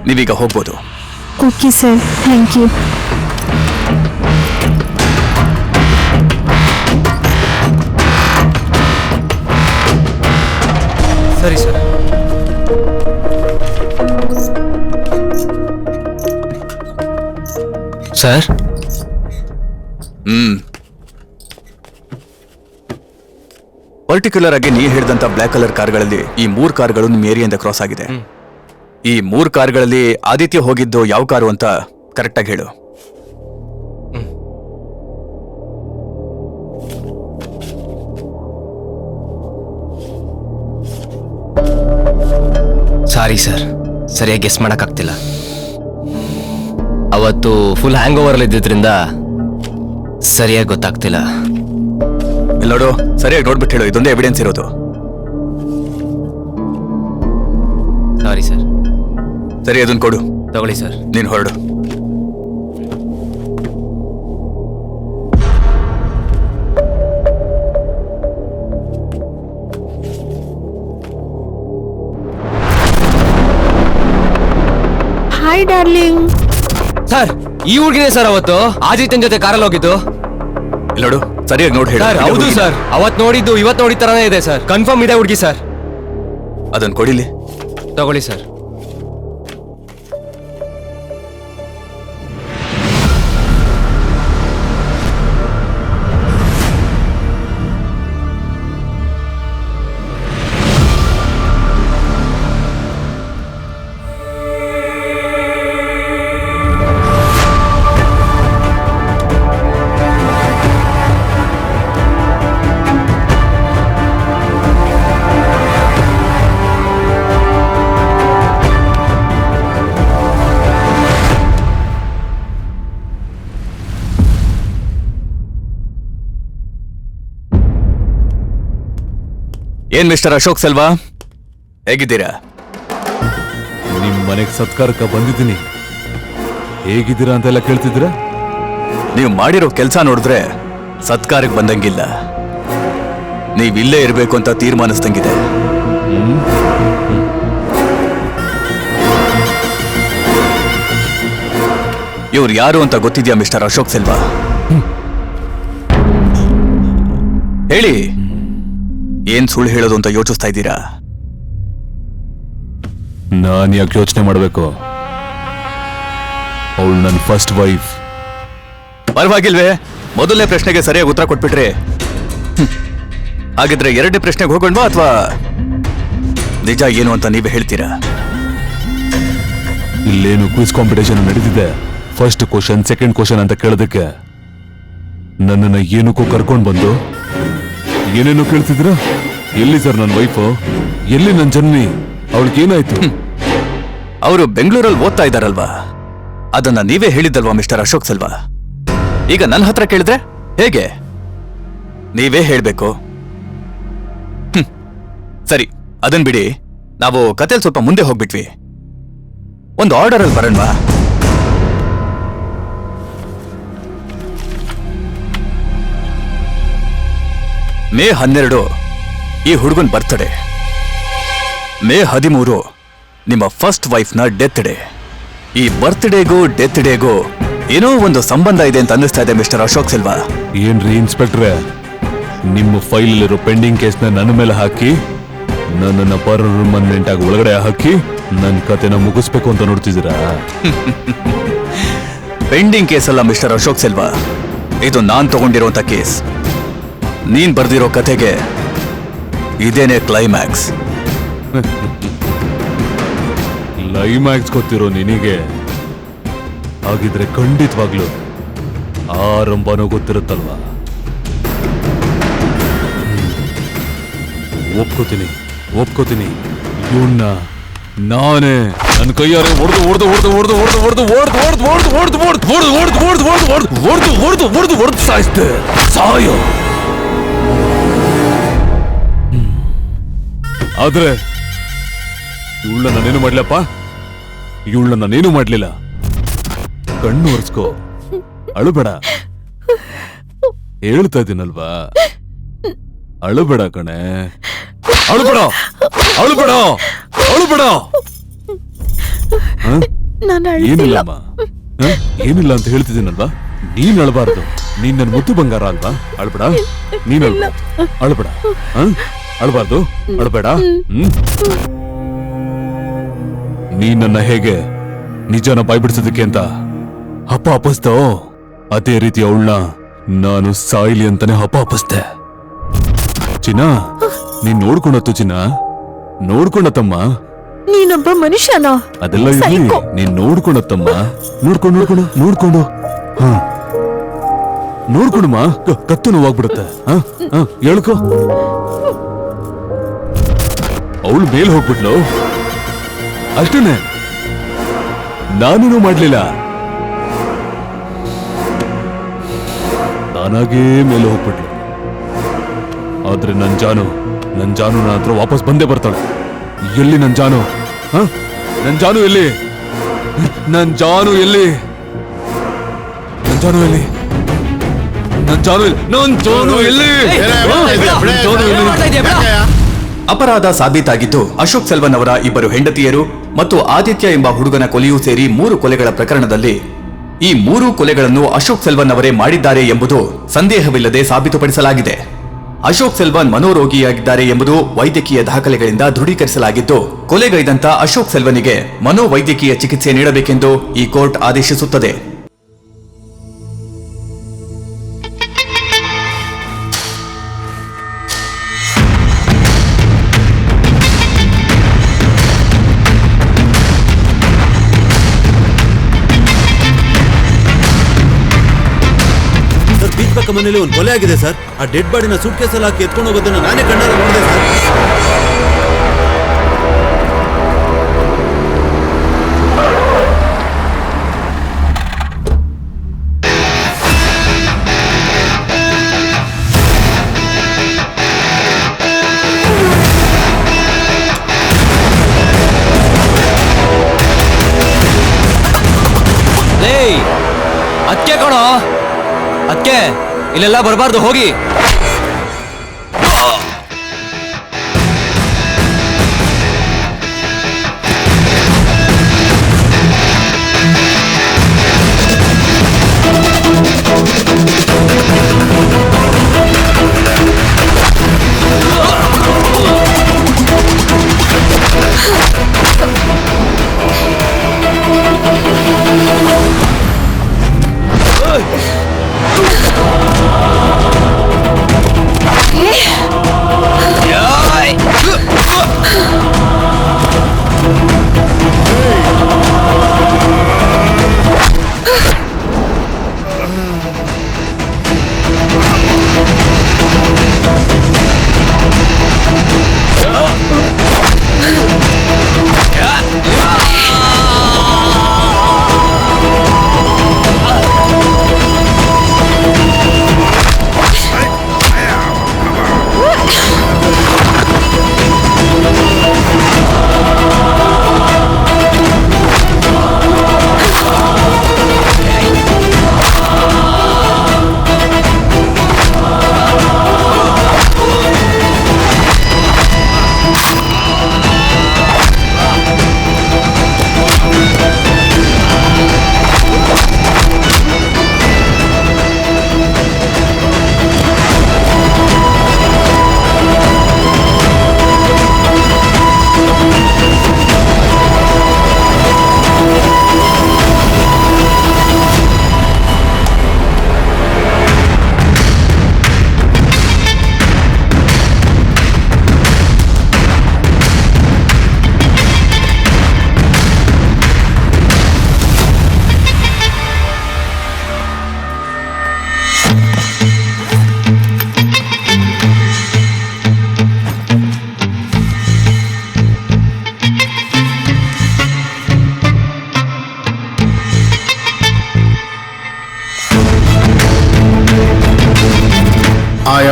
ನೀವೀಗ ಹೋಗ್ಬೋದು. Okay sir, thank you. ಸರಿ ಸರ್. ಸರ್ ಪರ್ಟಿಕ್ಯುಲರ್ ಆಗಿ ನೀ ಹೇಳಿದಂತ ಬ್ಲಾಕ್ ಕಲರ್ ಕಾರ್ಗಳಲ್ಲಿ ಈ 3 ಕಾರ್ಗಳು ನಿಮ್ಮ ಏರಿಯಿಂದ ಕ್ರಾಸ್ ಆಗಿದೆ. ಈ 3 ಕಾರ್ಗಳಲ್ಲಿ ಆದಿತ್ಯ ಹೋಗಿದ್ದು ಯಾವ ಕಾರು ಅಂತ ಕರೆಕ್ಟ್ ಆಗಿ ಹೇಳು. ಸಾರಿ ಸರ್, ಸರಿಯಾಗಿ ಗೆಸ್ ಮಾಡೋಕ್ಕಾಗ್ತಿಲ್ಲ. ಅವತ್ತು ಫುಲ್ ಹ್ಯಾಂಗ್ ಓವರ್ ಇದ್ದಿದ್ರಿಂದ ಸರಿಯಾಗಿ ಗೊತ್ತಾಗ್ತಿಲ್ಲ. ನೋಡು, ಸರಿಯಾಗಿ ನೋಡ್ಬಿಟ್ಟು ಹೇಳು. ಇದೊಂದೇ ಎವಿಡೆನ್ಸ್ ಇರೋದು. Sorry sir. ಸರಿ, ಅದನ್ನ ಕೊಡು. ತಗೊಳ್ಳಿ ಸರ್. ನೀನು ಹೊರಡು. Hi darling. ಸರ್, ಈ ಹುಡುಗಿನೇ ಸರ್ ಅವತ್ತು ಆದಿತ್ಯನ್ ಜೊತೆ ಕಾರಲ್ಲಿ ಹೋಗಿದ್ದು. ನೋಡು, ಸರಿಯಾಗಿ ನೋಡಿ ಹೇಳು. ಸರ್ ಹೌದು ಸರ್, ಅವತ್ ನೋಡಿದ್ದು ಇವತ್ತು ನೋಡಿದ ತರಾನೇ ಇದೆ ಸರ್. ಕನ್ಫರ್ಮ್ ಇದೆ ಹುಡುಗಿ ಸರ್. ಅದನ್ನ ಕೊಡಿಲಿ. ತಗೊಳ್ಳಿ ಸರ್. ಏನ್ ಮಿಸ್ಟರ್ ಅಶೋಕ್ ಸೆಲ್ವಾ, ಹೇಗಿದ್ದೀರಾ? ನಿಮ್ ಮನೆಗ್ ಸತ್ಕಾರಕ್ಕೆ ಬಂದಿದ್ದೀನಿ. ಹೇಗಿದ್ದೀರಾ ಅಂತೆಲ್ಲ ಕೇಳ್ತಿದ್ದೀರಾ? ನೀವು ಮಾಡಿರೋ ಕೆಲಸ ನೋಡಿದ್ರೆ ಸತ್ಕಾರಕ್ಕೆ ಬಂದಂಗಿಲ್ಲ. ನೀವಿಲ್ಲೇ ಇರಬೇಕು ಅಂತ ತೀರ್ಮಾನಿಸ್ದಂಗಿದೆ. ಇವ್ರು ಯಾರು ಅಂತ ಗೊತ್ತಿದ್ಯಾ ಮಿಸ್ಟರ್ ಅಶೋಕ್ ಸೆಲ್ವಾ? ಹೇಳಿ, ಏನ್ ಸುಳ್ಳು ಹೇಳೋದು ಅಂತ ಯೋಚಿಸ್ತಾ ಇದ್ದೀರಾ? ನಾನ್ ಯಾಕೆ ಯೋಚನೆ ಮಾಡ್ಬೇಕು? ಅವಳು ನನ್ನ ಫಸ್ಟ್ ವೈಫ್. ಪರವಾಗಿಲ್ವೇ? ಮೊದಲನೇ ಪ್ರಶ್ನೆಗೆ ಸರಿಯಾಗಿ ಉತ್ತರ ಕೊಟ್ಬಿಟ್ರಿ. ಹಾಗಿದ್ರೆ ಎರಡನೇ ಪ್ರಶ್ನೆಗೆ ಹೋಗೋಣವಾ ಅಥವಾ ನಿಜ ಏನು ಅಂತ ನೀವೇ ಹೇಳ್ತೀರಾ? ಇಲ್ಲೇನು ಕ್ವಿಜ್ ಕಾಂಪಿಟೇಷನ್ ನಡೀತಿದೆ. ಫಸ್ಟ್ ಕ್ವಶನ್, ಸೆಕೆಂಡ್ ಕ್ವಶನ್ ಅಂತ ಕೇಳೋದಕ್ಕೆ ನನ್ನನ್ನ ಏನಕ್ಕೂ ಕರ್ಕೊಂಡ್ ಬಂದು ಏನೇನು ಕೇಳ್ತಿದ್ರ? ಎಲ್ಲಿ ಸರ್ ನನ್ನ ವೈಫು? ಎಲ್ಲಿ ನನ್ನ ಜನ್ನಿ? ಅವಳಿಗೇನಾಯ್ತು? ಅವರು ಬೆಂಗಳೂರಲ್ಲಿ ಓದ್ತಾ ಇದ್ದಾರಲ್ವಾ, ಅದನ್ನ ನೀವೇ ಹೇಳಿದ್ದಲ್ವಾ ಮಿಸ್ಟರ್ ಅಶೋಕ್ ಸೆಲ್ವಾ? ಈಗ ನನ್ನ ಹತ್ರ ಕೇಳಿದ್ರೆ ಹೇಗೆ? ನೀವೇ ಹೇಳ್ಬೇಕು. ಸರಿ, ಅದನ್ ಬಿಡಿ. ನಾವು ಕತೆಲ್ ಸ್ವಲ್ಪ ಮುಂದೆ ಹೋಗ್ಬಿಟ್ವಿ. ಒಂದು ಆರ್ಡರ್ ಅಲ್ಲಿ ಬರೋಣವಾ? ಮೇ 12 ಈ ಹುಡುಗನ್ ಬರ್ತ್ಡೇ. ಮೇ 13 ನಿಮ್ಮ ಫಸ್ಟ್ ವೈಫ್ನ ಡೆತ್ ಡೇ. ಈ ಬರ್ತ್ಡೇಗೂ ಡೆತ್ ಡೇಗೂ ಏನೋ ಒಂದು ಸಂಬಂಧ ಇದೆ ಅಂತ ಅನ್ನಿಸ್ತಾ ಇದೆ ಮಿಸ್ಟರ್ ಅಶೋಕ್ ಸೆಲ್ವಾ. ಏನ್ರಿ ಇನ್ಸ್ಪೆಕ್ಟ್ರೆ, ನಿಮ್ಮ ಫೈಲಲ್ಲಿರೋ ಪೆಂಡಿಂಗ್ ಕೇಸ್ನ ನನ್ನ ಮೇಲೆ ಹಾಕಿ ನನ್ನನ್ನ ಪರ್ಮನೆಂಟ್ ಆಗಿ ಒಳಗಡೆ ಹಾಕಿ ನನ್ ಕತೆನ ಮುಗಿಸ್ಬೇಕು ಅಂತ ನೋಡ್ತಿದ್ದೀರಾ? ಪೆಂಡಿಂಗ್ ಕೇಸ್ ಅಲ್ಲ ಮಿಸ್ಟರ್ ಅಶೋಕ್ ಸೆಲ್ವಾ, ಇದು ನಾನ್ ತಗೊಂಡಿರುವಂತ ಕೇಸ್. ನೀನ್ ಬರ್ದಿರೋ ಕತೆಗೆ ಇದೇನೆ ಕ್ಲೈಮ್ಯಾಕ್ಸ್. ಕ್ಲೈಮ್ಯಾಕ್ಸ್ ಗೊತ್ತಿರೋ ನಿನಗೆ ಹಾಗಿದ್ರೆ ಖಂಡಿತವಾಗ್ಲು ಆರಂಭನೂ ಗೊತ್ತಿರುತ್ತಲ್ವಾ? ಒಪ್ಕೋತೀನಿ ಇವನ್ನ ನಾನೇ ನನ್ನ ಕೈಯಾರೆ ಹೊಡೆದು ಸಾಯಿಸ್ತೆ. ಸಾಯೋ. ಆದ್ರೆ ಇವಳನ್ನ ನಾನೇನು ಮಾಡ್ಲಪ್ಪ, ಇವಳನ್ನ ನಾನೇನು ಮಾಡ್ಲಿಲ್ಲ. ಕಣ್ಣು ಒರೆಸ್ಕೋ, ಅಳುಬೇಡ. ಹೇಳ್ತಾ ಇದ್ದೀನಲ್ವಾ, ಅಳುಬೇಡ ಕಣೆ, ಅಳುಬೇಡ. ಏನಿಲ್ಲಮ್ಮ, ಏನಿಲ್ಲ ಅಂತ ಹೇಳ್ತಿದ್ದೀನಲ್ವಾ? ನೀನ್ ಅಳಬಾರ್ದು. ನೀನ್ ನನ್ ಮುದ್ದು ಬಂಗಾರ ಅಲ್ವಾ? ಅಳ್ಬೇಡ, ನೀನ್ ಅಳ್ಬೇಡ, ಅಳ್ಬಾರ್ದು, ಅಳ್ಬೇಡ. ನೀನ್ ನನ್ನ ಹೇಗೆ ನಿಜನ ಬಾಯ್ಬಿಡ್ಸೋದಕ್ಕೆ ಅಂತ ಹಪ್ಪ ಅಪ್ಪಸ್ತೋ, ಅದೇ ರೀತಿ ಅವಳನ್ನ ನಾನು ಸಾಯ್ಲಿ ಅಂತಾನೆ ಹಪ್ಪ ಅಪ್ಪಸ್ತೆ. ಚಿನ್ನ, ನೀನ್ ನೋಡ್ಕೊಂಡತ್ತು ಚಿನ್ನ, ನೋಡ್ಕೊಂಡತ್ತಮ್ಮ. ನೀನೊಬ್ಬ ಮನುಷ್ಯನಾ? ಅದೆಲ್ಲ ಇರ್ಲಿ, ನೀನ್ ನೋಡ್ಕೊಂಡತ್ತಮ್ಮ. ನೋಡ್ಕೊಂಡು ನೋಡ್ಕೊಂಡಮ್ಮ. ಕತ್ತು ನೋವಾಗ್ಬಿಡುತ್ತೆ. ಹೇಳ್ಕೊ. ಅವಳು ಮೇಲ್ ಹೋಗ್ಬಿಟ್ಲು ಅಷ್ಟೇನೆ, ನಾನೇನು ಮಾಡ್ಲಿಲ್ಲ. ನಾನಾಗೇ ಮೇಲೆ ಹೋಗ್ಬಿಟ್ಲು. ಆದ್ರೆ ನನ್ ಜಾನು ನನ್ನ ಹತ್ರ ವಾಪಸ್ ಬಂದೇ ಬರ್ತಾಳೆ. ಎಲ್ಲಿ ನನ್ ಜಾನು? ನನ್ ಜಾನು ಎಲ್ಲಿ? ಅಪರಾಧ ಸಾಬೀತಾಗಿದ್ದು ಅಶೋಕ್ ಸೆಲ್ವನ್ ಅವರ ಇಬ್ಬರು ಹೆಂಡತಿಯರು ಮತ್ತು ಆದಿತ್ಯ ಎಂಬ ಹುಡುಗನ ಕೊಲೆಯೂ ಸೇರಿ 3 ಕೊಲೆಗಳ ಪ್ರಕರಣದಲ್ಲಿ ಈ 3 ಕೊಲೆಗಳನ್ನು ಅಶೋಕ್ ಸೆಲ್ವನ್ ಅವರೇ ಮಾಡಿದ್ದಾರೆ ಎಂಬುದು ಸಂದೇಹವಿಲ್ಲದೆ ಸಾಬೀತುಪಡಿಸಲಾಗಿದೆ. ಅಶೋಕ್ ಸೆಲ್ವನ್ ಮನೋರೋಗಿಯಾಗಿದ್ದಾರೆ ಎಂಬುದು ವೈದ್ಯಕೀಯ ದಾಖಲೆಗಳಿಂದ ದೃಢೀಕರಿಸಲಾಗಿದ್ದು, ಕೊಲೆಗೈದಂತ ಅಶೋಕ್ ಸೆಲ್ವನಿಗೆ ಮನೋವೈದ್ಯಕೀಯ ಚಿಕಿತ್ಸೆ ನೀಡಬೇಕೆಂದು ಈ ಕೋರ್ಟ್ ಆದೇಶಿಸುತ್ತದೆ. ಮನೆಯಲ್ಲಿ ಒಂದು ಕೊಲೆ ಆಗಿದೆ ಸರ್. ಆ ಡೆಡ್ ಬಾಡಿನ ಸೂಟ್ ಕೇಸಲ್ಲಿ ಹಾಕಿ ಎತ್ಕೊಂಡು ಹೋಗೋದನ್ನ ನಾನೇ ಕಣ್ಣಾರೆ ನೋಡಿದೆ ಸರ್. ಅದಕ್ಕೆ ಕಣೋ, ಅದಕ್ಕೆ ಇಲ್ಲೆಲ್ಲ ಬರಬಾರ್ದು, ಹೋಗಿ.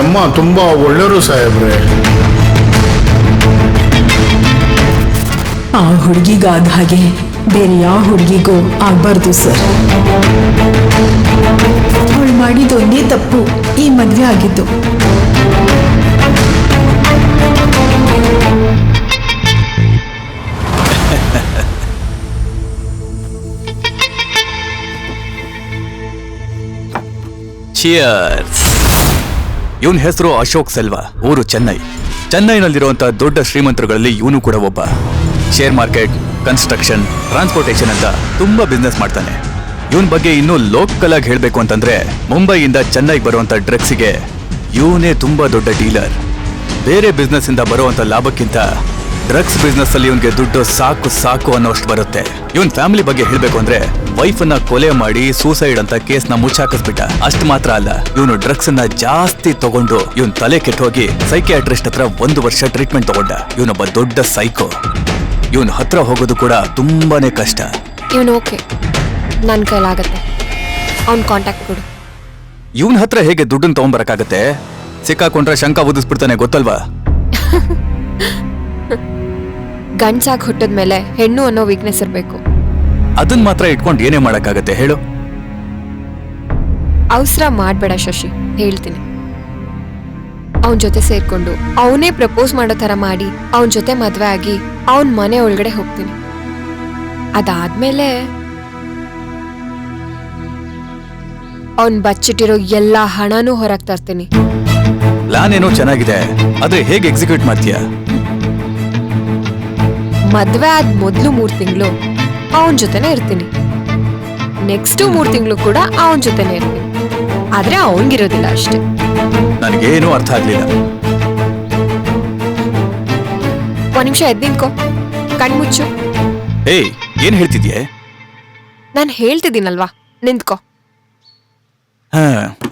ಅಮ್ಮ ತುಂಬ ಒಳ್ಳೆಯವರು ಸಾಹೇಬ್ರೆ. ಆ ಹುಡುಗಿಗಾದ ಹಾಗೆ ಬೇರೆ ಯಾವ ಹುಡುಗಿಗೂ ಆಗ್ಬಾರ್ದು ಸರ್. ಅವಳು ಮಾಡಿದೊಂದೇ ತಪ್ಪು ಈ ಮದ್ವೆ ಆಗಿದ್ದು. ಇವನ್ ಹೆಸರು ಅಶೋಕ್ ಸೆಲ್ವಾ, ಊರು ಚೆನ್ನೈ. ಚೆನ್ನೈನಲ್ಲಿರುವಂತ ದೊಡ್ಡ ಶ್ರೀಮಂತರುಗಳಲ್ಲಿ ಇವನು ಕೂಡ ಒಬ್ಬ. ಶೇರ್ ಮಾರ್ಕೆಟ್, ಕನ್ಸ್ಟ್ರಕ್ಷನ್, ಟ್ರಾನ್ಸ್ಪೋರ್ಟೇಷನ್ ಅಂತ ತುಂಬಾ ಬಿಸ್ನೆಸ್ ಮಾಡ್ತಾನೆ. ಇವನ್ ಬಗ್ಗೆ ಇನ್ನೂ ಲೋಕಲ್ ಆಗಿ ಹೇಳ್ಬೇಕು ಅಂತಂದ್ರೆ ಮುಂಬೈಯಿಂದ ಚೆನ್ನೈಗೆ ಬರುವಂತ ಡ್ರಗ್ಸಿಗೆ ಇವನೇ ತುಂಬಾ ದೊಡ್ಡ ಡೀಲರ್. ಬೇರೆ ಬಿಸ್ನೆಸ್ ಇಂದ ಬರುವಂತ ಲಾಭಕ್ಕಿಂತ ಡ್ರಗ್ಸ್ ಬಿಸ್ನೆಸ್ ಅಲ್ಲಿ ಇವನ್ಗೆ ದುಡ್ಡು ಸಾಕು ಸಾಕು ಅನ್ನೋಷ್ಟು ಬರುತ್ತೆ. ಇವನ್ ಫ್ಯಾಮಿಲಿ ಬಗ್ಗೆ ಹೇಳ್ಬೇಕು ಅಂದ್ರೆ ವೈಫ್ ಅನ್ನ ಕೊಲೆ ಮಾಡಿ ಸೂಸೈಡ್ ಅಂತ ಕೇಸ್ ನ ಮುಚ್ಚಾಕಿಸ್ಬಿಟ್ಟ. ಅಷ್ಟು ಮಾತ್ರ ಅಲ್ಲ, ಇವನು ಡ್ರಗ್ಸ್ ಅನ್ನ ಜಾಸ್ತಿ ತಗೊಂಡು ಇವನ್ ತಲೆ ಕೆಟ್ಟೋಗಿ ಸೈಕಿಯಾಟ್ರಿಸ್ಟ್ ಹತ್ರ 1 ವರ್ಷ ಟ್ರೀಟ್ಮೆಂಟ್ ತಗೊಂಡ. ಇವನೊಬ್ಬ ದೊಡ್ಡ ಸೈಕೋ. ಇವನ್ ಹತ್ರ ಹೋಗೋದು ಕೂಡ ತುಂಬಾನೇ ಕಷ್ಟ. ಇವನು ಓಕೆ, ನನ್ನ ಕೈಲಾಗತ್ತೆ. ಅವ್ನ ಕಾಂಟ್ಯಾಕ್ಟ್ ಕೊಡು. ಇವನ್ ಹತ್ರ ಹೇಗೆ ದುಡ್ಡನ್ನ ತಗೊಂಡ್ಬರಕಾಗತ್ತೆ? ಸಿಕ್ಕಾಕೊಂಡ್ರೆ ಶಂಕ ಉದಿಸ್ಬಿಡ್ತಾನೆ, ಗೊತ್ತಲ್ವಾ? ಗಂಡ್ಸಾಗಿ ಹುಟ್ಟಿದ್ಮೇಲೆ ಹೆಣ್ಣು ಅನ್ನೋ ವೀಕ್ನೆಸ್ ಇರಬೇಕು. ಅದನ್ನ ಮಾತ್ರ ಇಟ್ಕೊಂಡು ಏನೇ ಮಾಡಕ್ಕಾಗತ್ತೆ ಹೇಳು? ಅವಸರ ಮಾಡ್ಬೇಡ ಶಶಿ, ಹೇಳ್ತೀನಿ. ಅವನ ಜೊತೆ ಸೇರ್ಕೊಂಡು ಅವನೇ ಪ್ರಪೋಸ್ ಮಾಡೋ ತರ ಮಾಡಿ ಅವನ ಜೊತೆ ಮದ್ವೆ ಆಗಿ ಅವನ್ ಮನೆ ಒಳಗಡೆ ಹೋಗ್ತೀನಿ. ಅದಾದ್ಮೇಲೆ ಅವನ್ ಬಚ್ಚಿಟ್ಟಿರೋ ಎಲ್ಲಾ ಹಣನೂ ಹೊರಗೆ ತರ್ತೀನಿ. ಪ್ಲಾನ್ ಏನೋ ಚೆನ್ನಾಗಿದೆ, ಆದ್ರೆ ಹೇಗೆ ಎಕ್ಸಿಕ್ಯೂಟ್ ಮಾಡ್ತೀಯಾ? ಮದ್ವೆ ಆದ ಮೊದ್ಲು 3 ತಿಂಗಳು ಅವನ ಜೊತೆನೆ ಇರ್ತೀನಿ. ನೆಕ್ಸ್ಟ್ 3 ತಿಂಗಳು ಕೂಡ ಅವನ ಜೊತೆನೆ ಇರ್ತೀನಿ. ಆದ್ರೆ ಅವನ್ಗಿರೋದಿಲ್ಲ ಅಷ್ಟೇ. ನನಗೇನು ಅರ್ಥ ಆಗ್ಲಿಲ್ಲ. 1 ನಿಮಿಷ ಎದ್ದು ನಿಂತ್ಕೋ, ಕಣ್ಮುಚ್ಚು. ಏಯ್, ಏನ್ ಹೇಳ್ತಿದ್ಯೆ? ನಾನು ಹೇಳ್ತಿದ್ದೀನಲ್ವಾ, ನಿಂತ್ಕೋ.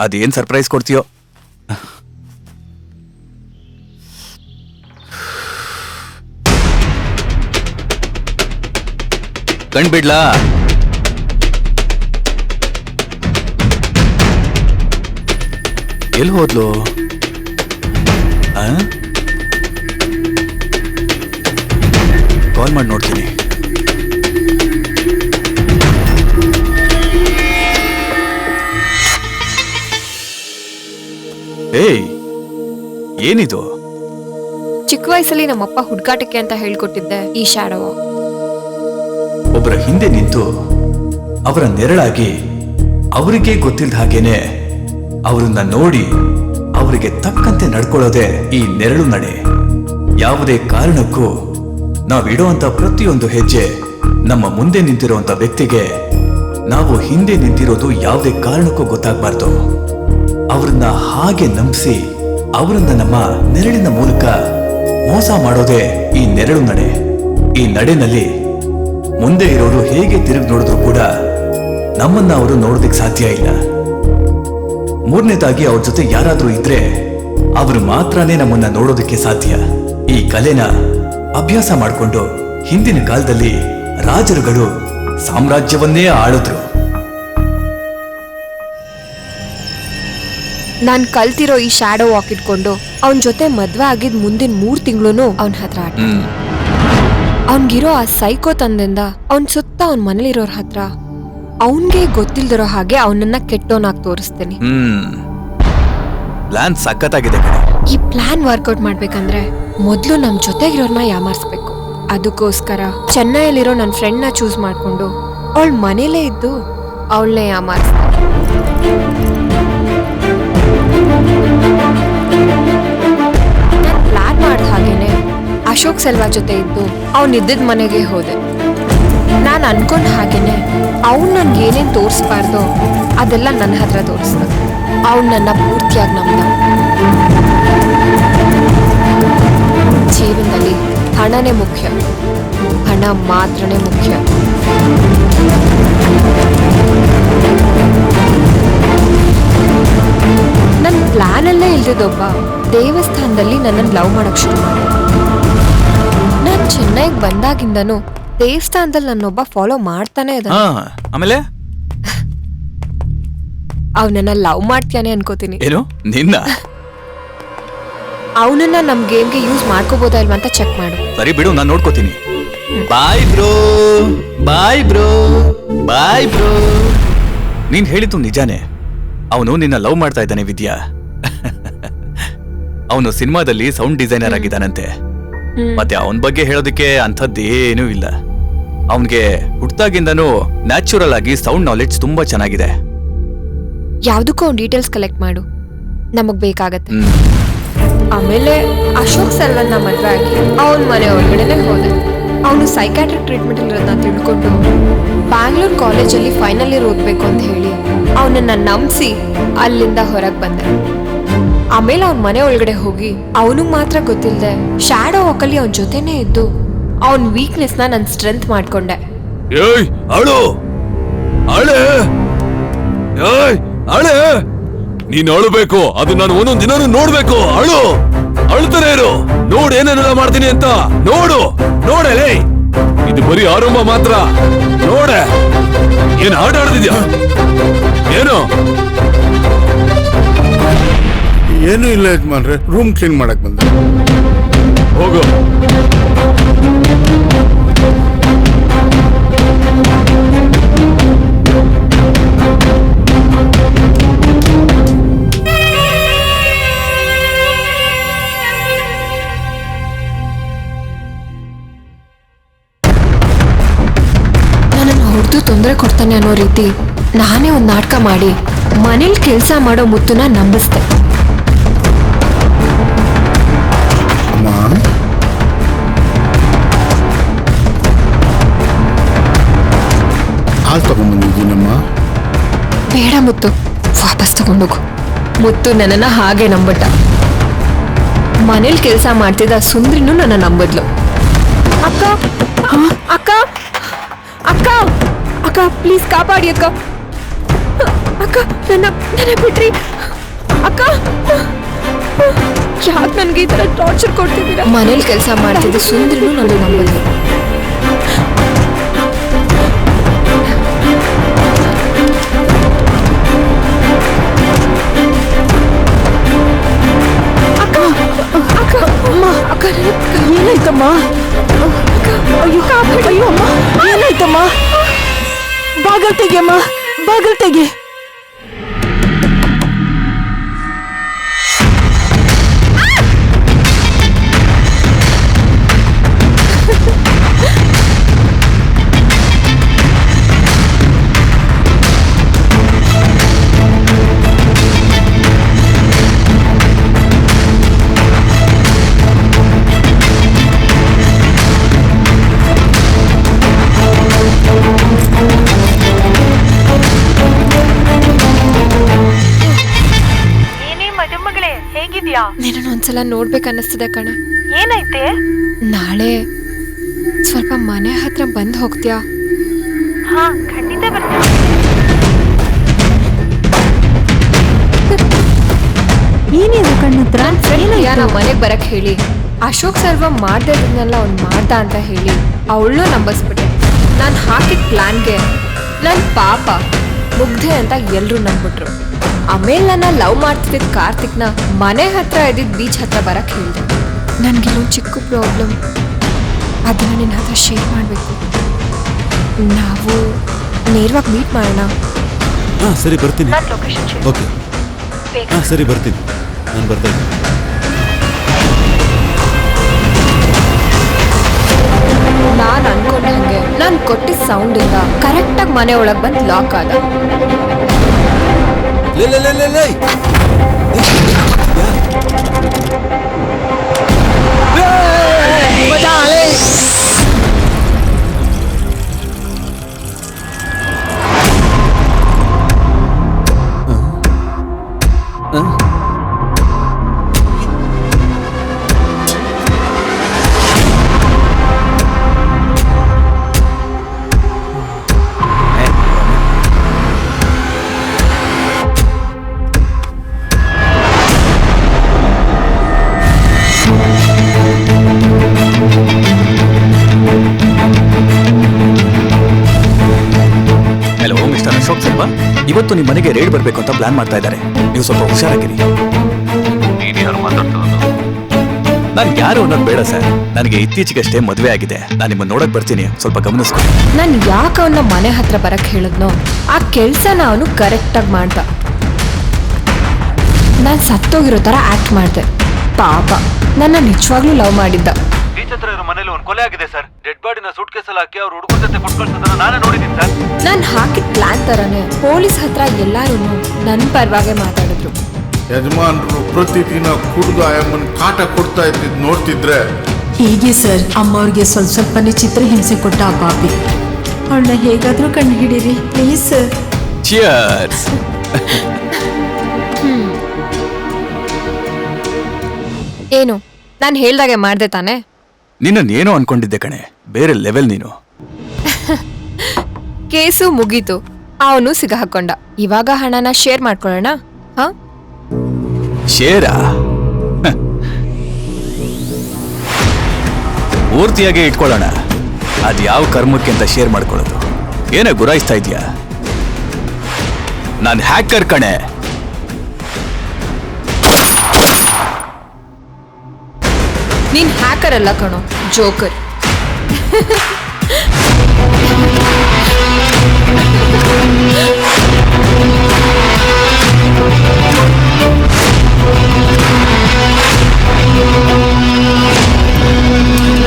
ಅದೇನ್ ಸರ್ಪ್ರೈಸ್ ಕೊಡ್ತೀಯೋ? ಕಣ್ಬಿಡ್ಲಾ? ಎಲ್ಲಿ ಹೋದ್ಲು? ಕಾಲ್ ಮಾಡಿ ನೋಡ್ತೀನಿ. ಏಯ್, ಏನಿದು? ಚಿಕ್ಕ ವಯಸ್ಸಲ್ಲಿ ನಮ್ಮಪ್ಪ ಹುಡುಗಾಟಕ್ಕೆ ಅಂತ ಹೇಳ್ಕೊಟ್ಟಿದ್ದೆ ಈ ಶಾಡೋ. ಒಬ್ಬರ ಹಿಂದೆ ನಿಂತು ಅವರ ನೆರಳಾಗಿ ಅವರಿಗೆ ಗೊತ್ತಿಲ್ಲದ ಹಾಗೇನೆ ಅವರನ್ನ ನೋಡಿ ಅವರಿಗೆ ತಕ್ಕಂತೆ ನಡ್ಕೊಳ್ಳೋದೇ ಈ ನೆರಳು ನಡೆ. ಯಾವುದೇ ಕಾರಣಕ್ಕೂ ನಾವಿಡುವಂತ ಪ್ರತಿಯೊಂದು ಹೆಜ್ಜೆ ನಮ್ಮ ಮುಂದೆ ನಿಂತಿರುವಂತ ವ್ಯಕ್ತಿಗೆ ನಾವು ಹಿಂದೆ ನಿಂತಿರೋದು ಯಾವುದೇ ಕಾರಣಕ್ಕೂ ಗೊತ್ತಾಗಬಾರ್ದು. ಅವರನ್ನ ಹಾಗೆ ನಂಬಿಸಿ ಅವರನ್ನ ನಮ್ಮ ನೆರಳಿನ ಮೂಲಕ ಮೋಸ ಮಾಡೋದೇ ಈ ನೆರಳು ನಡೆ. ಈ ನಡೆನಲ್ಲಿ ಮುಂದೆ ಇರೋರು ಹೇಗೆ ತಿರುಗಿ ನೋಡಿದ್ರು ಕೂಡ ನಮ್ಮನ್ನ ಅವರು ನೋಡೋದಕ್ಕೆ ಸಾಧ್ಯ ಇಲ್ಲ. 3ನೇದಾಗಿ ಅವ್ರ ಜೊತೆ ಯಾರಾದ್ರೂ ಇದ್ರೆ ಅವರು ಮಾತ್ರನೇ ನಮ್ಮನ್ನ ನೋಡೋದಕ್ಕೆ ಸಾಧ್ಯ. ಈ ಕಲೆನ ಅಭ್ಯಾಸ ಮಾಡಿಕೊಂಡು ಹಿಂದಿನ ಕಾಲದಲ್ಲಿ ರಾಜರುಗಳು ಸಾಮ್ರಾಜ್ಯವನ್ನೇ ಆಳಿದ್ರು. ನಾನ್ ಕಲ್ತಿರೋ ಈ ಶಾಡೋ ವಾಕ್ ಇಟ್ಕೊಂಡು ಅವನ್ ಜೊತೆ ಮದ್ವೆ ಆಗಿದ್ ಮುಂದಿನ 3 ತಿಂಗಳು ಅವನ್ ಹತ್ರ ಆಟ. ಅವನ್ಗಿರೋ ಆ ಸೈಕೋ ತಂದಿಂದ ಅವನ್ ಸುತ್ತ ಅವನ್ ಮನೇಲಿರೋರ್ ಹತ್ರ ಅವನ್ಗೆ ಗೊತ್ತಿಲ್ದಿರೋ ಹಾಗೆ ಅವನನ್ನ ಕೆಟ್ಟೋನಾಗ್ ತೋರಿಸ್ತೀನಿ. ಪ್ಲಾನ್ ಸಖತ್ತಾಗಿದೆ. ಈ ಪ್ಲಾನ್ ವರ್ಕೌಟ್ ಮಾಡ್ಬೇಕಂದ್ರೆ ಮೊದ್ಲು ನಮ್ ಜೊತೆಗಿರೋರ್ನ ಯಾಮಾರ್ಸ್ಬೇಕು. ಅದಕ್ಕೋಸ್ಕರ ಚೆನ್ನೈಯಲ್ಲಿರೋ ನನ್ನ ಫ್ರೆಂಡ್ ನ ಚೂಸ್ ಮಾಡ್ಕೊಂಡು ಅವಳ ಮನೇಲೇ ಇದ್ದು ಅವಳನ್ನೇ ಯಾಮಾರ್ಸ್ತೀನಿ. ಪ್ಲಾನ್ ಮಾಡಿದ ಹಾಗೇನೆ ಅಶೋಕ್ ಸೆಲ್ವಾ ಜೊತೆ ಇದ್ದು ಅವನಿದ್ದಿದ್ ಮನೆಗೆ ಹೋದೆ. ನಾನು ಅನ್ಕೊಂಡ್ ಹಾಗೇನೆ ಅವ್ನು ನನ್ಗೆ ಏನೇನ್ ತೋರಿಸ್ಬಾರ್ದು ಅದೆಲ್ಲ ನನ್ನ ಹತ್ರ ತೋರಿಸ್ದ. ಅವ್ನು ನನ್ನ ಪೂರ್ತಿಯಾಗಿ ನಂಬ್ದ. ಜೀವನದಲ್ಲಿ ಹಣನೇ ಮುಖ್ಯ, ಹಣ ಮಾತ್ರನೇ ಮುಖ್ಯ. ನನ್ನ ಪ್ಲಾನಲ್ಲೇ ಇಲ್ದಿದ್ದೊಬ್ಬ ದೇವಸ್ಥಾನದಲ್ಲಿ ನನ್ನನ್ನು ಲವ್ ಮಾಡಕ್ ಶುರು ಮಾಡಿದ. ನಾನು ಚೆನ್ನೈಗೆ ಬಂದಾಗಿಂದನೂ ದೇವಸ್ಥಾನದಲ್ಲಿ ನನ್ನೊಬ್ಬ ಫಾಲೋ ಮಾಡ್ತಾನೆ ಇದ್ದಾನೆ. ಆಮೇಲೆ ಅವನನ್ನ ಲವ್ ಮಾಡ್ತಾನೆ ಅನ್ಕೋತೀನಿ. ಏನು ನಿನ್ನ? ಅವನನ್ನ ನಮ್ ಗೇಮ್ಗೆ ಯೂಸ್ ಮಾಡ್ಕೋಬೋದಾ ಇಲ್ವಾ ಅಂತ ಚೆಕ್ ಮಾಡು. ಸರಿ ಬಿಡು, ನಾನು ನೋಡ್ಕೋತೀನಿ. Bye bro, bye bro, bye bro. ನೀನ್ ಹೇಳಿದ್ದು ನಿಜಾನೇ. ಅವನು ನಿನ್ನ ಲವ್ ಮಾಡ್ತಾ ಇದ್ದಾನೆ ವಿದ್ಯಾ. ಅವನು ಸಿನಿಮಾದಲ್ಲಿ ಸೌಂಡ್ ಡಿಸೈನರ್ ಆಗಿದ್ದಾನಂತೆ. ಮತ್ತೆ ಅವನ ಬಗ್ಗೆ ಹೇಳೋದಕ್ಕೆ ಅಂಥದ್ದೇನೂ ಇಲ್ಲ. ಅವನ್ಗೆ ಹುಟ್ಟಾಗಿಂದನೂ ನ್ಯಾಚುರಲ್ ಆಗಿ ಸೌಂಡ್ ನಾಲೆಡ್ಜ್ ತುಂಬಾ ಚೆನ್ನಾಗಿದೆ. ಯಾವ್ದಕ್ಕೂ ಅವ್ನ ಡೀಟೇಲ್ಸ್ ಕಲೆಕ್ಟ್ ಮಾಡು, ನಮಗ್ ಬೇಕಾಗತ್ತೆ. ಆಮೇಲೆ ಅಶೋಕ್ ಸೆಲ್ವನ್ನ ಮದ್ವೆ ಆಗಿ ಅವನ ಮನೆ ಒಳಗಡೆನೆ ಹೋದೆ. ಅವನು ಸೈಕ್ಯಾಟ್ರಿಕ್ ಟ್ರೀಟ್ಮೆಂಟ್ ಇರೋದನ್ನ ತಿಳ್ಕೊಂಡು ಬ್ಯಾಂಗ್ಳೂರ್ ಕಾಲೇಜಲ್ಲಿ ಫೈನಲ್ ಇಯರ್ ಓದ್ಬೇಕು ಅಂತ ಹೇಳಿ ಅವನನ್ನ ನಂಬಿಸಿ ಅಲ್ಲಿಂದ ಹೊರಗೆ ಬಂದೆ. ಆಮೇಲೆ ಅವನ ಮನೆ ಒಳಗಡೆ ಹೋಗಿ ಅವನಿಗೆ ಮಾತ್ರ ಗೊತ್ತಿಲ್ಲದೆ ಶ್ಯಾಡೋ ವಾಕಲ್ಲಿ ಅವನ ಜೊತೆನೇ ಇದ್ದು ಅವನ ವೀಕ್ನೆಸ್ ನ ನನ್ನ ಸ್ಟ್ರೆಂತ್ ಮಾಡ್ಕೊಂಡೆ. ನೀನ್ ಅಳಬೇಕು, ಅದು ನಾನು ಒಂದೊಂದ್ ದಿನಾನು ನೋಡ್ಬೇಕು. ಅಳ್ತಾನೆ ಇರು, ನೋಡ್ ಏನೇನೆಲ್ಲ ಮಾಡ್ತೀನಿ ಅಂತ. ನೋಡಲೇ, ಇದು ಬರೀ ಆರಂಭ ಮಾತ್ರ. ನೋಡೆ, ಏನ್ ಆಟ ಆಡ್ತಿದ್ಯಾ? ಏನು ಇಲ್ಲ ಯಜಮಾನ್ರೆ, ರೂಮ್ ಕ್ಲೀನ್ ಮಾಡಕ್ ಬಂದೆ. ಹೋಗು. ನನ್ನನ್ನು ಹೊಡೆದು ತೊಂದರೆ ಕೊಡ್ತಾನೆ ಅನ್ನೋ ರೀತಿ ನಾನೇ ಒಂದು ನಾಟಕ ಮಾಡಿ ಮನೇಲಿ ಕೆಲಸ ಮಾಡೋ ಮುತ್ತುನ ನಂಬಿಸ್ದೆ. ಹಾಲು ತಗೊಂಡ್ಬಂದಿದ್ದೀನಮ್ಮ. ಬೇಡ ಮುತ್ತು, ವಾಪಸ್ ತಗೊಂಡೋಗು. ಮುತ್ತು ನನ್ನನ್ನ ಹಾಗೆ ನಂಬಿಟ್ಟ. ಮನೇಲಿ ಕೆಲಸ ಮಾಡ್ತಿದ್ದ ಸುಂದ್ರಿನೂ ನನ್ನ ನಂಬದ್ಲು. ಅಕ್ಕ ಅಕ್ಕ ಅಕ್ಕ ಅಕ್ಕ ಪ್ಲೀಸ್ ಕಾಪಾಡಿ ಅಕ್ಕ. ಅಕ್ಕ ನನ್ನ ಬಿಟ್ರಿ ಅಕ್ಕ. ಯಾಕೆ ನನ್ಗೆ ಈ ತರ ಟಾರ್ಚರ್ ಕೊಡ್ತಿದ್ದೀರಾ? ಮನೇಲಿ ಕೆಲಸ ಮಾಡ್ತಿದ್ದ ಸುಂದ್ರಿನೂ ನನ್ನ ನಂಬದ್ಲು. ಏನಾಯ್ತಮ್ಮ? ಅಯ್ಯೋ ಅಮ್ಮ, ಏನಾಯ್ತಮ್ಮ? ಬಾಗಲ್ ತೆಗೆ ಅಮ್ಮ, ಬಾಗಲ್ ತೆಗೆ. ನಿನ್ನ ಒಂದ್ಸಲ ನೋಡ್ಬೇಕನ್ನಿಸ್ತದೆ ಕಣೆ. ಏನೈತೆ? ನಾಳೆ ಸ್ವಲ್ಪ ಮನೆ ಹತ್ರ ಬಂದು ಹೋಗ್ತೀಯಾ? ಹಾ, ಖಂಡಿತ ಬರ್ತೀನಿ. ಏನಿದೆ ಕಣ್ಣತ್ರ? ನಾ ಮನೆಗೆ ಬರಕ್ ಹೇಳಿ ಅಶೋಕ್ ಸರ್ವ ಮಾಡ್ದೆ ಇದನ್ನೆಲ್ಲ ಅವ್ನು ಮಾಡ್ದ ಅಂತ ಹೇಳಿ ಅವಳನ್ನೂ ನಂಬಿಸ್ಬಿಟ್ಟೆ. ನಾನು ಹಾಕಿದ ಪ್ಲಾನ್ಗೆ ನನ್ನ ಪಾಪ ಮುಗ್ಧೆ ಅಂತ ಎಲ್ಲರೂ ನಂಬಿಟ್ರು. ಆಮೇಲೆ ನನ್ನ ಲವ್ ಮಾಡ್ತಿದ್ದ ಕಾರ್ತಿಕ್ನ ಮನೆ ಹತ್ರ ಇದ್ದಿದ್ದ ಬೀಚ್ ಹತ್ರ ಬರಕ್ ಹೇಳಿದೆ. ನನಗಿಲ್ಲೊಂದು ಚಿಕ್ಕ ಪ್ರಾಬ್ಲಮ್, ಅದನ್ನ ನಿನ್ನ ಹತ್ರ ಶೇರ್ ಮಾಡಬೇಕು. ನಾವು ನೇರವಾಗಿ ಮೀಟ್ ಮಾಡೋಣ. ಹಾಂ ಸರಿ ಬರ್ತೀನಿ. ಓಕೆ ಹಾಂ ಸರಿ ಬರ್ತೀನಿ, ನಾನು ಬರ್ತಾ ಇದ್ದೀನಿ. ನಾನು ಅನ್ಕೊಂಡೆ ಹಂಗೆ ನಾನು ಕೊಟ್ಟಿದ್ದ ಸೌಂಡಿಂದ ಕರೆಕ್ಟಾಗಿ ಮನೆ ಒಳಗೆ ಬಂದು ಲಾಕ್ ಆದ. ಇವತ್ತು ನಿಮ್ಮ ಮನೆಗೆ ರೇಡ್ ಬರಬೇಕು ಅಂತ ಪ್ಲಾನ್ ಮಾಡ್ತಾ ಇದ್ದಾರೆ. ನೀವು ಸ್ವಲ್ಪ ಹುಷಾರಾಗಿರಿ. ನನ್ಗೆ ಯಾರು ಅನ್ನೋದು ಬೇಡ ಸರ್. ನನಗೆ ಇತ್ತೀಚೆಗಷ್ಟೇ ಮದುವೆ ಆಗಿದೆ. ನಾನು ನಿಮ್ಮನ್ನ ನೋಡಕ್ ಬರ್ತೀನಿ, ಸ್ವಲ್ಪ ಗಮನಿಸ್ಕೊಳ್ಳಿ. ನಾನು ಯಾಕೆ ಅವನ ಮನೆ ಹತ್ರ ಬರಕ್ ಹೇಳಿದ್ನೋ ಆ ಕೆಲ್ಸನ ಅವನು ಕರೆಕ್ಟಾಗಿ ಮಾಡ್ದ. ನಾನು ಸತ್ತೋಗಿರೋ ತರ ಆಕ್ಟ್ ಮಾಡ್ದೆ. ಪಾಪ ನನ್ನ ನಿಜವಾಗ್ಲೂ ಲವ್ ಮಾಡಿದ್ದ. ಮನೇಲಿ ಒಂದು ಕೊಲೆ ಆಗಿದೆ ಸರ್. ಡೆಡ್ ಬಾಡಿನ ಸೂಟ್ ಕೇಸಲ್ಲಿ ಹಾಕಿ ಅವ್ರು ಹುಡುಗರ ಜೊತೆ ಕೊಟ್ಕೊಳ್ಸೋದನ್ನ ನಾನೇ ನೋಡಿದ್ದೀನಿ ಸರ್. ನಾನು ಹಾಕಿದ ಪ್ಲಾನ್ ತರನೇ ಪೊಲೀಸ್ ಹತ್ರ ಎಲ್ಲಾರು ನನ್ನ ಪರವಾಗೆ ಮಾತಾಡಿದ್ರು. ಯಜಮಾನ್ರು ಪ್ರತಿದಿನ ಕುಡ್ದು ಆಯಮ್ಮನ್ ಕಾಟ ಕೊಡ್ತಾ ಇದ್ದಿದ್ ನೋಡ್ತಿದ್ರೆ ಹೀಗೆ ಸರ್ ಅಮ್ಮವ್ರಿಗೆ ಸ್ವಲ್ಪನೇ ಚಿತ್ರಹಿಂಸೆ ಕೊಟ್ಟ ಆ ಪಾಪಿ. ಅವಳನ್ನ ಹೇಗಾದ್ರೂ ಕಂಡು ಹಿಡೀರಿ ಪ್ಲೀಸ್ ಸರ್. ಚಿಯರ್ಸ್. ಏನು ನಾನು ಹೇಳ್ದಾಗೆ ಮಾಡ್ದೆ ತಾನೆ? ನಿನ್ನನ್ನೇನೋ ಅನ್ಕೊಂಡಿದ್ದೆ ಕಣೆ, ಬೇರೆ ಲೆವೆಲ್ ನೀನು. ಕೇಸು ಮುಗೀತು, ಅವನು ಸಿಗ ಹಾಕೊಂಡ. ಇವಾಗ ಹಣನ ಶೇರ್ ಮಾಡ್ಕೊಳ್ಳೋಣ. ಹಾ, ಶೇರಾ? ಪೂರ್ತಿಯಾಗಿ ಇಟ್ಕೊಳ್ಳೋಣ. ಅದ್ ಯಾವ ಕರ್ಮಕ್ಕೆ ಅಂತ ಶೇರ್ ಮಾಡ್ಕೊಳ್ಳೋದು? ಏನೇ ಗುರಾಯಿಸ್ತಾ ಇದೀಯಾ? ನಾನ್ ಹ್ಯಾಕರ್ ಕಣೆ. ನೀನ್ ಹ್ಯಾಕರ್ ಅಲ್ಲ ಕಣೋ, ಜೋಕರ್.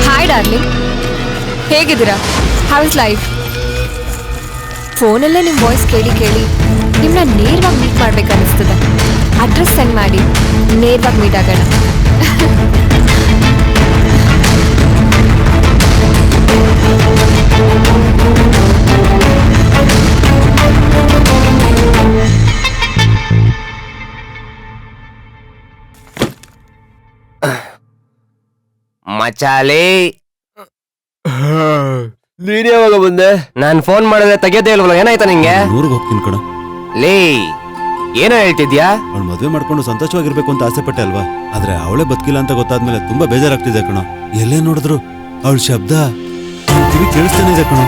ಹಾಯ್ ಡಾರ್ಲಿಂಗ್, ಹೇಗಿದ್ದೀರಾ? How is life? ಫೋನಲ್ಲೇ ನಿಮ್ಮ ವಾಯ್ಸ್ ಕೇಳಿ ಕೇಳಿ ನಿಮ್ಮನ್ನ ನೇರವಾಗಿ ಮೀಟ್ ಮಾಡ್ಬೇಕನ್ನಿಸ್ತದೆ. ಅಡ್ರೆಸ್ ಸೆಂಡ್ ಮಾಡಿ, ನೇರವಾಗಿ ಮೀಟ್ ಆಗೋಣ. ಮಚಾಲೆ, ನೀನ್ ಯಾವಾಗ ಬಂದೆ? ನಾನ್ ಫೋನ್ ಮಾಡಿದ್ರೆ ತೆಗಿಯೋದೇ ಇಲ್ವಲ್ಲ, ಏನಾಯ್ತಾ ನಿಂಗೆ? ಊರಿಗೆ ಹೋಗ್ತೀನಿ ಕಣ. ಲೇ, ಏನೋ ಹೇಳ್ತಿದ್ಯಾ? ಅವಳು ಮದುವೆ ಮಾಡ್ಕೊಂಡು ಸಂತೋಷವಾಗಿರ್ಬೇಕು ಅಂತ ಆಸೆ ಪಟ್ಟೆ ಅಲ್ವಾ? ಆದ್ರೆ ಅವಳೇ ಬದುಕಿಲ್ಲ ಅಂತ ಗೊತ್ತಾದ್ಮೇಲೆ ತುಂಬಾ ಬೇಜಾರಾಗ್ತಿದೆ ಕಣ. ಎಲ್ಲೇ ನೋಡಿದ್ರು ಅವಳ ಶಬ್ದ ಕಿವಿ ಕೇಳಿಸ್ತಾನೆ ಇದೆ ಕಣ.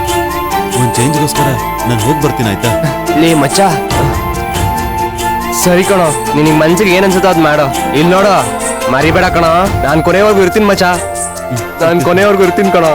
ಒಂದ್ ಚೇಂಜ್ಗೋಸ್ಕರ ನಾನು ಹೋಗಿ ಬರ್ತೀನಿ, ಆಯ್ತಾ? ಲೇ ಮಚ್ಚ, ಸರಿ ಕಣೋ, ನಿನಗೆ ಮನ್ಸಿಗೆ ಏನ್ ಅನ್ಸುತ್ತೋ ಅದ್ ಮಾಡೋ. ಇಲ್ಲಿ ನೋಡೋ, ಮರಿಬೇಡ ಕಣೋ, ನಾನ್ ಕೊನೆವರೆಗೂ ಇರ್ತೀನಿ ಮಚ್ಚ. ನಾನ್ ಕೊನೆವರೆಗೂ ಇರ್ತೀನಿ ಕಣೋ.